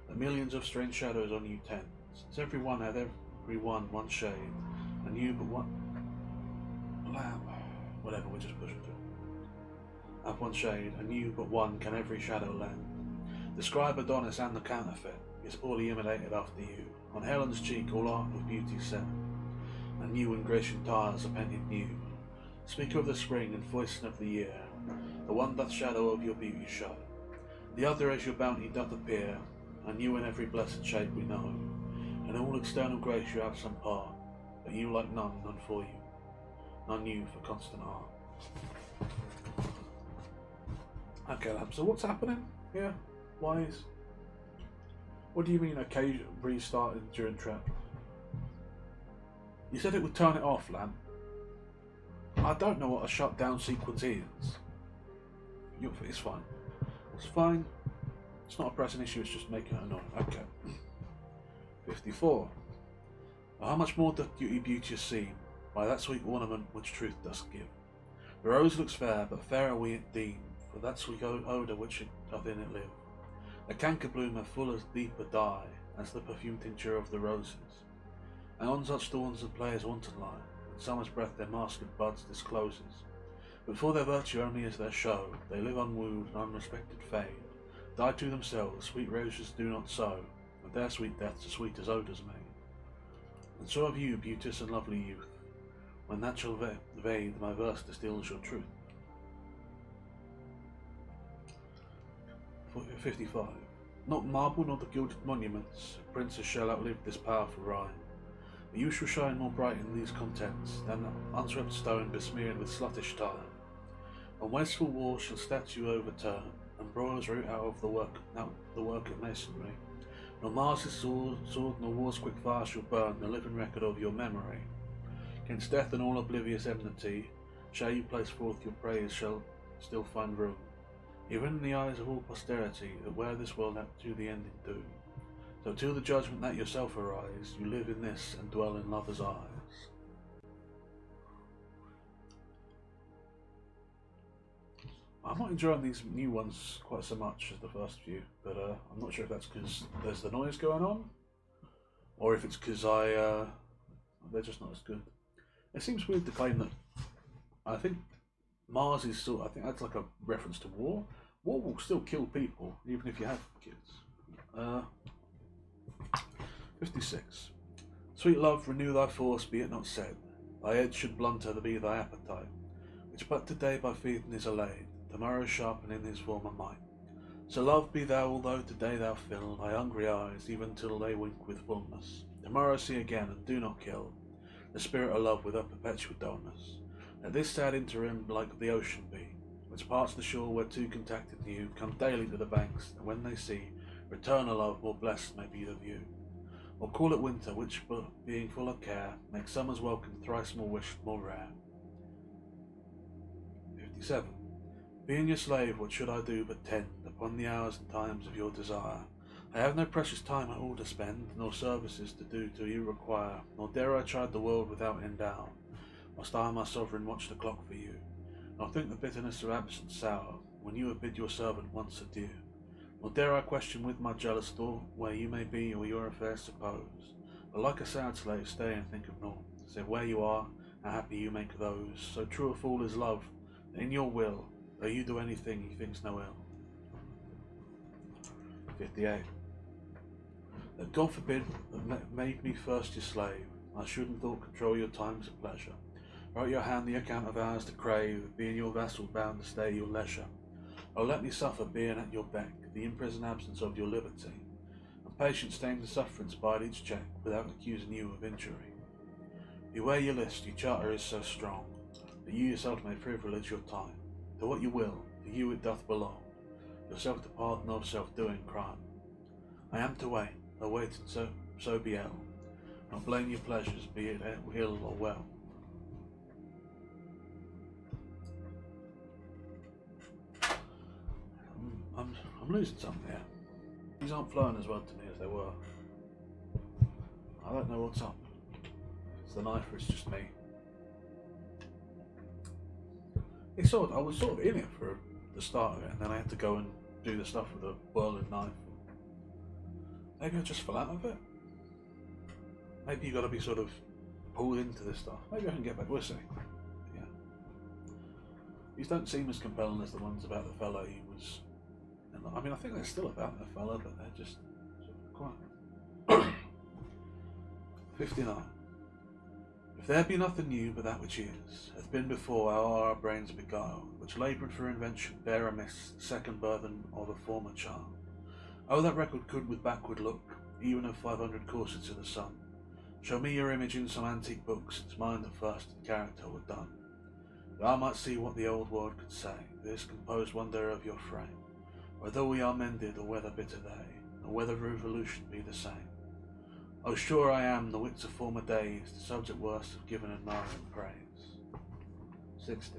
that millions of strange shadows on you tend, since every one hath every one shade, and you but one lamp, whatever, we're just pushing through, have one shade, and you but one can every shadow lend. Describe Adonis and the counterfeit, is poorly imitated after you, on Helen's cheek all art of beauty set, and new and Grecian tires are painted new. Speak of the spring and foisting of the year, the one doth shadow of your beauty show, the other as your bounty doth appear, and you in every blessed shape we know. In all external grace you have some part, but you like none for you, none you for constant art. Okay, so what's happening here? Why is... What do you mean occasion restarted during trap? You said it would turn it off, Lamp. I don't know what a shutdown sequence is. It's fine. It's fine. It's not a pressing issue, it's just making it annoying. Okay. 54. How much more doth duty beauteous seem, by that sweet ornament which truth doth give. The rose looks fair, but fairer we it deem, for that sweet odour which it doth in it live. The canker bloom hath full as deep a dye, as the perfumed tincture of the roses. And on such thorns the players wanton lie, and summer's breath their masked buds discloses. But for their virtue only is their show, they live unwooed and unrespected fade, die to themselves, sweet roses do not sow, and their sweet deaths are sweet as odours made. And so of you, beauteous and lovely youth, when that shall evade, my verse distills your truth. 55. Not marble nor the gilded monuments, princes shall outlive this powerful rhyme, but you shall shine more bright in these contents than unswept stone besmeared with sluttish time. On wasteful walls shall statue overturn, and broils root out of the work of masonry. Nor Mars' sword nor war's quick fire shall burn the living record of your memory. Against death and all oblivious enmity, shall you place forth your praise shall still find room, even in the eyes of all posterity, that wear this world out to the ending doom. So till the judgment that yourself arise, you live in this and dwell in lovers' eyes. I'm not enjoying these new ones quite so much as the first few, but I'm not sure if that's because there's the noise going on, or if it's because they're just not as good. It seems weird to claim that. I think Mars is still. I think that's like a reference to war. War will still kill people, even if you have kids. 56. Sweet love, renew thy force, be it not said. Thy edge should blunter be thy appetite, which but today by feeding is allayed, tomorrow sharpen in his former might. So love be thou, although today thou fill thy hungry eyes, even till they wink with fullness. Tomorrow see again, and do not kill the spirit of love with a perpetual dullness. Let this sad interim like the ocean be, which parts the shore where two contacted new come daily to the banks, and when they see eternal love, more blessed may be the view. Or call it winter, which, being full of care, makes summer's welcome thrice more wished, more rare. 57. Being your slave, what should I do but tend upon the hours and times of your desire? I have no precious time at all to spend, nor services to do till you require, nor dare I chide the world without endow, whilst I my sovereign watch the clock for you, nor think the bitterness of absence sour, when you have bid your servant once adieu. Nor dare I question with my jealous thought where you may be or your affairs suppose, but like a sad slave stay and think of naught, save where you are, how happy you make those. So true a fool is love, that in your will, though you do anything, he thinks no ill. 58. That God forbid that made me first your slave, I should in thought control your times of pleasure, write your hand the account of hours to crave, being your vassal bound to stay your leisure. Oh, let me suffer, being at your beck, the imprisoned absence of your liberty, and patience tame the sufferance bide each check, without accusing you of injury. Beware your list, your charter is so strong, that you yourself may privilege your time, to what you will, to you it doth belong, yourself to pardon of self-doing crime. I am to wait, though waiting so be ill, not blame your pleasures, be it ill or well. I'm losing something here. These aren't flowing as well to me as they were. I don't know what's up. It's the knife or it's just me. I was sort of in it for the start of it, and then I had to go and do the stuff with the whirling knife. Maybe I just fell out of it. Maybe you got to be sort of pulled into this stuff. Maybe I can get back. We'll see. Yeah. These don't seem as compelling as the ones about the fellow who was. I mean, I think they're still about the fella, but they're just sort of quiet. 59. If there be nothing new but that which is, hath been before our brains beguiled, which laboured for invention, bear amiss the second burthen of a former child. Oh, that record could with backward look, even of 500 courses to the sun, show me your image in some antique book, since mine that first in character were done, that I might see what the old world could say, this composed wonder of your frame, whether we are mended, or whether bitter they, or whether revolution be the same. Oh, sure I am the wits of former days, the subject worst have given admiring praise. 60.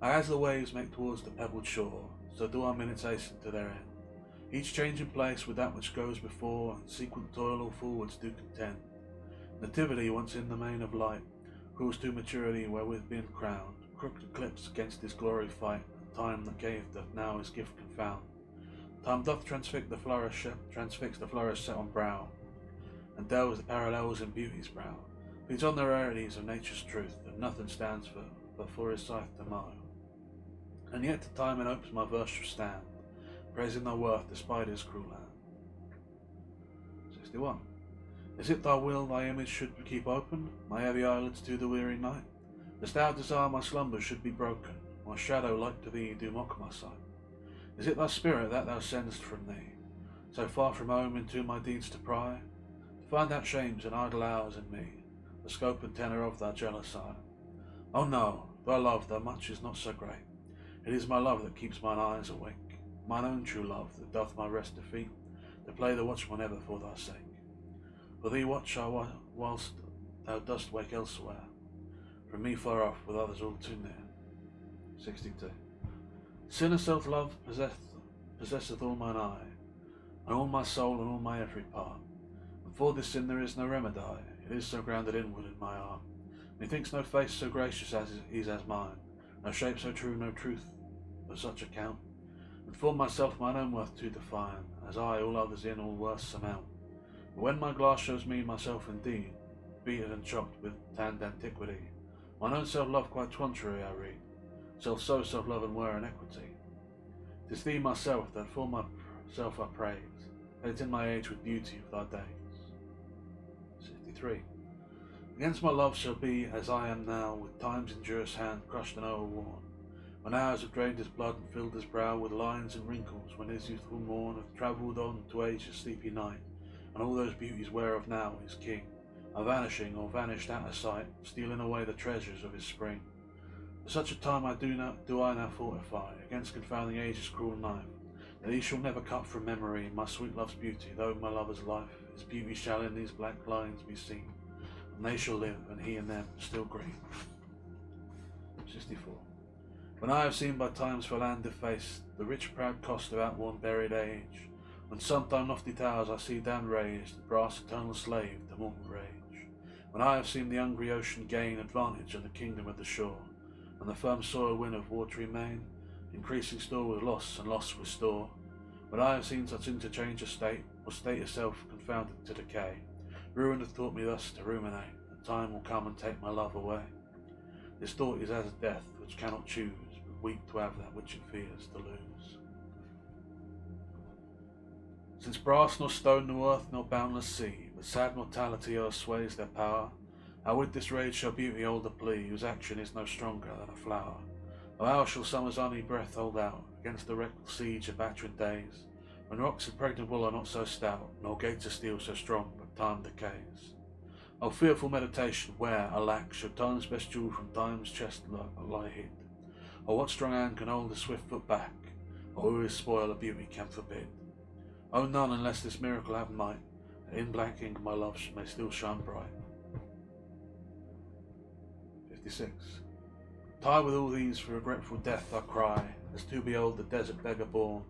As the waves make towards the pebbled shore, so do our minutes hasten to their end, each changing place with that which goes before, and sequent toil all forwards do contend. Nativity once in the main of light, cools to maturity wherewith being crowned, crooked eclipse against his glory fight, and time that gave doth now his gift confound. Time doth transfix the flourish set on brow, and delves the parallels in beauty's brow, feeds on the rarities of nature's truth, and nothing stands but for his sight to know. And yet to time and hopes my verse shall stand, praising thy worth despite his cruel hand. 61. Is it thy will thy image should keep open, my heavy eyelids to the weary night? Dost thou desire my slumbers should be broken, my shadow like to thee do mock my sight? Is it thy spirit that thou sendest from thee, so far from home into my deeds to pry, to find out shames and idle hours in me, the scope and tenor of thy jealous eye? Oh no, thy love, though much is not so great, it is my love that keeps mine eyes awake, mine own true love that doth my rest defeat, to play the watchman ever for thy sake. For thee watch I whilst thou dost wake elsewhere, from me far off with others all too near. 62. Sin of self-love possesseth all mine eye, and all my soul and all my every part, and for this sin there is no remedy, it is so grounded inward in my heart. Methinks no face so gracious as is as mine, no shape so true, no truth of such account, and for myself mine own worth to define, as I all others in all worse surmount. But when my glass shows me myself indeed, beaten and chopped with tanned antiquity, mine own self-love quite contrary I read, self-so self-love and were inequity. 'Tis thee myself that for myself I praise, paint in my age with beauty of thy days. 63. Against my love shall be as I am now, with time's injurious hand crushed and o'erworn, When hours have drained his blood and filled his brow with lines and wrinkles, when his youthful morn hath travelled on to age's sleepy night, and all those beauties whereof now is king are vanishing or vanished out of sight, stealing away the treasures of his spring. For such a time do I now fortify against confounding age's cruel knife, that he shall never cut from memory my sweet love's beauty, though my lover's life, his beauty shall in these black lines be seen, and they shall live, and he and them still green. 64. When I have seen by times for land defaced the rich proud cost of outworn buried age, when sometime lofty towers I see down raised, and brass eternal slave to mortal rage, when I have seen the hungry ocean gain advantage of the kingdom of the shore, and the firm soil win of watery main, increasing store with loss and loss with store, when I have seen such interchange of state, or state itself confounded to decay, ruin hath taught me thus to ruminate, that time will come and take my love away. This thought is as a death which cannot choose, but weak to have that which it fears to lose. Since brass nor stone nor earth nor boundless sea, but sad mortality o'ersways their power, how with this rage shall beauty hold a plea, whose action is no stronger than a flower? Or how shall summer's honey breath hold out against the reckless siege of battering days, when rocks impregnable are not so stout, nor gates of steel so strong, but time decays? O fearful meditation, where, alack, should time's best jewel from time's chest lie hid? Or what strong hand can hold a swift foot back, or who his spoil of beauty can forbid? O none, unless this miracle have might, that in blank ink my love may still shine bright. 56. Tired with all these, for regretful death I cry, as to behold the desert beggar born,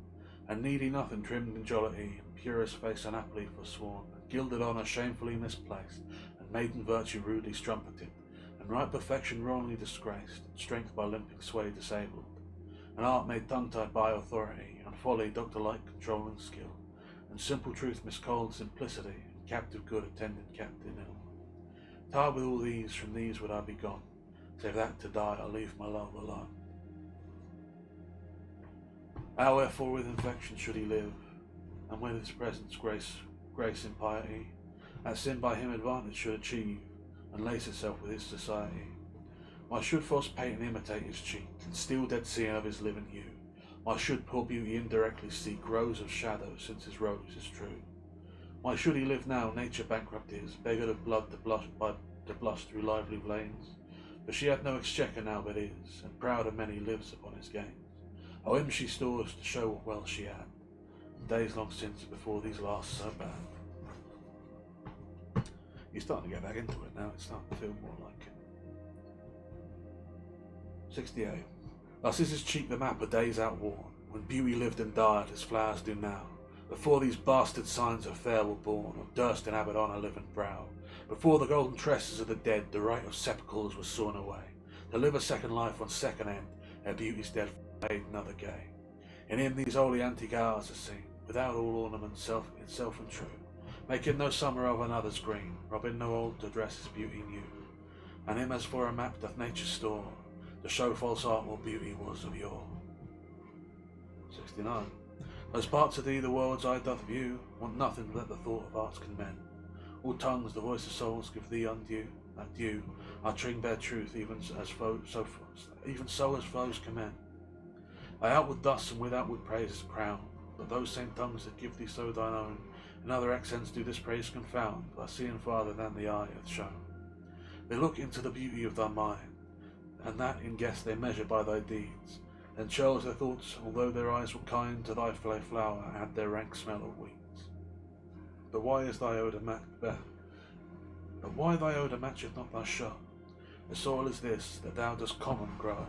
and needy nothing trimmed in jollity, and purest face unhappily forsworn, and gilded honour shamefully misplaced, and maiden virtue rudely strumpeted, and right perfection wrongly disgraced, and strength by limping sway disabled, and art made tongue-tied by authority, and folly doctor-like control and skill, and simple truth miscalled simplicity, and captive good attended captain ill. Tired with all these, from these would I be gone, save that to die I leave my love alone. How wherefore with infection should he live, and with his presence grace in piety, that sin by him advantage should achieve, and lace itself with his society? Why should false patent imitate his cheek, and steal dead seeing of his living hue? Why should poor beauty indirectly seek rows of shadow, since his rose is true? Why should he live now nature bankrupt is, beggared of blood to blush through lively veins? For she hath no exchequer now but is, and proud of many lives upon his gains. O him she stores to show what well she had, in days long since before these last so bad. He's starting to get back into it now, it's starting to feel more like it. 68. Thus is his cheek the map of days outworn, when beauty lived and died as flowers do now, before these bastard signs of fair were born, or durst inhabit on her living brow, before the golden tresses of the dead the right of sepulchres was sawn away, to live a second life on second end, ere beauty's dead made another gay. In him these holy antique hours are seen, without all ornament itself and true, making no summer of another's green, robbing no old to dress his beauty new. And him as for a map doth nature store, to show false art what beauty was of yore. 69. Those parts of thee the world's eye doth view, want nothing but the thought of arts can mend. All tongues the voice of souls give thee undue, that due, uttering bare truth, even so as foes commend. Thy outward thus and with outward praise is crowned, but those same tongues that give thee so thine own, in other accents do this praise confound, thy seeing farther than the eye hath shown. They look into the beauty of thy mind, and that in guess they measure by thy deeds, and shows their thoughts, although their eyes were kind, to thy flower add their rank smell of weeds. But why thy odour matcheth not thy show? The soil is this, that thou dost common grow.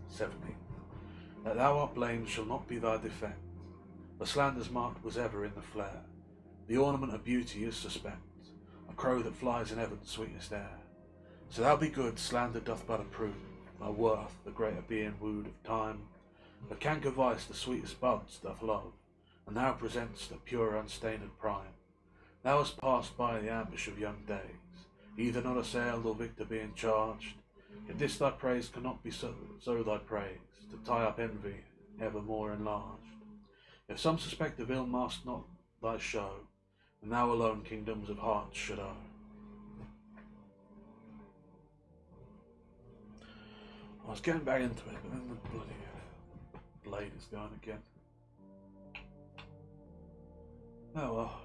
70. That thou art blamed shall not be thy defect, for slander's mark was ever in the flare. The ornament of beauty is suspect, a crow that flies in heaven's sweetest air. So thou be good, slander doth but approve thy worth, the greater being wooed of time. But canker vice the sweetest buds doth love, and thou presents the pure unstained prime. Thou hast passed by the ambush of young days, either not assailed or victor being charged. Yet this thy praise cannot be so thy praise, to tie up envy evermore enlarged. If some suspect of ill mask not thy show, then thou alone kingdoms of hearts should owe. I was getting back into it, but then the bloody blade is going again. Oh well.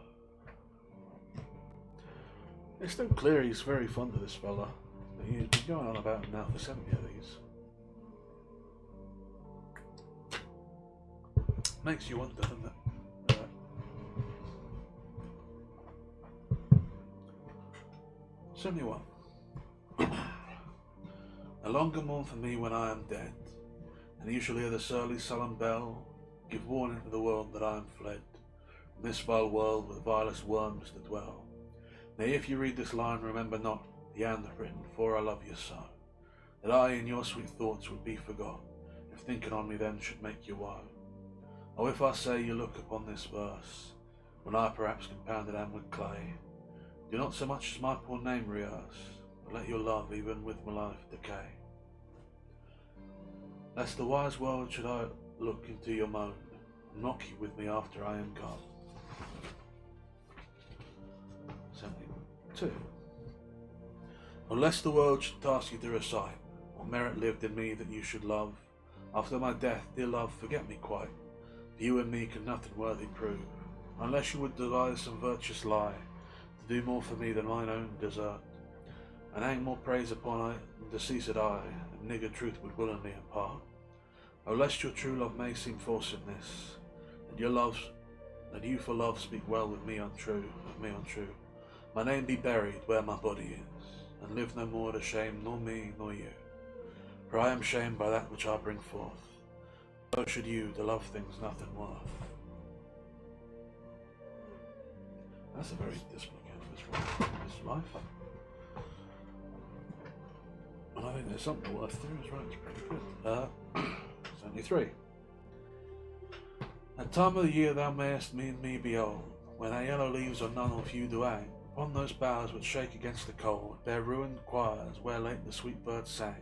It's still clear he's very fond of this fella, but he's been going on about him now for 70 of these. Makes you wonder, doesn't it? 71. No longer mourn for me when I am dead, and you shall hear the surly sullen bell give warning to the world that I am fled from this vile world with vilest worms to dwell. Nay, if you read this line, remember not the hand written, for I love you so, that I in your sweet thoughts would be forgot, if thinking on me then should make you woe. Oh, if I say you look upon this verse, when I perhaps compounded am with clay, do not so much as my poor name rehearse, but let your love even with my life decay. Lest the wise world should I look into your moan, and mock you with me after I am gone. 72. Oh, lest the world should task you to recite what merit lived in me that you should love, after my death, dear love, forget me quite, for you and me can nothing worthy prove, unless you would devise some virtuous lie, to do more for me than mine own desert, and hang more praise upon I, deceased I, and nigger truth would willingly impart. Oh, lest your true love may seem false in this, that you for love speak well with me untrue, my name be buried where my body is, and live no more to shame nor me nor you, for I am shamed by that which I bring forth, so should you to love things nothing worth. That's a very dismal account of his life. And I think there's something worth there as well, it's pretty good. 73. At time of the year thou mayest me and me behold, when our yellow leaves are none or few do hang, upon those boughs which shake against the cold, bear ruined choirs where late the sweet birds sang.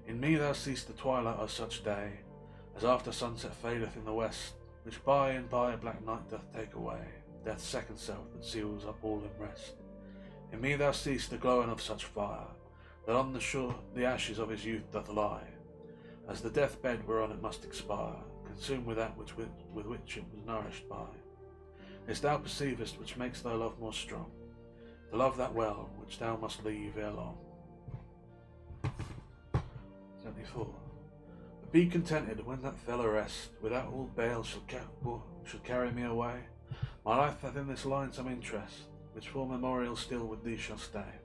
In me thou seest the twilight of such day, as after sunset fadeth in the west, which by and by black night doth take away, death's second self that seals up all in rest. In me thou seest the glowing of such fire, that on the shore the ashes of his youth doth lie, as the deathbed whereon it must expire, consumed with that with which it was nourished by. This thou perceivest which makes thy love more strong, to love that well which thou must leave ere long. 74. But be contented when that fell rest, without all bale should carry me away. My life hath in this line some interest, which for memorial still with thee shall stay.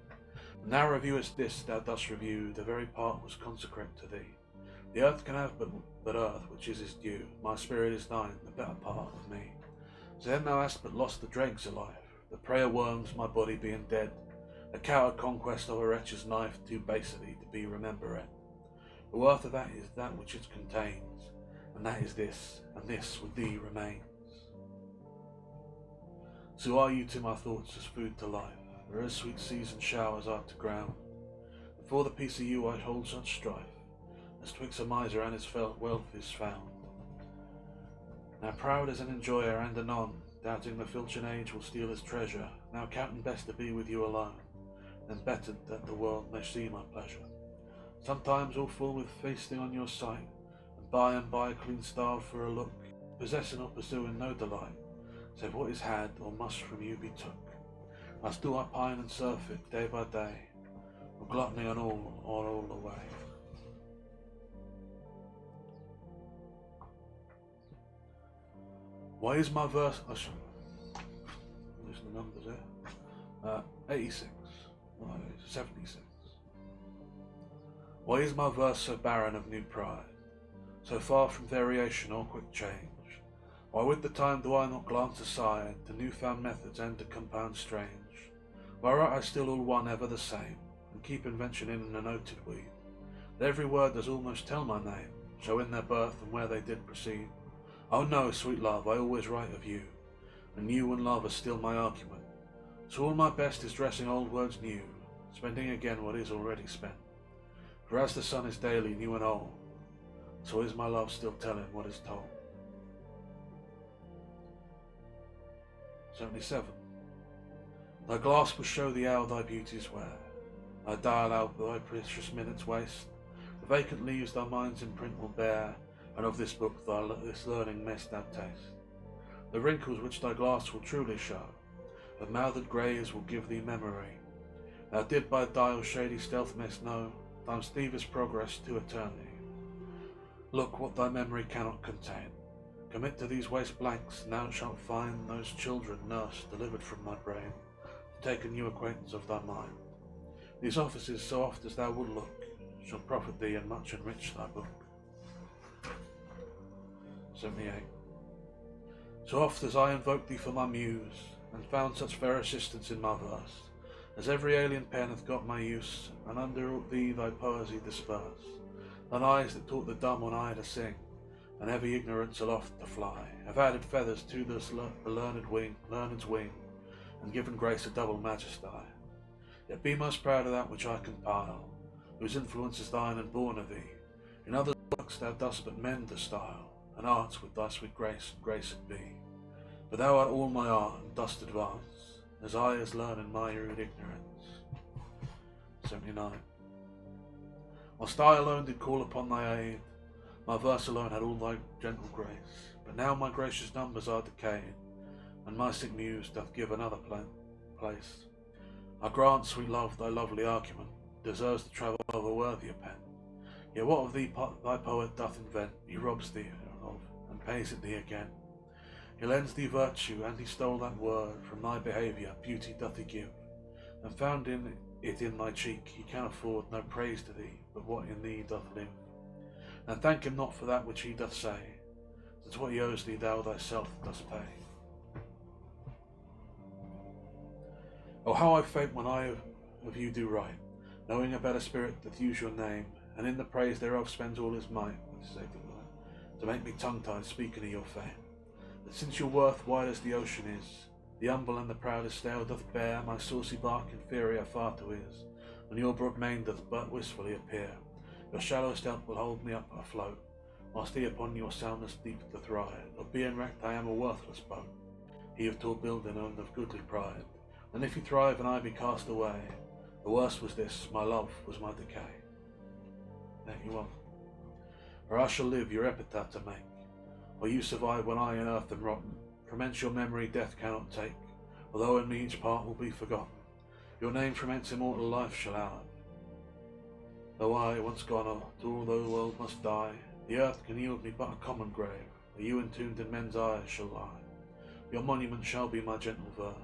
And thou reviewest this, thou dost review the very part was consecrate to thee. The earth can have but earth, which is his due. My spirit is thine, the better part of me. So then thou hast but lost the dregs of life, the prey of worms, my body being dead, a coward conquest of a wretch's knife, too base of thee to be remembered. The worth of that is that which it contains, and that is this, and this with thee remains. So are you to my thoughts as food to life, or as sweet seas and showers are to ground. And for the peace of you I hold such strife, as twixt a miser and his wealth is found. Now proud as an enjoyer and anon, doubting the filching age will steal his treasure, now counting best to be with you alone, then better that the world may see my pleasure. Sometimes all full with feasting on your sight, and by clean starved for a look, possessing or pursuing no delight, save what is had or must from you be took. I still I pine and surfeit day by day, or gluttony on all the way. Why is my verse... Oh, sorry. Losing the numbers there. 86. 76. Why is my verse so barren of new pride, so far from variation or quick change? Why with the time do I not glance aside to new-found methods and to compound strange? Why write I still all one ever the same, and keep invention in a noted weed, that every word does almost tell my name, show in their birth and where they did proceed? Oh no, sweet love, I always write of you, and you and love are still my argument. So all my best is dressing old words new, spending again what is already spent. For as the sun is daily new and old, so is my love still telling what is told. 77. Thy glass will show the hour thy beauties wear, thy dial out thy precious minutes waste, The vacant leaves thy mind's imprint will bear, and of this book this learning mayst thou taste. The wrinkles which thy glass will truly show, of mouthed graves will give thee memory. Thou did by dial shady stealth mayst know, time's thievish progress to eternity. Look what thy memory cannot contain. Commit to these waste blanks, and thou shalt find those children nursed, delivered from my brain, to take a new acquaintance of thy mind. These offices, so oft as thou wilt look, shall profit thee and much enrich thy book. 78. So oft as I invoked thee for my muse, and found such fair assistance in my verse, as every alien pen hath got my use, and under thee thy poesy disperse, thine eyes that taught the dumb on eye to sing, and heavy ignorance aloft to fly, have added feathers to the learned's wing, and given grace a double majesty. Yet be most proud of that which I compile, whose influence is thine and born of thee. In others' works thou dost but mend the style, and arts with thy sweet grace and grace it be. But thou art all my art, and dost advance, as I as learn in my rude ignorance. 79. Whilst I alone did call upon thy aid, my verse alone had all thy gentle grace. But now my gracious numbers are decayed, and my sick muse doth give another place. I grant, sweet love, thy lovely argument deserves the travel of a worthier pen. Yet what of thee thy poet doth invent, he robs thee of, and pays it thee again. He lends thee virtue, and he stole that word from thy behaviour, beauty doth he give, and found it in thy cheek, he can afford no praise to thee, but what in thee doth live. And thank him not for that which he doth say, since what he owes thee thou thyself dost pay. Oh, how I faint when I of you do write, knowing a better spirit doth use your name, and in the praise thereof spends all his might, to make me tongue-tied speaking of your fame. But since your worth wide as the ocean is, the humble and the proudest stale doth bear my saucy bark inferior far to his, and your broad main doth but wistfully appear. Your shallow step will hold me up afloat, whilst he upon your soundness deep doth ride. Of being wrecked I am a worthless boat, he of tall building and of goodly pride. And if he thrive and I be cast away, the worst was this, my love was my decay. 81. Or I shall live your epitaph to make, or you survive when I in earth am rotten. From hence your memory death cannot take, although in me each part will be forgotten. Your name from hence immortal life shall have. Though I, once gone, to all the world must die, the earth can yield me but a common grave, where you entombed in men's eyes shall lie. Your monument shall be my gentle verse,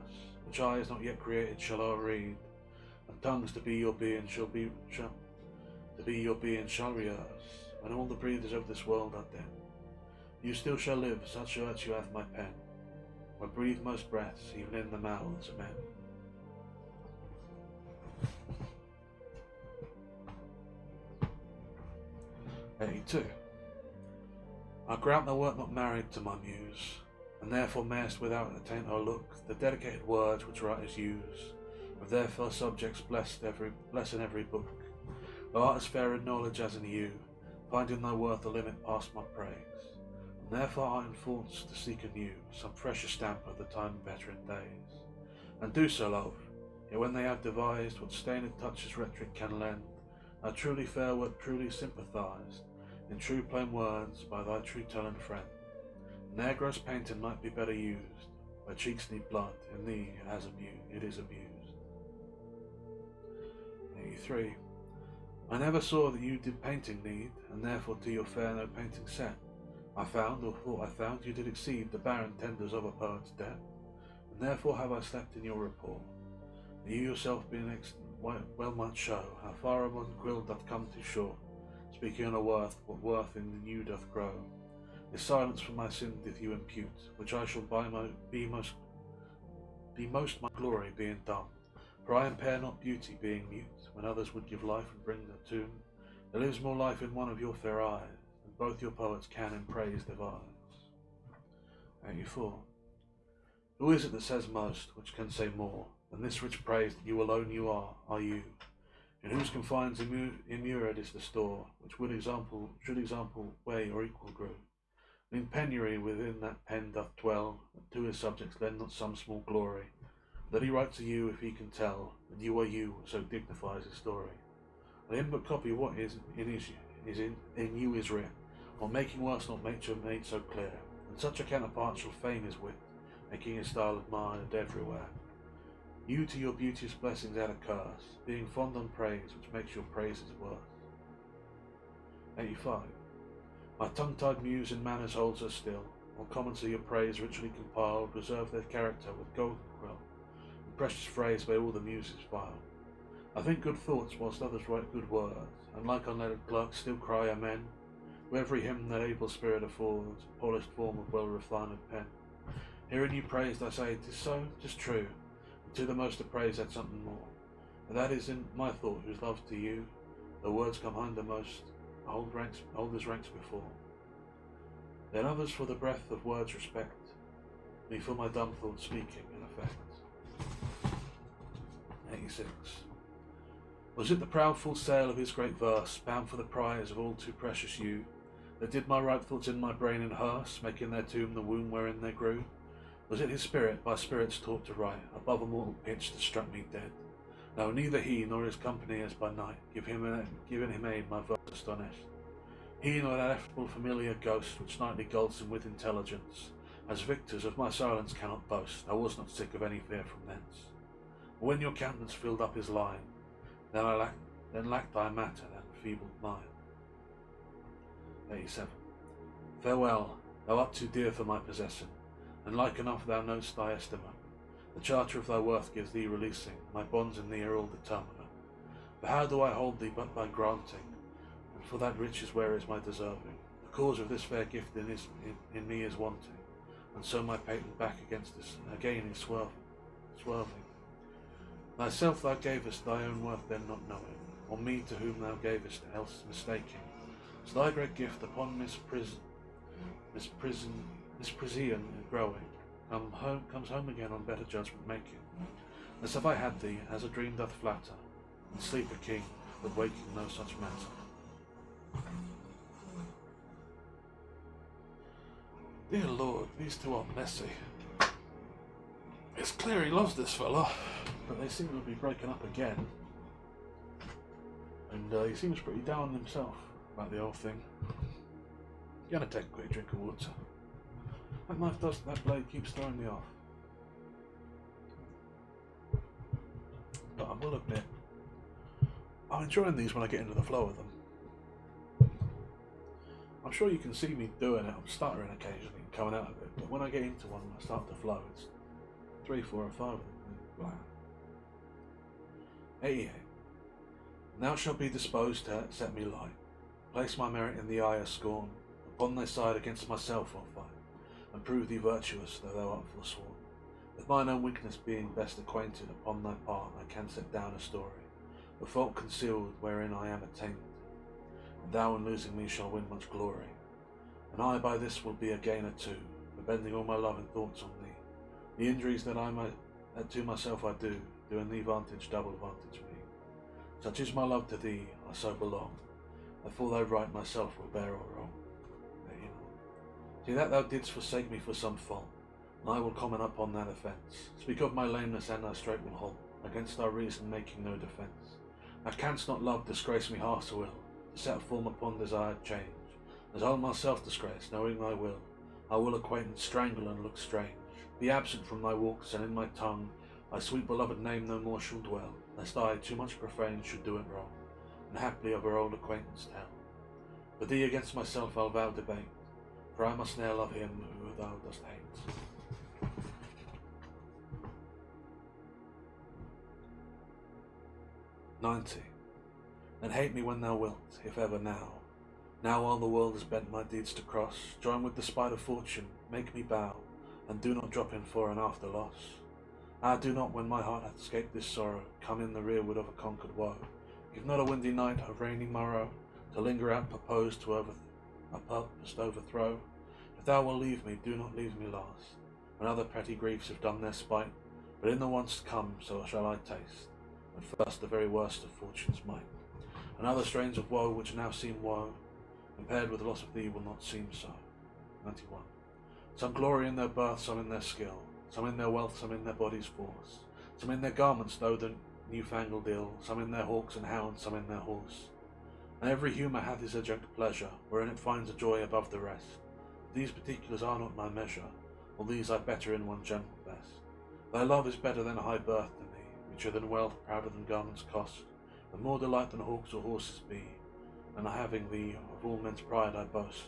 which eyes not yet created shall o'erread, and tongues to be your being shall rehearse, when all the breathers of this world are dead. You still shall live, such virtue hath my pen, where breathe most breaths, even in the mouths of men. '82. I grant thou wert not married to my muse, and therefore mayest without attaint or look the dedicated words which writers use, with their fair subjects bless in every book. Thou art as fair in knowledge as in you, find in thy worth a limit past my praise, and therefore I am forced to seek anew some fresher stamp of the time-veteran days. And do so, love, yet when they have devised what stained touches rhetoric can lend, thou truly fair wert truly sympathized, in true plain words, by thy true telling friend. And their gross painting might be better used, where cheeks need blood, in thee it is abused. 83. I never saw that you did painting need, and therefore to your fair no painting set. I found, or thought I found, you did exceed the barren tenders of a poet's depth, and therefore have I slept in your rapport. That you yourself being well might show how far a modern quill doth come too short, speaking on a worth, what worth in you doth grow. This silence for my sin did you impute, which I shall be most my glory being dumb. For I impair not beauty being mute, when others would give life and bring the tomb. There lives more life in one of your fair eyes, than both your poets can in praise devise. 84. Who is it that says most, which can say more, than this rich praise that you alone you are you, in whose confines immured is the store, which should example weigh or equal grew. And in penury within that pen doth dwell, and to his subjects lend not some small glory, that he writes to you if he can tell, and you are you, so dignifies his story. Let him but copy what is in is in you is writ, or making worse not nature made so clear, and such a counterpart shall feign his wit, making his style admired everywhere. You to your beauteous blessings add a curse, being fond on praise, which makes your praises worse. 85. My tongue-tied muse in manners holds her still, all comments of your praise richly compiled, reserve their character with golden quill, and precious phrase by all the muses filed. I think good thoughts whilst others write good words, and like unlettered clerks still cry amen, to every hymn that able spirit affords, a polished form of well-refined pen. Hearing you praised, I say, 'tis so, 'tis true, and to the most of praise add something more, and that is in my thought, whose love to you, the words come hinder most, hold his ranks before. Then others for the breath of words respect, me for my dumb thought speaking in effect. 86. Was it the proud full sail of his great verse, bound for the prize of all too precious you, that did my right thoughts in my brain in hearse, making their tomb the womb wherein they grew? Was it his spirit, by spirits taught to write, above a mortal pitch that struck me dead? No, neither he nor his company as by night, giving him aid my verse astonished. He nor that effable familiar ghost, which nightly gulls him with intelligence, as victors of my silence cannot boast, I was not sick of any fear from thence. But when your countenance filled up his line, then lacked I matter, that enfeebled mind. 87. Farewell, thou art too dear for my possession, and like enough thou know'st thy estimate. The charter of thy worth gives thee releasing, my bonds in thee are all determinate. For how do I hold thee but by granting, and for that riches where is my deserving? The cause of this fair gift in me is wanting, and so my patent back against this again is swerving. Thyself thou gavest thy own worth then not knowing, or me to whom thou gavest else mistaking. So thy great gift upon misprision growing, comes home again on better judgment making. As if I had thee, as a dream doth flatter, and sleep a king, but waking no such matter. Dear Lord, these two are messy. It's clear he loves this fella, but they seem to be breaking up again. And he seems pretty down himself about the whole thing. Gonna take a quick drink of water. That blade keeps throwing me off. But I will admit, I'm enjoying these when I get into the flow of them. I'm sure you can see me doing it. I'm stuttering occasionally and coming out of it, but when I get into one and I start to flow, it's 3, 4, and 5 of them. Wow. 88. Now shalt be disposed to set me light. Place my merit in the eye of scorn. Upon thy side against myself I'll fight, and prove thee virtuous, though thou art forsworn. With mine own weakness being best acquainted, upon thy part I can set down a story, the fault concealed wherein I am attainted. And thou in losing me shall win much glory, and I by this will be a gainer too, for bending all my love and thoughts on thee. The injuries that to myself I do in thee vantage double vantage me. Such is my love to thee, I so belong, that for thy right myself will bear all wrong. See that thou didst forsake me for some fault, and I will comment upon that offence. Speak of my lameness, and thy straight will hold, against thy reason making no defence. Thou canst not love disgrace me half so ill, to set a form upon desired change, as I'll myself disgrace, knowing thy will. I will acquaintance strangle and look strange, be absent from thy walks, and in my tongue thy sweet beloved name no more shall dwell, lest I, too much profane, should do it wrong, and haply of our old acquaintance tell. For thee against myself I'll vow debate, for I must ne'er love him who thou dost hate. 90. Then hate me when thou wilt, if ever now. Now while the world has bent my deeds to cross, join with the spite of fortune, make me bow, and do not drop in for an after loss. Ah, do not, when my heart hath escaped this sorrow, come in the rearward of a conquered woe. Give not a windy night, a rainy morrow, to linger out purposed to overthrow. If thou wilt leave me, do not leave me last, when other petty griefs have done their spite, but in the once to come, so shall I taste, and first the very worst of fortune's might. And other strains of woe which now seem woe, compared with the loss of thee, will not seem so. 91. Some glory in their birth, some in their skill, some in their wealth, some in their body's force, some in their garments, though the newfangled ill, some in their hawks and hounds, some in their horse. And every humour hath his adjunct pleasure, wherein it finds a joy above the rest. These particulars are not my measure, all these I better in one general best. Thy love is better than high birth to me, richer than wealth, prouder than garments cost, and more delight than hawks or horses be, and having thee of all men's pride I boast.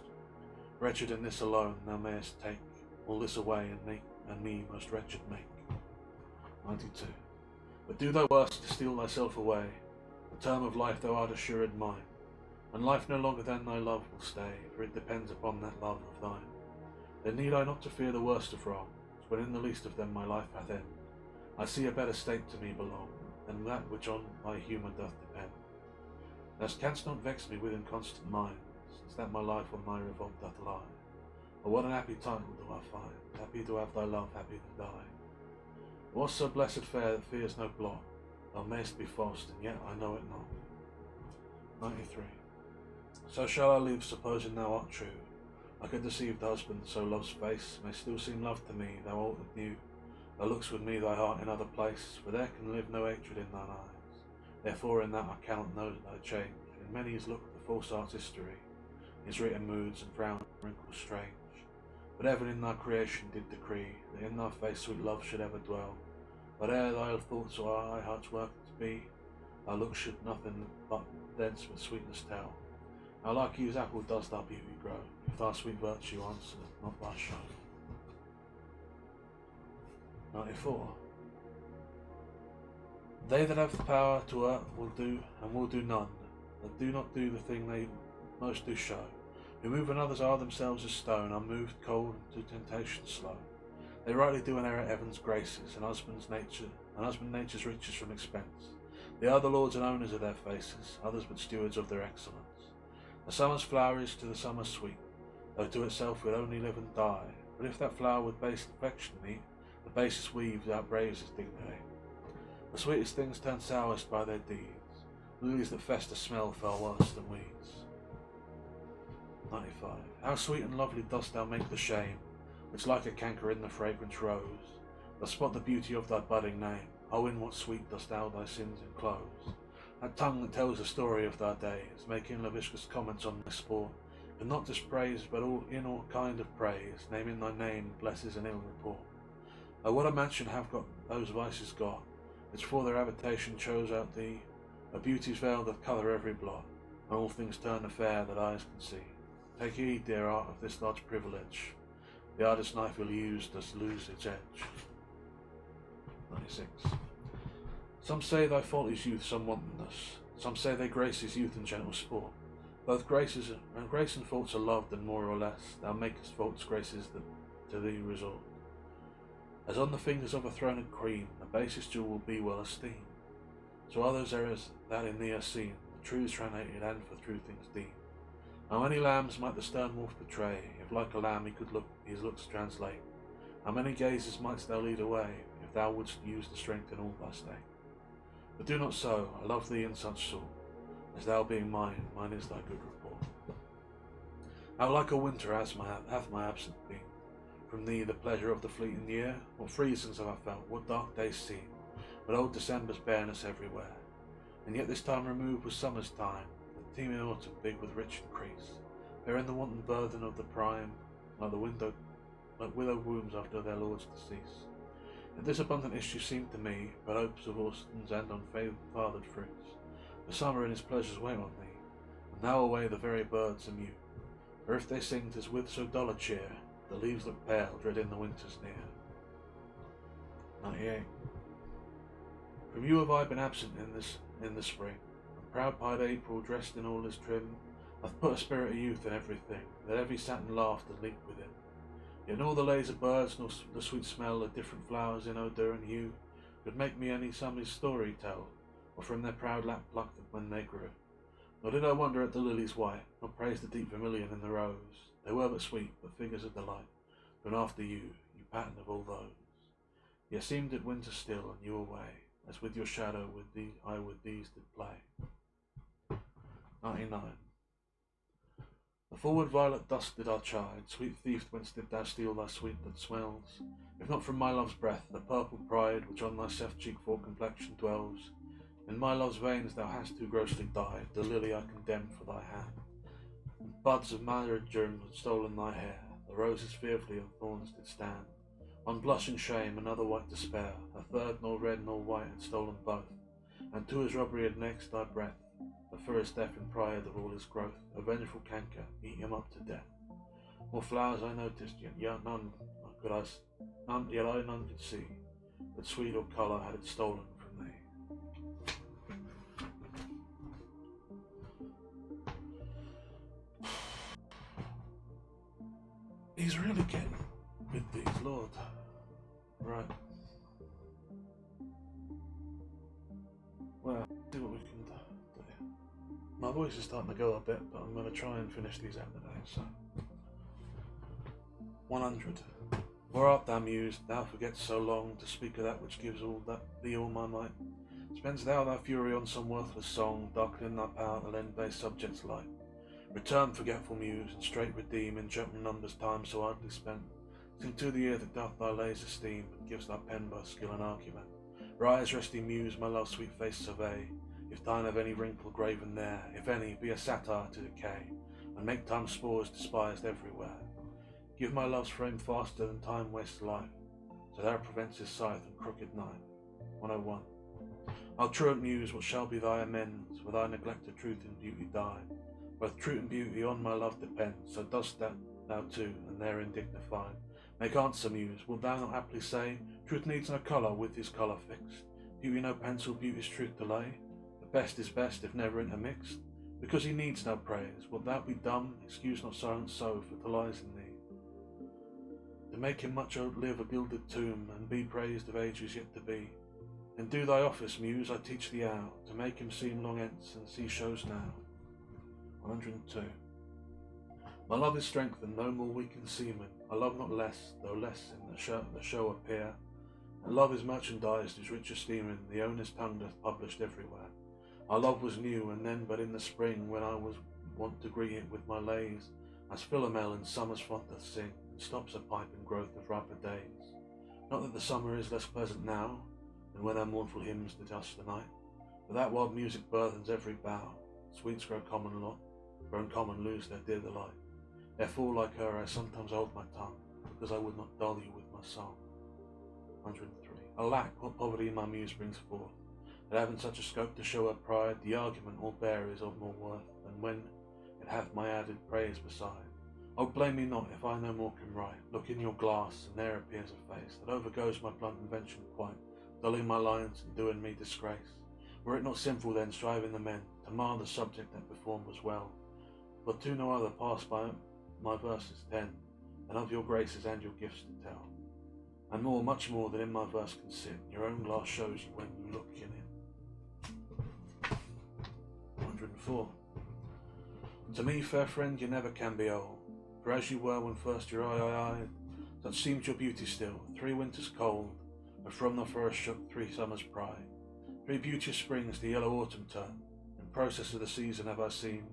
Wretched in this alone thou mayest take all this away, and me most wretched make. 92. But do thy worst to steal thyself away, the term of life thou art assured mine, and life no longer than thy love will stay, for it depends upon that love of thine. Then need I not to fear the worst of wrongs, when in the least of them my life hath end. I see a better state to me belong, than that which on thy humour doth depend. Thou canst not vex me with inconstant minds, since that my life on thy revolt doth lie. Oh, what an happy title do I find, happy to have thy love, happy to die. Was so blessed fair that fears no blot, thou mayst be false, and yet I know it not. 93. So shall I live, supposing thou art true, like a deceived husband, so love's face may still seem love to me, thou altered new. Thou looks with me thy heart in other place, for there can live no hatred in thine eyes. Therefore in that I cannot know thy change. In many's look the false art's history, his written moods and frown wrinkles strange. But heaven in thy creation did decree, that in thy face sweet love should ever dwell. But ere thy thoughts or thy heart's work to be, thy look should nothing but thence with sweetness tell. How like Eve's apple does thy beauty grow, if thy sweet virtue answereth not thy show. 94. They that have the power to hurt will do, and will do none, that do not do the thing they most do show. Who move when others are themselves as stone, unmoved, cold, and to temptation slow. They rightly do inherit heaven's graces, and husband nature's riches from expense. They are the lords and owners of their faces, others but stewards of their excellence. The summer's flower is to the summer sweet, though to itself would only live and die. But if that flower with base affection meet, the basest weaves outbraves his dignity. The sweetest things turn sourest by their deeds, lilies that fester smell far worse than weeds. 95. How sweet and lovely dost thou make the shame, which like a canker in the fragrance rose, doth spot the beauty of thy budding name. Oh, in what sweet dost thou thy sins enclose! That tongue that tells the story of thy days, making lascivious comments on thy sport, and not dispraise, but all kind of praise, naming thy name, blesses an ill report. Oh, what a mansion have got those vices got, which for their habitation chose out thee. A beauty's veil doth colour every blot, and all things turn the fair that eyes can see. Take heed, dear art, of this large privilege. The artist's knife will use does lose its edge. 96. Some say thy fault is youth, some wantonness. Some say thy grace is youth and gentle sport. Both grace and faults are loved, and more or less thou makest faults graces that to thee resort. As on the fingers of a throned queen, the basest jewel will be well esteemed. So are those errors that in thee are seen, the truths translated and for true things deemed. How many lambs might the stern wolf betray, if like a lamb he could look his looks translate? How many gazes mightst thou lead away, if thou wouldst use the strength in all thy state? But do not so, I love thee in such sort, as thou being mine, mine is thy good report. How like a winter hath my absence been, from thee the pleasure of the fleeting year? What freezings have I felt, what dark days seen, but old December's bareness everywhere. And yet this time removed was summer's time, the teeming autumn big with rich increase, bearing the wanton burden of the prime, like widowed wombs after their lord's decease. Yet this abundant issue seemed to me but hopes of autumns and unfathered fruits. The summer and his pleasures wait on thee, and now away the very birds are mute. For if they sing 'tis with so dull a cheer, the leaves look pale, dreading the winter's near. 98. From you have I been absent in the spring, and proud-pied April, dressed in all his trim, hath put a spirit of youth in everything, that every satin laughed and leaped within. Yet nor the lays of birds, nor the sweet smell of different flowers in odour and hue, could make me any summer's story tell, or from their proud lap pluck them when they grew. Nor did I wonder at the lilies white, nor praise the deep vermilion in the rose. They were but sweet, but figures of delight, born after you, you pattern of all those. Yet seemed it winter still, and you away, as with your shadow I with these did play. 99. The forward violet dust did I chide, sweet thief, whence did thou steal thy sweet that smells? If not from my love's breath, the purple pride which on thy soft cheek for complexion dwells, In my love's veins thou hast too grossly died, the lily I condemned for thy hand. And buds of marjoram had stolen thy hair, the roses fearfully on thorns did stand. One blushing shame, another white despair, a third nor red nor white had stolen both. And to his robbery had next thy breath, the first death in pride of all his growth, a vengeful canker, eat him up to death. More flowers I noticed, yet none could see, but sweet or colour had it stolen from thee. He's really getting with these, Lord. Right. Well, let's see what we can do. My voice is starting to go a bit, but I'm going to try and finish these out today, so. 100. Where art thou, Muse? Thou forgetst so long to speak of that which gives thee all my might. Spends thou thy fury on some worthless song, darkening thy power to lend base subjects light. Return, forgetful Muse, and straight redeem in gentle numbers time so hardly spent. Sing to the ear that doth thy lays esteem, and gives thy pen by skill and argument. Rise, resting Muse, my love's sweet face survey, if thine have any wrinkle graven there, if any, be a satire to decay, and make time's spores despised everywhere. Give my love's frame faster than time wastes life, so thou prevents his scythe and crooked knife. 101. I'll truant Muse, what shall be thy amends, for thy neglect of truth and beauty died. Both truth and beauty on my love depend, so dost thou too, and therein dignified. Make answer, Muse, wilt thou not haply say, truth needs no colour with his colour fixed, beauty no pencil, beauty's truth delay, the best is best if never intermixed? Because he needs no praise, wilt thou be dumb, excuse not silence so, for to lies in thee. To make him much outlive a gilded tomb, and be praised of ages yet to be. Then do thy office, Muse, I teach thee how, to make him seem long hence, and see shows now. 102. My love is strengthened, no more weak in seaman. I love not less, though less in the show appear. And love is merchandised, whose rich esteeming the owner's tongue doth published everywhere. Our love was new, and then but in the spring, when I was wont to greet it with my lays, as Philomel in summer's font doth sing, and stops a pipe in growth of riper days. Not that the summer is less pleasant now, than when our mournful hymns did hush the night, but that wild music burthens every bough, sweets grown common lose their dear delight. Therefore, like her, I sometimes hold my tongue, because I would not dull you with my song. 103. Alack, what poverty my muse brings forth, that having such a scope to show her pride, the argument all bare is of more worth, than when it hath my added praise beside. Oh, blame me not if I no more can write. Look in your glass, and there appears a face that overgoes my blunt invention quite, dulling my lines and doing me disgrace. Were it not sinful then, striving the men, to mar the subject that before was well, for to no other pass by my verses tend, and of your graces and your gifts to tell. And more, much more than in my verse can sit, your own glass shows you when you look in it. 104. To me, fair friend, you never can be old, for as you were when first your eye eyed, such seemed your beauty still, 3 winters cold, but from the forest shook 3 summers' pride. 3 beauteous springs the yellow autumn turn, in process of the season have I seen,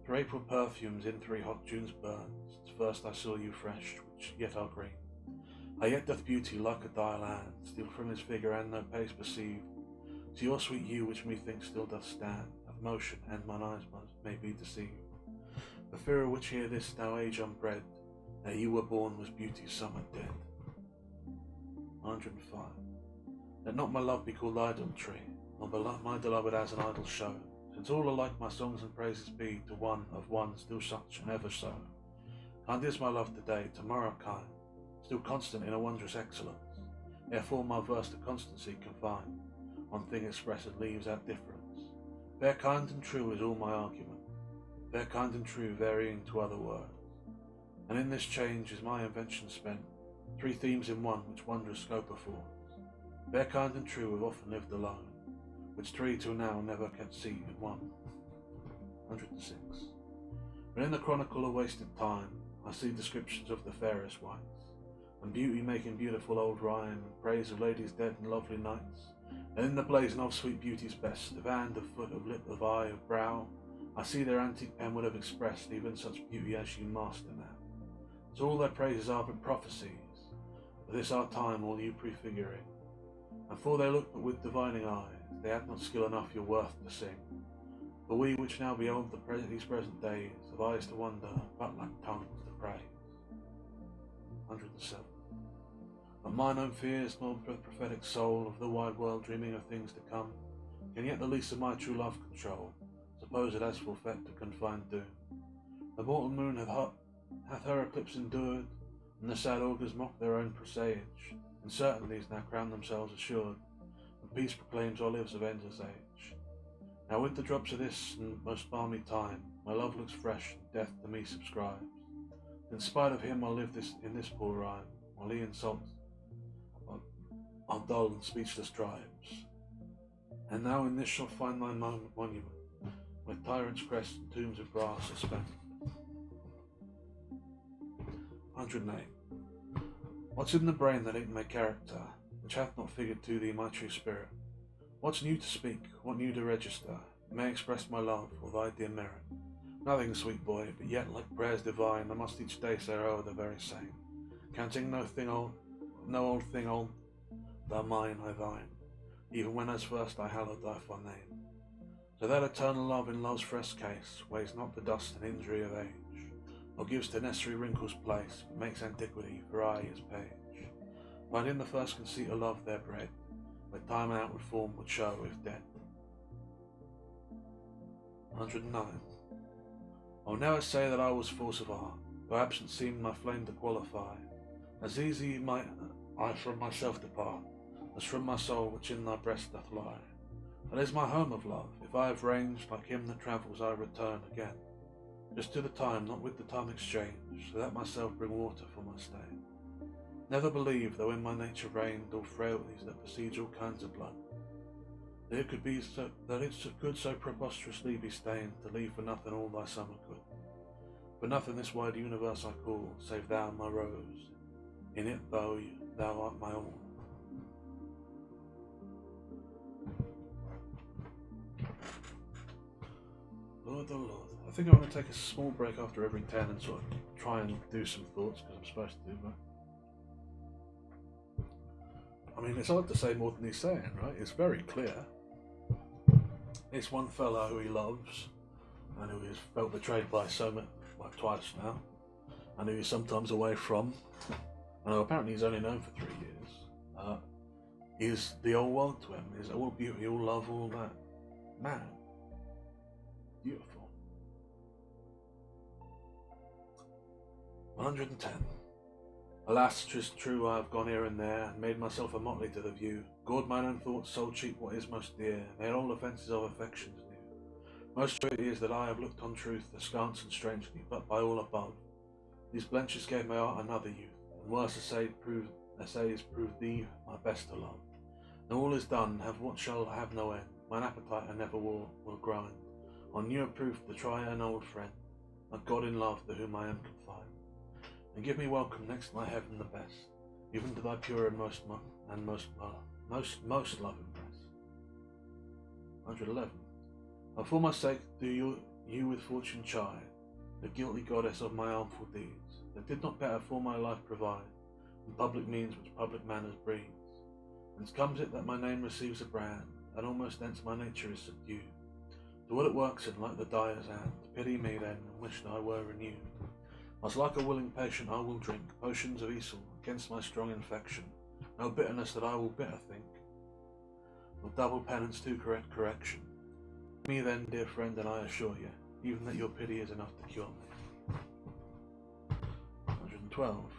3 April perfumes in 3 hot Junes burn, since first I saw you fresh, which yet are green. How yet doth beauty, like a dial hand, steal from his figure and no pace perceive, to your sweet hue which methinks still doth stand, of motion, and mine eyes may be deceived. The fear of which here this now age unbred, that you were born was beauty's summer dead. 105. Let not my love be called idolatry, nor my beloved as an idol show, since all alike my songs and praises be to one of one still such and ever so. Kind is my love today, tomorrow kind, still constant in a wondrous excellence. Therefore my verse to constancy confined, one thing expressed leaves out difference. Fair, kind, and true is all my argument, fair, kind, and true varying to other words. And in this change is my invention spent, 3 themes in one which wondrous scope affords. Fair, kind, and true have often lived alone, which 3 till now never kept seat in one. 106. But in the chronicle of wasted time, I see descriptions of the fairest wights, and beauty making beautiful old rhyme, and praise of ladies dead and lovely knights. And in the blazon of sweet beauty's best, of hand, of foot, of lip, of eye, of brow, I see their antique pen would have expressed even such beauty as you master now. So all their praises are but prophecies, for this our time all you prefiguring. And for they look but with divining eyes, they had not skill enough your worth to sing. For we which now behold these present days have eyes to wonder, but lack tongues to praise. 107. But mine own fears, nor the prophetic soul of the wide world dreaming of things to come, can yet the least of my true love control, suppose it has full effect to confine doom. The mortal moon hath her eclipse endured, and the sad augurs mock their own presage, and certain these now crown themselves assured, and peace proclaims olives of endless age. Now with the drops of this most balmy time, my love looks fresh, and death to me subscribes. In spite of him I'll live in this poor rhyme, while he insults our dull and speechless tribes. And now in this shall find thy monument, where tyrants' crests and tombs of brass are spent. 108. What's in the brain that ain't my character, which hath not figured to thee my true spirit? What's new to speak, what new to register, may express my love, or thy dear merit? Nothing, sweet boy, but yet like prayers divine, I must each day say o'er the very same, counting no old thing old, thou mine, I thine, even when as first I hallowed thy fond name. So that eternal love in love's fresh case weighs not the dust and injury of age, nor gives to necessary wrinkles place, but makes antiquity for aye his page. Find in the first conceit of love their bred, where time and outward form would show if dead. 109. I'll never say that I was false of art, though absent seemed my flame to qualify. As easy might I from myself depart, as from my soul which in thy breast doth lie. That is my home of love. If I have ranged, like him that travels, I return again, just to the time, not with the time exchanged, so that myself bring water for my stay. Never believe, though in my nature reigned all frailties that besiege all kinds of blood, that it could so preposterously be stained, to leave for nothing all thy summer good. For nothing this wide universe I call, save thou my rose, in it thou art my all. Lord, oh Lord. I think I'm going to take a small break after every 10 and sort of try and do some thoughts, because I'm supposed to do that. I mean, it's hard to say more than he's saying, right? It's very clear. It's one fella who he loves, and who he's felt betrayed by like twice now, and who he's sometimes away from, and who apparently he's only known for 3 years. Is the old world to him, is all beauty, all love, all that. Man. Beautiful. 110. Alas, 'tis true, I have gone here and there, and made myself a motley to the view, gored mine own thoughts, sold cheap what is most dear, made all offences of affections new. Most true it is that I have looked on truth askance and strangely, but by all above, these blenches gave my art another youth, and worse essays proved thee my best to love. Now all is done, have what shall have no end, mine appetite I never will grind, on newer proof to try an old friend, a God in love to whom I am confined. And give me welcome next my heaven the best, even to thy pure and most loving breast. 111. And for my sake do you with fortune chide, the guilty goddess of my harmful deeds, that did not better for my life provide, than public means which public manners breeds. Whence comes it that my name receives a brand, and almost thence my nature is subdued? To what it works in like the dyer's hand, pity me then, and wish that I were renewed. As like a willing patient I will drink potions of Esau against my strong infection, no bitterness that I will bitter think, nor double penance to correct correction. Me then, dear friend, and I assure you, even that your pity is enough to cure me. 112.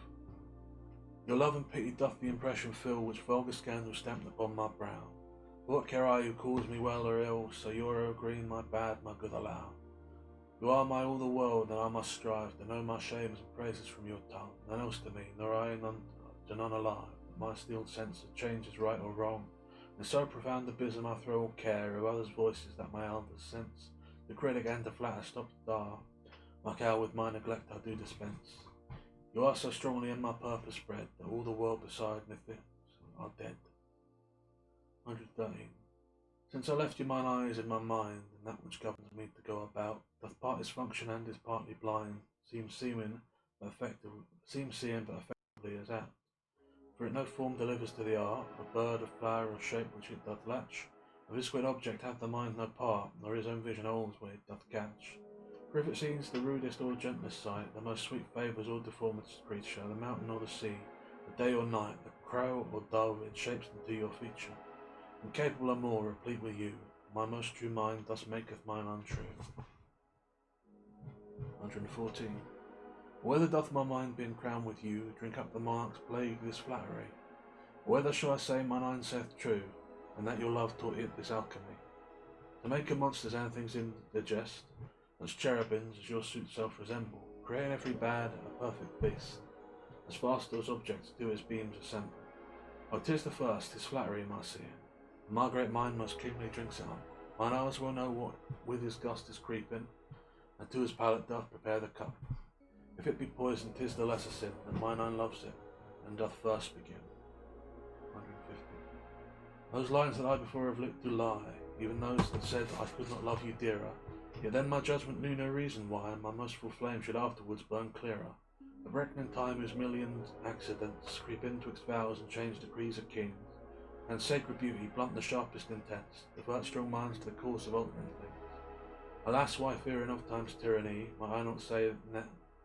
Your love and pity doth the impression fill which vulgar scandal stamped upon my brow. What care I who calls me well or ill, so your green my bad, my good allow. You are my all the world, and I must strive to know my shames and praises from your tongue. None else to me, nor I to none alive. My steeled sense of change is right or wrong. In so profound abysm I throw all care of others' voices that my elders sense. The critic and the flatter stop to dar, like how with my neglect I do dispense. You are so strongly in my purpose bred, that all the world beside me thinks are dead. 113. Since I left you mine eyes and my mind, and that which governs me to go about, doth part his function and is partly blind, seems seeing, but effectively is out. For it no form delivers to the art, a bird, a flower, or shape which it doth latch, Of this great object hath the mind no part, nor his own vision holds where it doth catch. For if it sees the rudest or gentlest sight, the most sweet favours or deformest creature, the mountain or the sea, the day or night, the crow or dove, it shapes into your feature. Incapable of more, replete with you, my most true mind thus maketh mine untrue. 114. Whether doth my mind being crowned with you, drink up the monarch's plague this flattery? Or whether shall I say mine eye saith true, and that your love taught it this alchemy? To make of monsters and things indigest, as cherubims as your suit self resemble, create every bad a perfect beast, as fast as objects do as beams assemble. Oh, 'tis the first, his flattery must see, and my great mind most keenly drinks it up. Mine eyes will know what with his gust is creeping, and to his palate doth prepare the cup. If it be poison, 'tis the lesser sin, and mine eye loves it, and doth first begin. 150. Those lines that I before have looked do lie, even those that said I could not love you dearer. Yet then my judgment knew no reason why my most full flame should afterwards burn clearer. The reckoning time whose million accidents creep in twixt vows and change decrees of kings, and sacred beauty blunt the sharpest intents, divert strong minds to the course of altering things. Alas, why fearing of time's tyranny, might I not say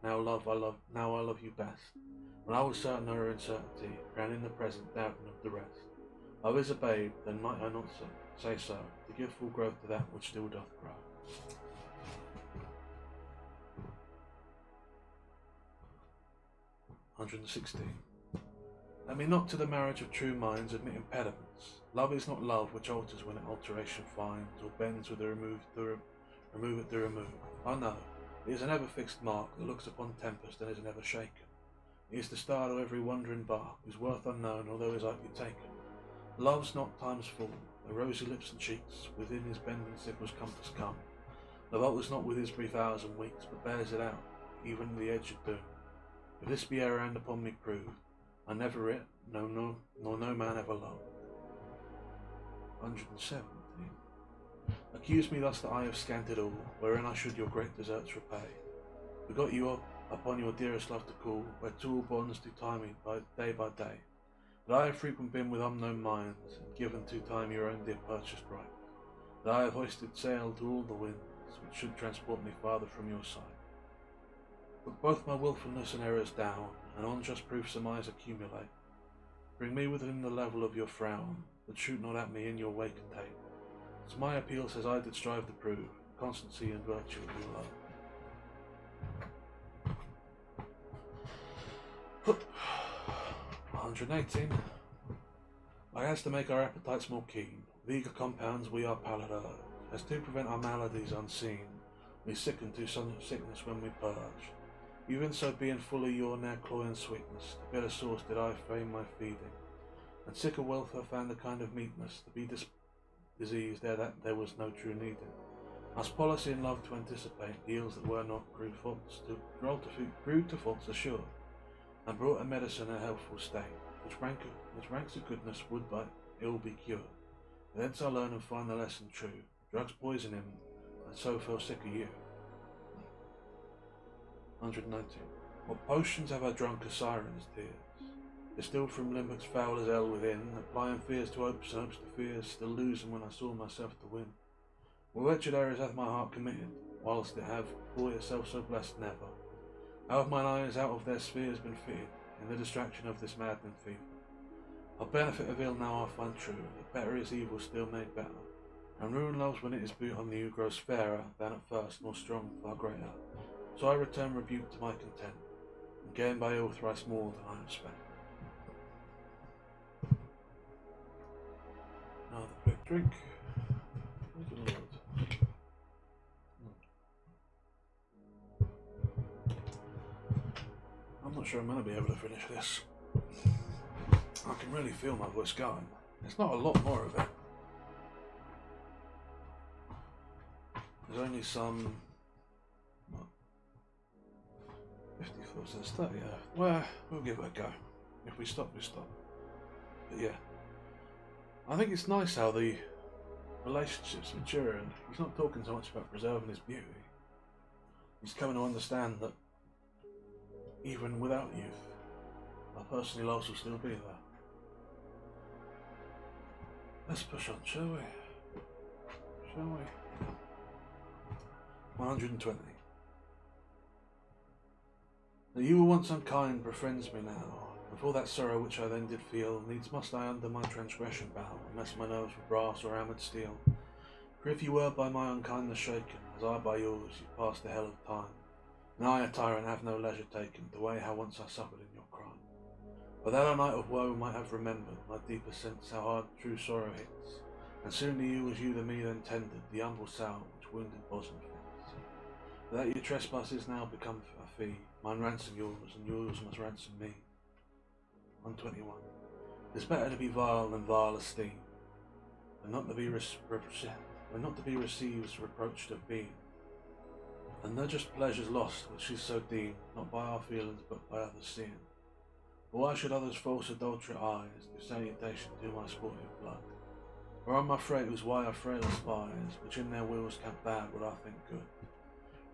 now I love you best, when I was certain of her uncertainty, crowning the present, doubting of the rest. Love is a babe, then might I not say so, to give full growth to that which still doth grow. 116. Let me not to the marriage of true minds admit impediments. Love is not love which alters when it alteration finds, or bends with the remove it to remove. Oh no, it is an ever fixed mark that looks upon tempest and is never shaken. It is the start of every wandering bark, whose worth unknown, although is lightly taken. Love's not time's full, the rosy lips and cheeks within his bending sickle's compass come. Love alters not with his brief hours and weeks, but bears it out, even the edge of doom. If this be error and upon me proved, I never it, nor no man ever loved. 117. Accuse me thus that I have scanted all, wherein I should your great deserts repay. Forgot you up upon your dearest love to call, where to all bonds do tie me by day. That I have frequent been with unknown minds, and given to time your own dear purchased right. That I have hoisted sail to all the winds, which should transport me farther from your sight. Put both my wilfulness and errors down, and on just proof surmise accumulate. Bring me within the level of your frown, but shoot not at me in your wake and take. As my appeal says I did strive to prove, constancy and virtue of your love. 118. Like as to make our appetites more keen, with eager compounds we are pallid urge, as to prevent our maladies unseen, we sicken to some sickness when we purge. Even so being full of your ne'er cloying sweetness, to better source did I frame my feeding, and sick of welfare found a kind of meekness, to be diseased ere that there was no true needing. As policy and love to anticipate, ills that were not grew to faults assured, and brought a medicine a healthful state, which ranks of goodness would by ill be cured. Thence I learn and find the lesson true, drugs poison him, and so fell sick of you. 119. What potions have I drunk as sirens' tears? Distilled from limbecks foul as hell within, applying fears to hopes and hopes to fears, still losing when I saw myself to win. What wretched errors hath my heart committed, whilst it have thought itself so blessed never? How have mine eyes out of their spheres been fitted, in the distraction of this maddening fever? Our benefit of ill now I find true, that better is evil still made better, and ruin loves when it is built on you grows fairer than at first, more strong, far greater. So I return rebuke to my content, and gain by ill thrice more than I have spent. Another quick drink. Good Lord. I'm not sure I'm going to be able to finish this. I can really feel my voice going. There's not a lot more of it. There's only some... 54, so it's 30, yeah. Well, we'll give it a go. If we stop, we stop. But yeah. I think it's nice how the relationship's maturing. He's not talking so much about preserving his beauty. He's coming to understand that even without youth, our personal loves will still be there. Let's push on, shall we? shall we? 120. Now you were once unkind, befriends me now, and for that sorrow which I then did feel, needs must I under my transgression bow, unless my nerves were brass or hammered steel. For if you were by my unkindness shaken, as I by yours, you passed the hell of time. And I, a tyrant, have no leisure taken to weigh how once I suffered in your crime. But that a night of woe might have remembered my deeper sense how hard true sorrow hits, and soon to you was you to me then tendered the humble salve which wounded bosom fits. For that your trespasses now become a fee, mine ransom yours, and yours must ransom me. 121. 'Tis better to be vile than vile esteem, and not to be received reproached of being, and no just pleasures lost which is so deemed, not by our feelings but by others' seeing. For why should others' false adulterate eyes do salutation to my sportive blood? Or on my freight was why our frailer spies, which in their wills count bad what I think good.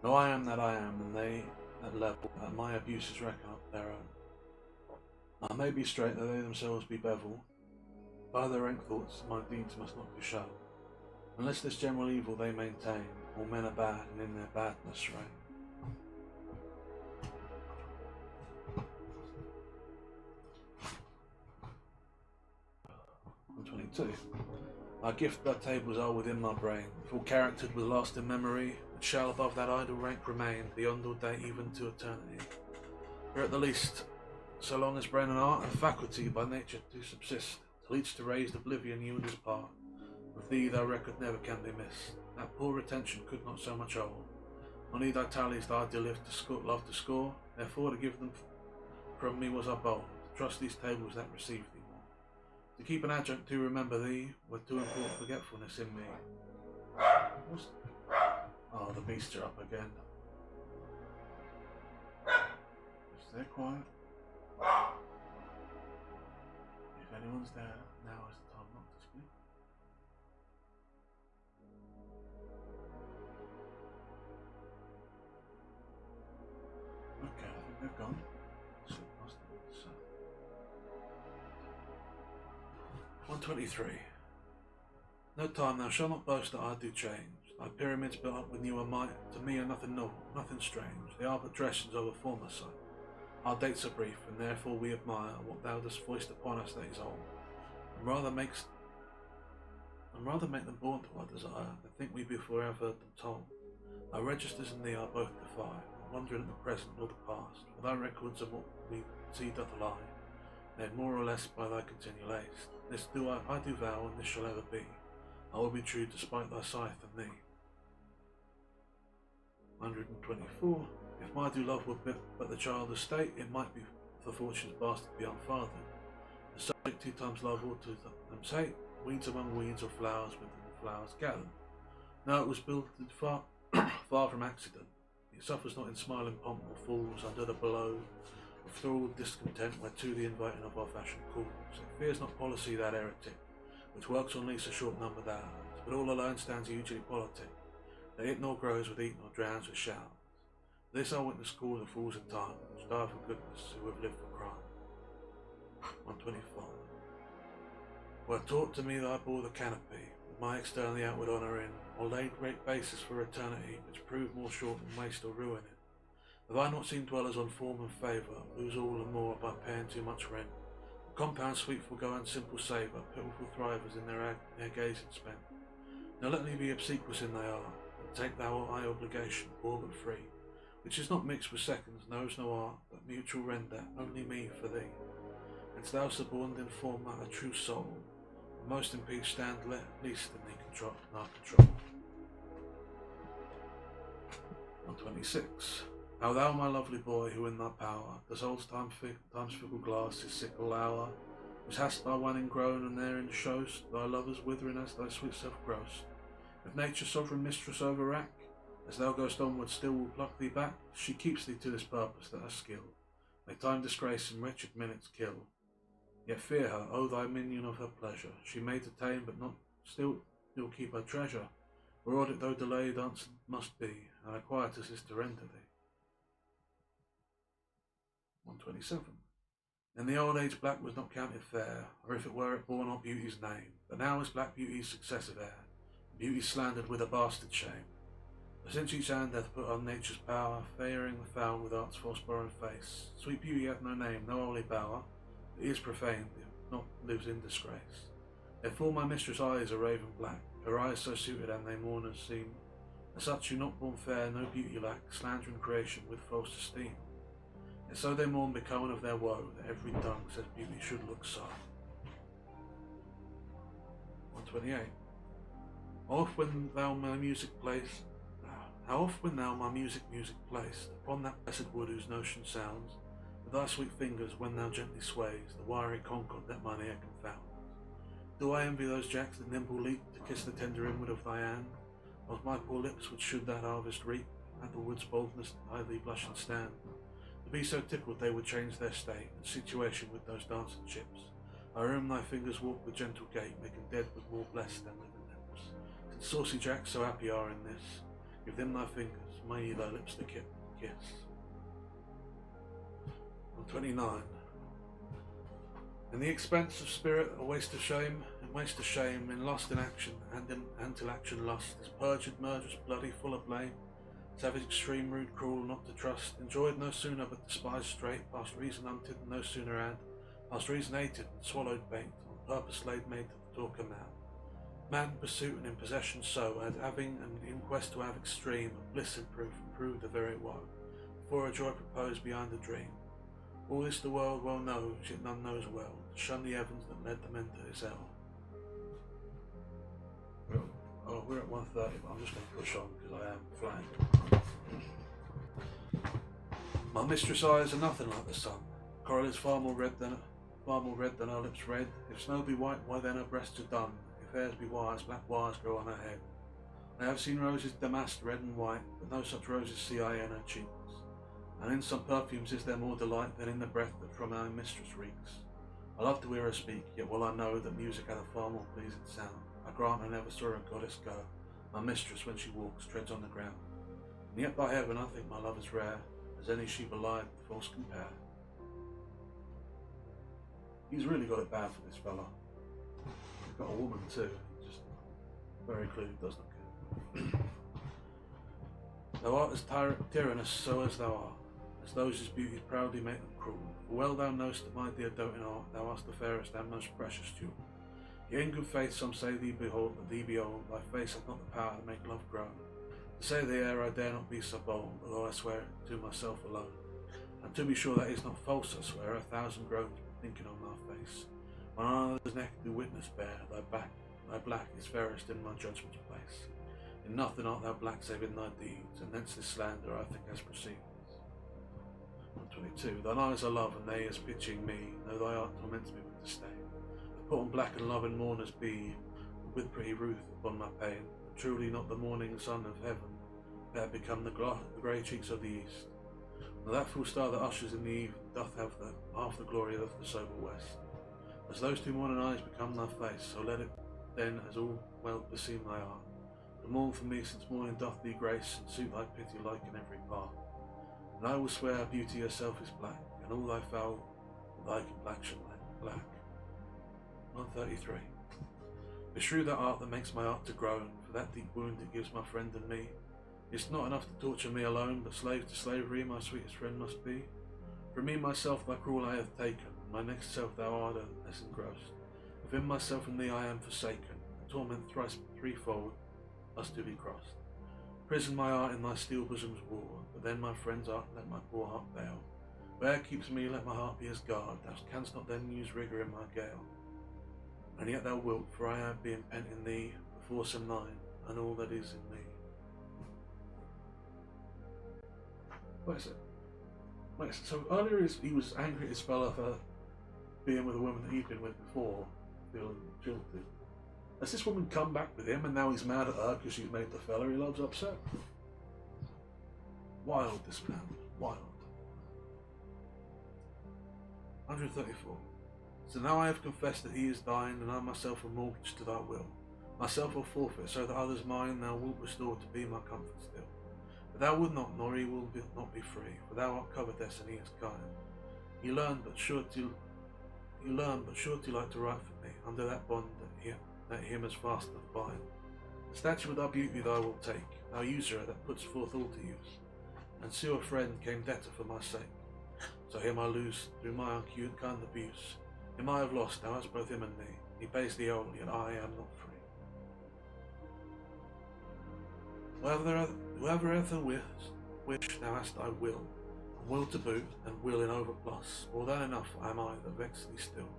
No, I am that I am, and they at level, at my abuses reckon up their own. I may be straight, though they themselves be bevel. By their rank thoughts my deeds must not be shown. Unless this general evil they maintain, all men are bad, and in their badness reign. 122. My gift blood tables are within my brain, full charactered with lasting memory, which shall above that idle rank remain, beyond all day even to eternity. For at the least, so long as brain and art and faculty by nature do subsist, till each to raised oblivion yield his part, with thee thy record never can be missed. That poor retention could not so much hold. On thy tallies thy dear love to score, therefore to give them from me was I bold, to trust these tables that receive thee more. To keep an adjunct to remember thee, were too important forgetfulness in me. Oh, the beasts are up again. Just stay quiet. If anyone's there, now is the time not to speak. Okay, I think they've gone. 123. No time thou shalt not boast that I do change. Thy pyramids built up with newer might, to me are nothing novel, nothing strange. They are but dressings of a former sight. Our dates are brief, and therefore we admire what thou dost foist upon us that is old, and rather make them born to our desire, than think we be forever them told. Thy registers and thee are both defied, not wondering at the present nor the past, for thy records of what we see doth lie, made more or less by thy continual haste. This do I do vow, and this shall ever be. I will be true despite thy scythe and thee. 124. If my do love were but the child of state, it might be for fortune's bastard be unfathered. The subject 2 times love ought to them say, weeds among weeds or flowers within the flowers gathered. Now it was built far, far from accident. It suffers not in smiling pomp or falls under the blow of thralled discontent whereto the inviting of our fashion calls. It fears not policy that heretic, which works on least a short numbered hours, but all alone stands hugely politic, that it nor grows with eat nor drowns with showers. This our witness call the fools in time, which die for goodness who have lived for crime. 125. Were taught to me that I bore the canopy, with my externally outward honour in, or laid great basis for eternity, which proved more short than waste or ruin in. Have I not seen dwellers on form and favour lose all and more by paying too much rent? A compound sweet forego and simple savour, pitiful thrivers in their gazing spent. Now let me be obsequious in thy art, and take thou thy obligation, poor but free, which is not mixed with seconds, knows no art, but mutual render, only me for thee. And thou suborned in form a true soul, and most in peace stand least in our control. 126. How thou, my lovely boy, who in thy power does hold time's fickle glass his sickle hour, which hast by one ingrown, and therein show'st thy lovers withering as thy sweet self grossed. If nature's sovereign mistress overrack, as thou goest onward still will pluck thee back, she keeps thee to this purpose that her skill may time disgrace and wretched minutes kill. Yet fear her, O thy minion of her pleasure, she may detain but not still keep her treasure, or audit though delayed answer must be, and her quietus is to render thee. 127. In the old age black was not counted fair, or if it were it bore not beauty's name, but now is black beauty's successive heir. Beauty slandered with a bastard shame. For since each hand hath put on nature's power, favouring the foul with art's false borrowed face, sweet beauty hath no name, no holy bower, but is profaned, if not lives in disgrace. Therefore my mistress' eyes are raven black, her eyes so suited and they mourners seem, as such who not born fair, no beauty lack, slandering creation with false esteem. Yet so they mourn becoming of their woe, that every tongue says beauty should look so. 128. How oft when thou my music placed, upon that blessed wood whose notion sounds, with thy sweet fingers when thou gently sways, the wiry concord that mine ear confounds. Do I envy those jacks that nimble leap to kiss the tender inward of thy hand? Whilst my poor lips would should that harvest reap, at the wood's boldness idly blush and stand. To be so tickled they would change their state and situation with those dancing chips. I whom thy fingers walk with gentle gait, making dead with more blessed than living lips. Since saucy jacks so happy are in this, give them thy fingers, may thy lips to kiss. 29. In the expense of spirit, a waste of shame, in lust and action, and till action lust, is perjured, murderous, bloody, full of blame, savage, extreme, rude, cruel, not to trust, enjoyed no sooner but despised straight, past reason hunted, and no sooner had, past reason hated, and swallowed bait, on purpose laid made to talk a man. Man in pursuit and in possession so, and having and in quest to have extreme, of bliss in proof, and prove the very woe, before a joy proposed behind a dream. All this the world well knows, yet none knows well, to shun the heavens that led them into his hell. We're at 1:30, but I'm just going to push on because I am flanked. My mistress' eyes are nothing like the sun. Coral is far more red than her lips red. If snow be white, why then her breasts are dun. If hairs be wires, black wires grow on her head. I have seen roses damasked red and white, but no such roses see I in her cheeks. And in some perfumes is there more delight than in the breath that from our mistress reeks. I love to hear her speak, yet well I know that music hath a far more pleasing sound. I grant I never saw a goddess go. My mistress, when she walks, treads on the ground. And yet by heaven I think my love is rare, as any she belied with false compare. He's really got it bad for this fella. He's got a woman too, he just very clearly does not care. Thou art as tyrannous, so as thou art, as those whose beauties proudly make them cruel. For well thou know'st that my dear doting art, thou art the fairest and most precious jewel. Yet in good faith some say thee behold, thy face hath not the power to make love grow. To say the air I dare not be so bold, although I swear it to myself alone. And to be sure that is not false, I swear, 1,000 groans thinking on thy face. When on another's neck do witness bear, thy black is fairest in my judgment's place. In nothing art thou black save in thy deeds, and thence this slander I think has proceeded. 122. Thine eyes are love, and they as pitying me, though thy art torments me with disdain. Put on black and love and mourners be, with pretty Ruth upon my pain, and truly not the morning sun of heaven, there become the grey cheeks of the east. Now that full star that ushers in the eve doth have half the glory of the sober west. As those two morning eyes become thy face, so let it then as all well beseem thy art, to mourn for me since morning doth thee grace, and suit thy pity like in every part. And I will swear beauty herself is black, and all thy foul thy complexion black. 133. Beshrew that art that makes my heart to groan, for that deep wound it gives my friend and me. It's not enough to torture me alone, but slave to slavery my sweetest friend must be. From me myself thy cruel eye hath taken, my next self thou art less engrossed. Within myself and thee I am forsaken, a torment threefold must to be crossed. Prison my heart in thy steel bosom's war, but then my friend's art let my poor heart bail. Where keeps me let my heart be as guard, thou canst not then use rigour in my gale. And yet thou wilt, for I am being pent in thee, the force of mine, and all that is in me. What is it? So earlier he was angry at his fella for being with a woman that he'd been with before, feeling guilty. Has this woman come back with him and now he's mad at her because she's made the fella he loves upset? Wild, this man. Wild. 134. So now I have confessed that he is thine, and I myself am mortgaged to thy will. Myself will forfeit, so that others mine thou wilt restore to be my comfort still. But thou wilt not, nor he will not be free, for thou art covetous and he is kind. You learn but sure to like to write for me, under that bond that him as fast doth bind. The statue of thy beauty thou wilt take, thou usurer that puts forth all to use, and see a friend came debtor for my sake. So him I lose through my unkind abuse. Him I have lost, now as both him and me. He pays the old, yet I am not free. Whoever ever wish, now hast I will, and will to boot, and will in overplus. More than enough am I that vex thee still,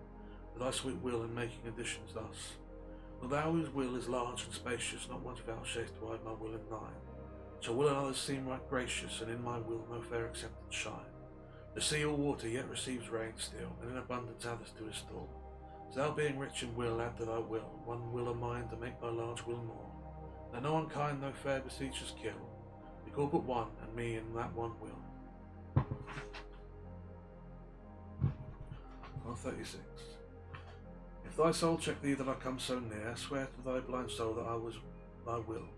with thy sweet will in making additions thus. For thou whose will is large and spacious, not once vouchsafest to hide my will in thine. Shall will in others seem right gracious, and in my will no fair acceptance shine. The sea or water yet receives rain still, and in abundance others to restore. So thou being rich in will, add to thy will one will of mine to make thy large will more. That no unkind, no fair beseechers kill, we call but one, and me in that one will. 136. If thy soul check thee that I come so near, swear to thy blind soul that I was thy will.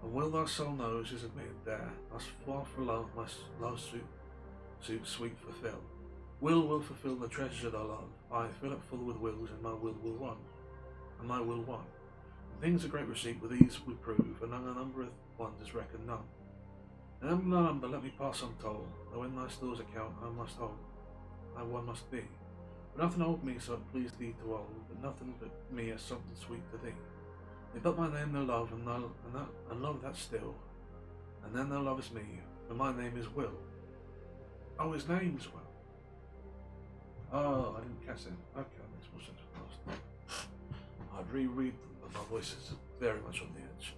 And will thy soul knows is admitted there, thus far for love my love suit sweet fulfill. Will fulfill the treasures of thy love, I fill it full with wills, and my will one, and my will one. And things of great receipt with ease we prove, and a number of wonders reckon none. And in my number let me pass untold, though in thy stores account I must hold, I one must be. But nothing hold me so it please thee to hold, but nothing but me as something sweet to thee. If but my name thou love, and love that still, and then thou lovest me, for my name is Will. Oh, his name is Will. Oh, I didn't catch it. Okay, that makes more sense for last time. I'd reread them, but my voice is very much on the edge.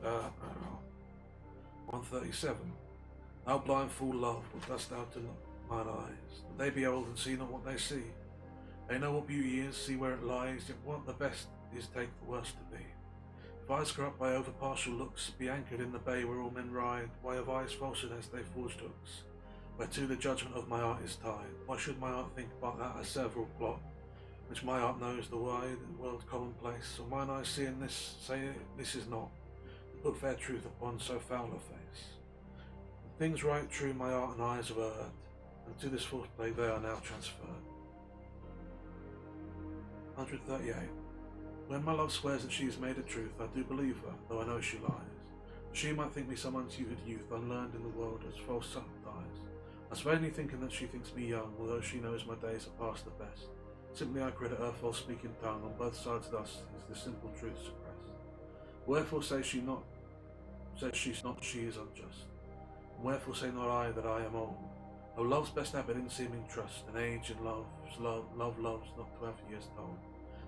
137. Thou blind fool love, what dost thou to mine eyes? That they behold and see not what they see. They know what beauty is, see where it lies, yet what the best is take the worst to be. If eyes grow up by over partial looks, be anchored in the bay where all men ride, why of eyes falsehood as they forged hooks, whereto the judgment of my art is tied. Why should my art think but that a several plot, which my art knows the wide world commonplace, or mine eyes seeing this, say this is not, to put fair truth upon so foul a face. And things right true my art and eyes have erred, and to this false play they are now transferred. 138. When my love swears that she is made of truth, I do believe her, though I know she lies. She might think me some untutored youth, unlearned in the world as false subtilize. I swear me thinking that she thinks me young, although she knows my days are past the best. Simply I credit her false speaking tongue, on both sides thus is the simple truth suppressed. Wherefore says she's not, she is unjust. And wherefore say not I that I am old? Oh, love's best habit in seeming trust, and age and love loves not to have years told.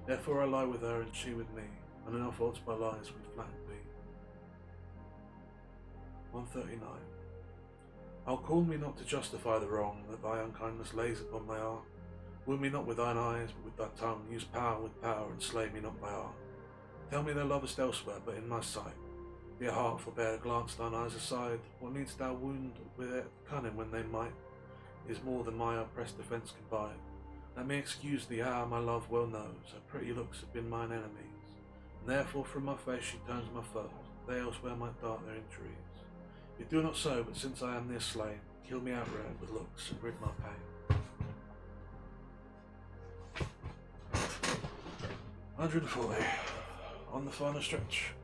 Therefore I lie with her, and she with me, and in our faults by lies we flattered be. 139. I'll call me not to justify the wrong that thy unkindness lays upon my art. Wound me not with thine eyes, but with thy tongue. Use power with power, and slay me not by art. Tell me thou lovest elsewhere, but in my sight. Be a heart, forbear, glance thine eyes aside. What needst thou wound with it cunning when they might? Is more than my oppressed defence can buy. Let me excuse thee, my love well knows, her pretty looks have been mine enemies, and therefore from my face she turns my foes, they elsewhere might dart their intrigues. Yet do not so, but since I am near slain, kill me outright with looks and rid my pain. 140. On the final stretch.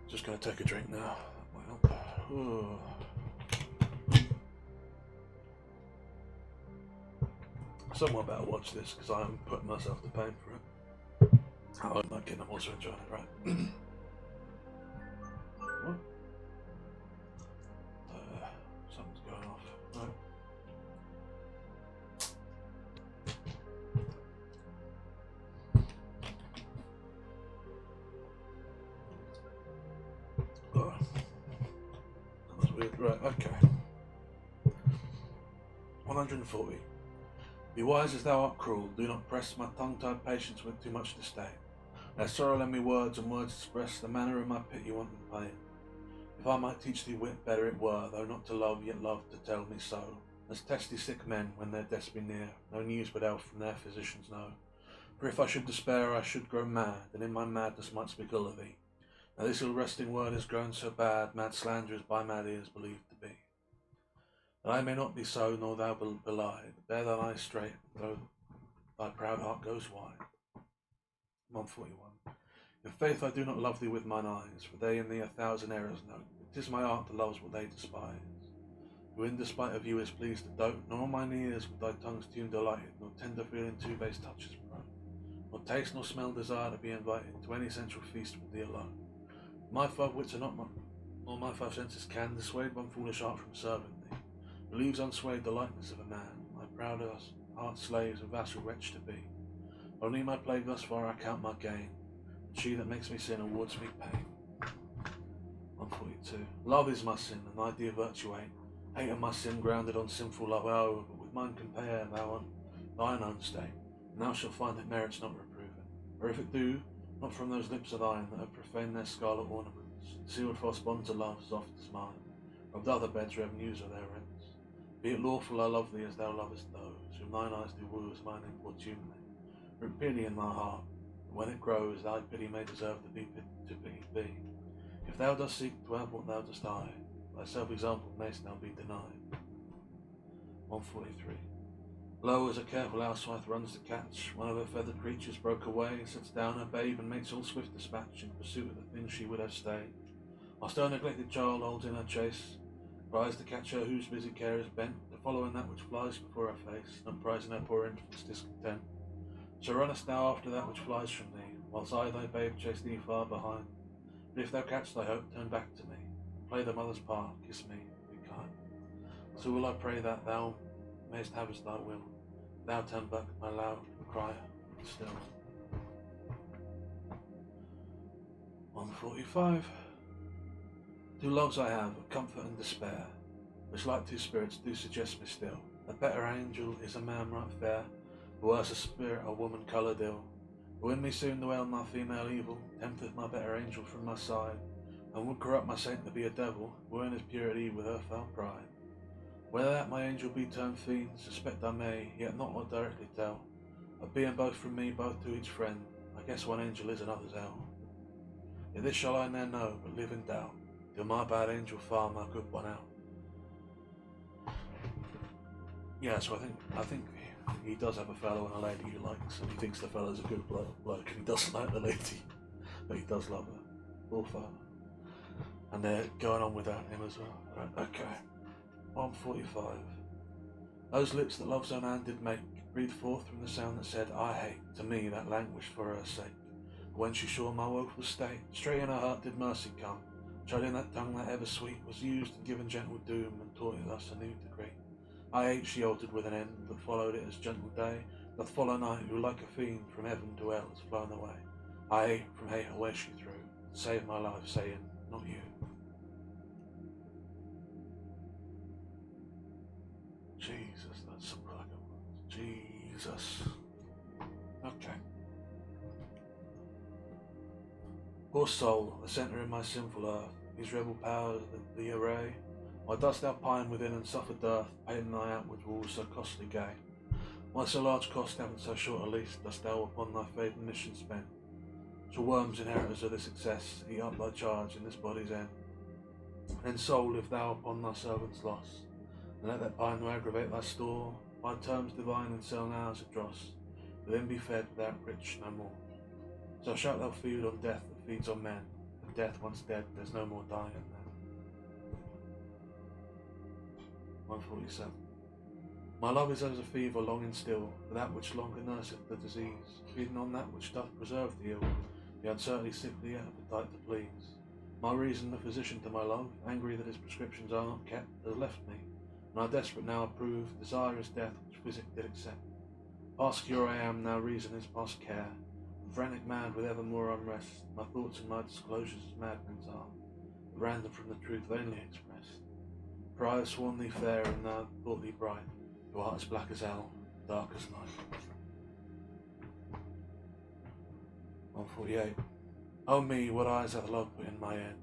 Just going to take a drink now. That might help. Ooh. Someone better watch this because I am putting myself to pain for it. Oh, I'm not kidding, I'm also enjoying it, right? What? Something's going off. Right. Oh, that was weird. Right, okay. 140. Be wise as thou art cruel, do not press my tongue-tied patience with too much disdain. Let sorrow lend me words, and words express the manner of my pity, want and pain. If I might teach thee wit, better it were, though not to love, yet love to tell me so. As testy sick men, when their deaths be near, no news but else from their physicians know. For if I should despair, I should grow mad, and in my madness might speak ill of thee. Now this ill-resting word is grown so bad, mad slanderers by mad ears believed to be. That I may not be so, nor thou belied, bear thine eyes straight, though thy proud heart goes wide. 141. In faith I do not love thee with mine eyes, for they in thee a thousand errors note. It is my art that loves what they despise, who in despite of you is pleased to dote, nor on mine ears with thy tongue's tune delighted, nor tender feeling to base touches prone, nor taste nor smell desire to be invited to any sensual feast with thee alone. My five wits are not nor my five senses can dissuade one foolish heart from serving thee, who leaves unswayed the likeness of a man, my proud heart slaves and vassal wretch to be. Only my plague thus far I count my gain, and she that makes me sin awards me pain. 142. Love is my sin, and thy dear virtue hate. Hate of my sin grounded on sinful love, oh, but with mine compare thou on thine own state, and thou shalt find it merits not reproving. Or if it do, not from those lips of thine that have profaned their scarlet ornaments, sealed false bonds of love soft as mine, robbed other beds revenues of their rents. Be it lawful I love thee as thou lovest those, whom thine eyes do woo as mine importune thee. Root pity in thy heart, and when it grows, thy pity may deserve to pity thee. If thou dost seek to have what thou dost hide, thy self-example mayst thou be denied. 143. Lo, as a careful housewife runs to catch one of her feathered creatures broke away, sets down her babe and makes all swift dispatch in pursuit of the thing she would have stayed, whilst her neglected child holds in her chase, cries to catch her whose busy care is bent, to follow in that which flies before her face, not prizing her poor infant's discontent. So runnest thou after that which flies from thee, whilst I thy babe chase thee far behind. But if thou catch thy hope, turn back to me, play the mother's part, kiss me, be kind. So will I pray that thou mayst have as thy will. Thou turn back my loud cry still. 145. Two loves I have, of comfort and despair, which like two spirits do suggest me still. A better angel is a man right fair, the worse a spirit a woman coloured ill. Who in me soon dwell my female evil, tempteth my better angel from my side, and would corrupt my saint to be a devil, were in his purity with her foul pride. Whether that my angel be turned fiend, suspect I may, yet not what directly tell. But being both from me, both to each friend, I guess one angel is another's hell. Yet this shall I ne'er know, but live in doubt, till my bad angel farm my good one out. Yeah, so I think he does have a fellow and a lady he likes, and he thinks the fellow's a good bloke, and he doesn't like the lady, but he does love her. Poor fella. And they're going on without him as well. Right, okay. 145. Those lips that love's own hand did make, breathed forth from the sound that said, I hate, to me that languished for her sake. But when she saw my woeful state, straight in her heart did mercy come, chiding that tongue that ever sweet was used and given gentle doom, and taught it thus a new degree. I hate, she altered with an end, that followed it as gentle day, doth follow night, who like a fiend from heaven to hell has flown away. I hate, from hate away she threw, and saved my life, saying, not you. Jesus, that's some kind of words. Jesus. Okay. Poor soul, the centre in my sinful earth, these rebel powers the array, why dost thou pine within and suffer dearth, painting thy outward walls so costly gay? Why so large cost having so short a lease, dost thou upon thy fading mission spend? Shall worms, inheritors of this excess, eat up thy charge in this body's end? Then soul, live thou upon thy servant's loss, and let that pine to aggravate thy store, by terms divine and sell now as a dross, to then be fed without rich no more. So shalt thou feed on death that feeds on men, and death once dead, there's no more dying then. 147. My love is as a fever longing still, for that which longer nurseth the disease, feeding on that which doth preserve the ill, the uncertainly sickly appetite to please. My reason, the physician to my love, angry that his prescriptions are not kept, has left me, and I desperate now approve, desire is death which physic did accept. Past cure I am, now reason is past care, frantic mad with evermore unrest, my thoughts and my disclosures as madmen's are, at random from the truth vainly expressed. For I have sworn thee fair, and thou thought thee bright, thou art as black as hell, dark as night. 148. O me, what eyes hath love put in my head,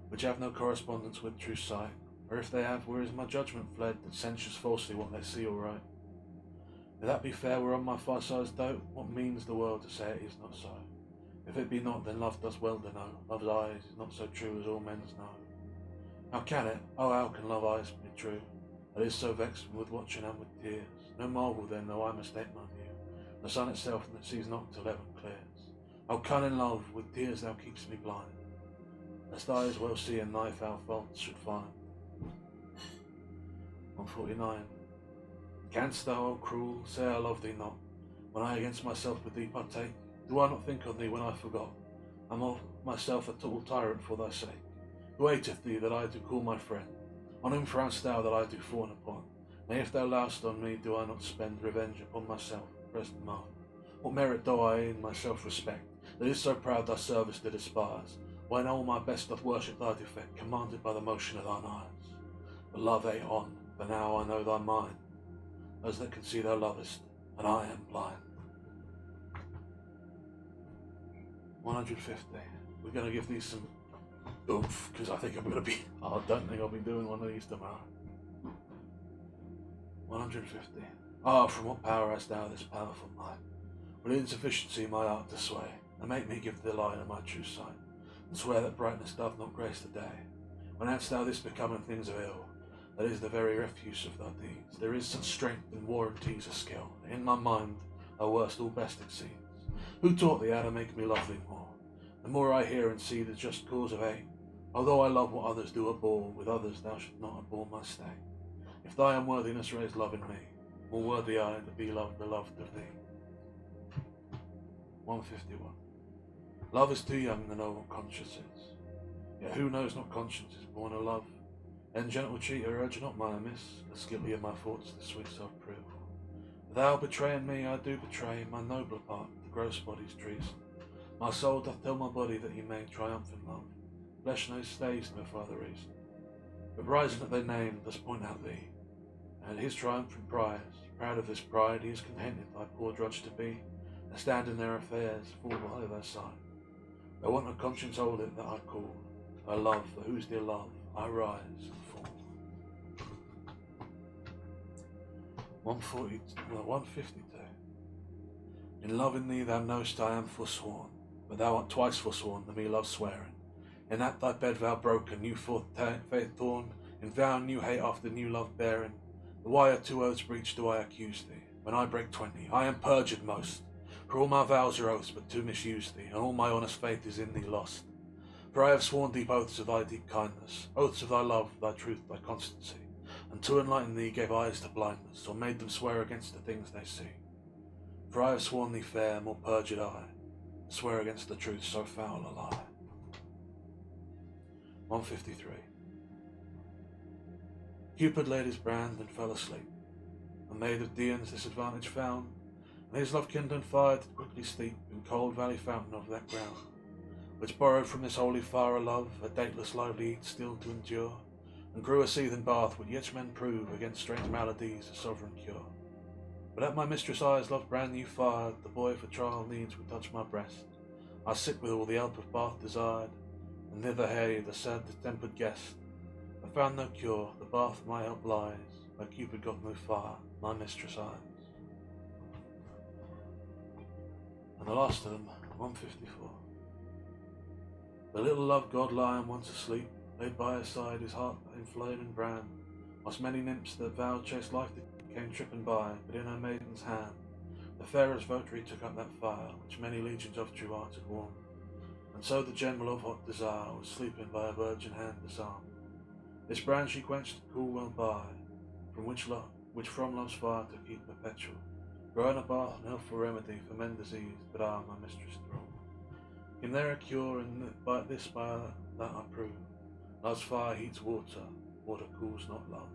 which have no correspondence with true sight, or if they have, where is my judgment fled, that censures falsely what they see aright? If that be fair whereon my farsides dote, what means the world to say it is not so? If it be not, then love does well to know, love's eyes is not so true as all men's know. How can it? Oh, how can love eyes be true? That is so vexed with watching and with tears. No marvel then, though I mistake my view, the sun itself that sees not till heaven clears. O cunning love, with tears thou keep'st me blind, lest I as well see and thy foul faults should find. 149. Canst thou, O cruel, say I love thee not, when I against myself with thee partake? Do I not think on thee when I forgot? Am of myself a total tyrant for thy sake? Who hateth thee that I do call my friend? On whom frownst thou that I do fawn upon? Nay, if thou loust on me, do I not spend revenge upon myself, present mind? What merit do I in my self-respect, that is so proud thy service to despise, when all my best doth worship thy defect, commanded by the motion of thine eyes? But love on, for now I know thy mind, those that can see thou lovest, and I am blind. 150. We're going to give these some oomph, because I don't think I'll be doing one of these tomorrow. 150. Ah, from what power hast thou this powerful mind? With insufficiency my art to sway, and make me give the line of my true sight, and swear that brightness doth not grace the day. When hadst thou this becoming things of ill, that is the very refuse of thy deeds, there is such strength and warranties of skill, that in my mind thou worst all best it seems. Who taught thee how to make me love thee more? The more I hear and see the just cause of hate, although I love what others do abhor, with others thou shalt not abhor my stay. If thy unworthiness raise love in me, more worthy I to be beloved of thee. 151. Love is too young to know what conscience is, yet who knows not conscience is born of love? Then gentle cheater, urge not my amiss, as guilty of my faults the sweet self-prove. Thou betraying me, I do betray my nobler part, the gross body's treason. My soul doth tell my body that he may triumph in love. Flesh no stays no farther reason, but rising at their name does point out thee, and his triumphant prize. Proud of this pride, he is contented thy poor drudge to be, and stand in their affairs, fall by thy side. Though want of conscience hold it that I call, thy love, for whose dear love I rise and fall. 152. In loving thee thou know'st I am forsworn, but thou art twice forsworn to me love swearing. In that thy bed vow broken, new forth faith torn, in vow new hate after new love bearing. The why of 2 oaths breached do I accuse thee? When I break 20, I am perjured most. For all my vows are oaths but to misuse thee, and all my honest faith is in thee lost. For I have sworn deep oaths of thy deep kindness, oaths of thy love, thy truth, thy constancy, and to enlighten thee gave eyes to blindness, or made them swear against the things they see. For I have sworn thee fair, more perjured I, and swear against the truth so foul a lie. 153. Cupid laid his brand and fell asleep, and maid of Dian's disadvantage found, and his love kindled fire did quickly steep in cold valley fountain of that ground, which borrowed from this holy fire a love, a dateless lively heat still to endure, and grew a seething bath which yet men prove against strange maladies a sovereign cure. But at my mistress' eyes love brand new fired, the boy for trial needs would touch my breast. I sit with all the help of bath desired, and thither hey, the sad distempered guest. I found no cure, the bath my help lies, where Cupid got no fire, my mistress' eyes. And the last of them, 154. The little love god lying once asleep, laid by his side his heart in flame and brand, whilst many nymphs that vowed chaste life came tripping by, but in her maiden's hand the fairest votary took up that fire, which many legions of true hearts had warmed. And so the general of hot desire was sleeping by a virgin hand disarmed. This brand she quenched cool well by, from which from love's fire to keep perpetual, growing a bath and healthful remedy for men diseased, but my mistress thrall. Came there a cure, and by that I prove, love's fire heats water, water cools not love.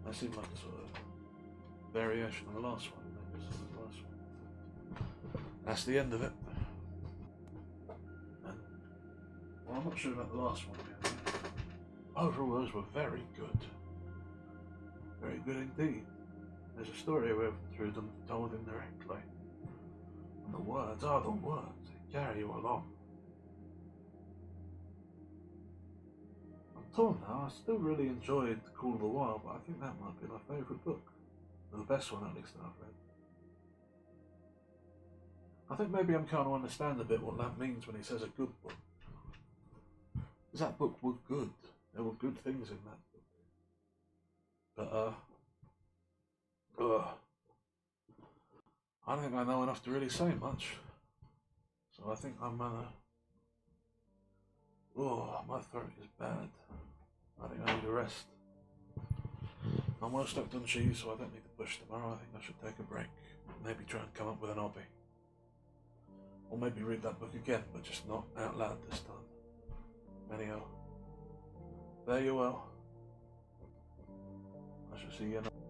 That seemed like a sort of variation on the last one. Maybe this is the last one. That's the end of it. And, well, I'm not sure about the last one yet. Overall, those were very good. Very good indeed. There's a story woven through them, told indirectly. And the words are the words. They carry you along. I'm torn now. I still really enjoyed Call of the Wild, but I think that might be my favourite book. Or the best one, at least, that I've read. I think maybe I'm kind of understand a bit what that means when he says a good book. Because that book was good. There were good things in that book. But, I don't think I know enough to really say much. So I think I'm gonna... Oh, my throat is bad. I think I need a rest. I'm well stocked on cheese, so I don't need to push tomorrow. I think I should take a break. Maybe try and come up with an hobby. Or maybe read that book again, but just not out loud this time. Anyhow, fare you well. I shall see you next.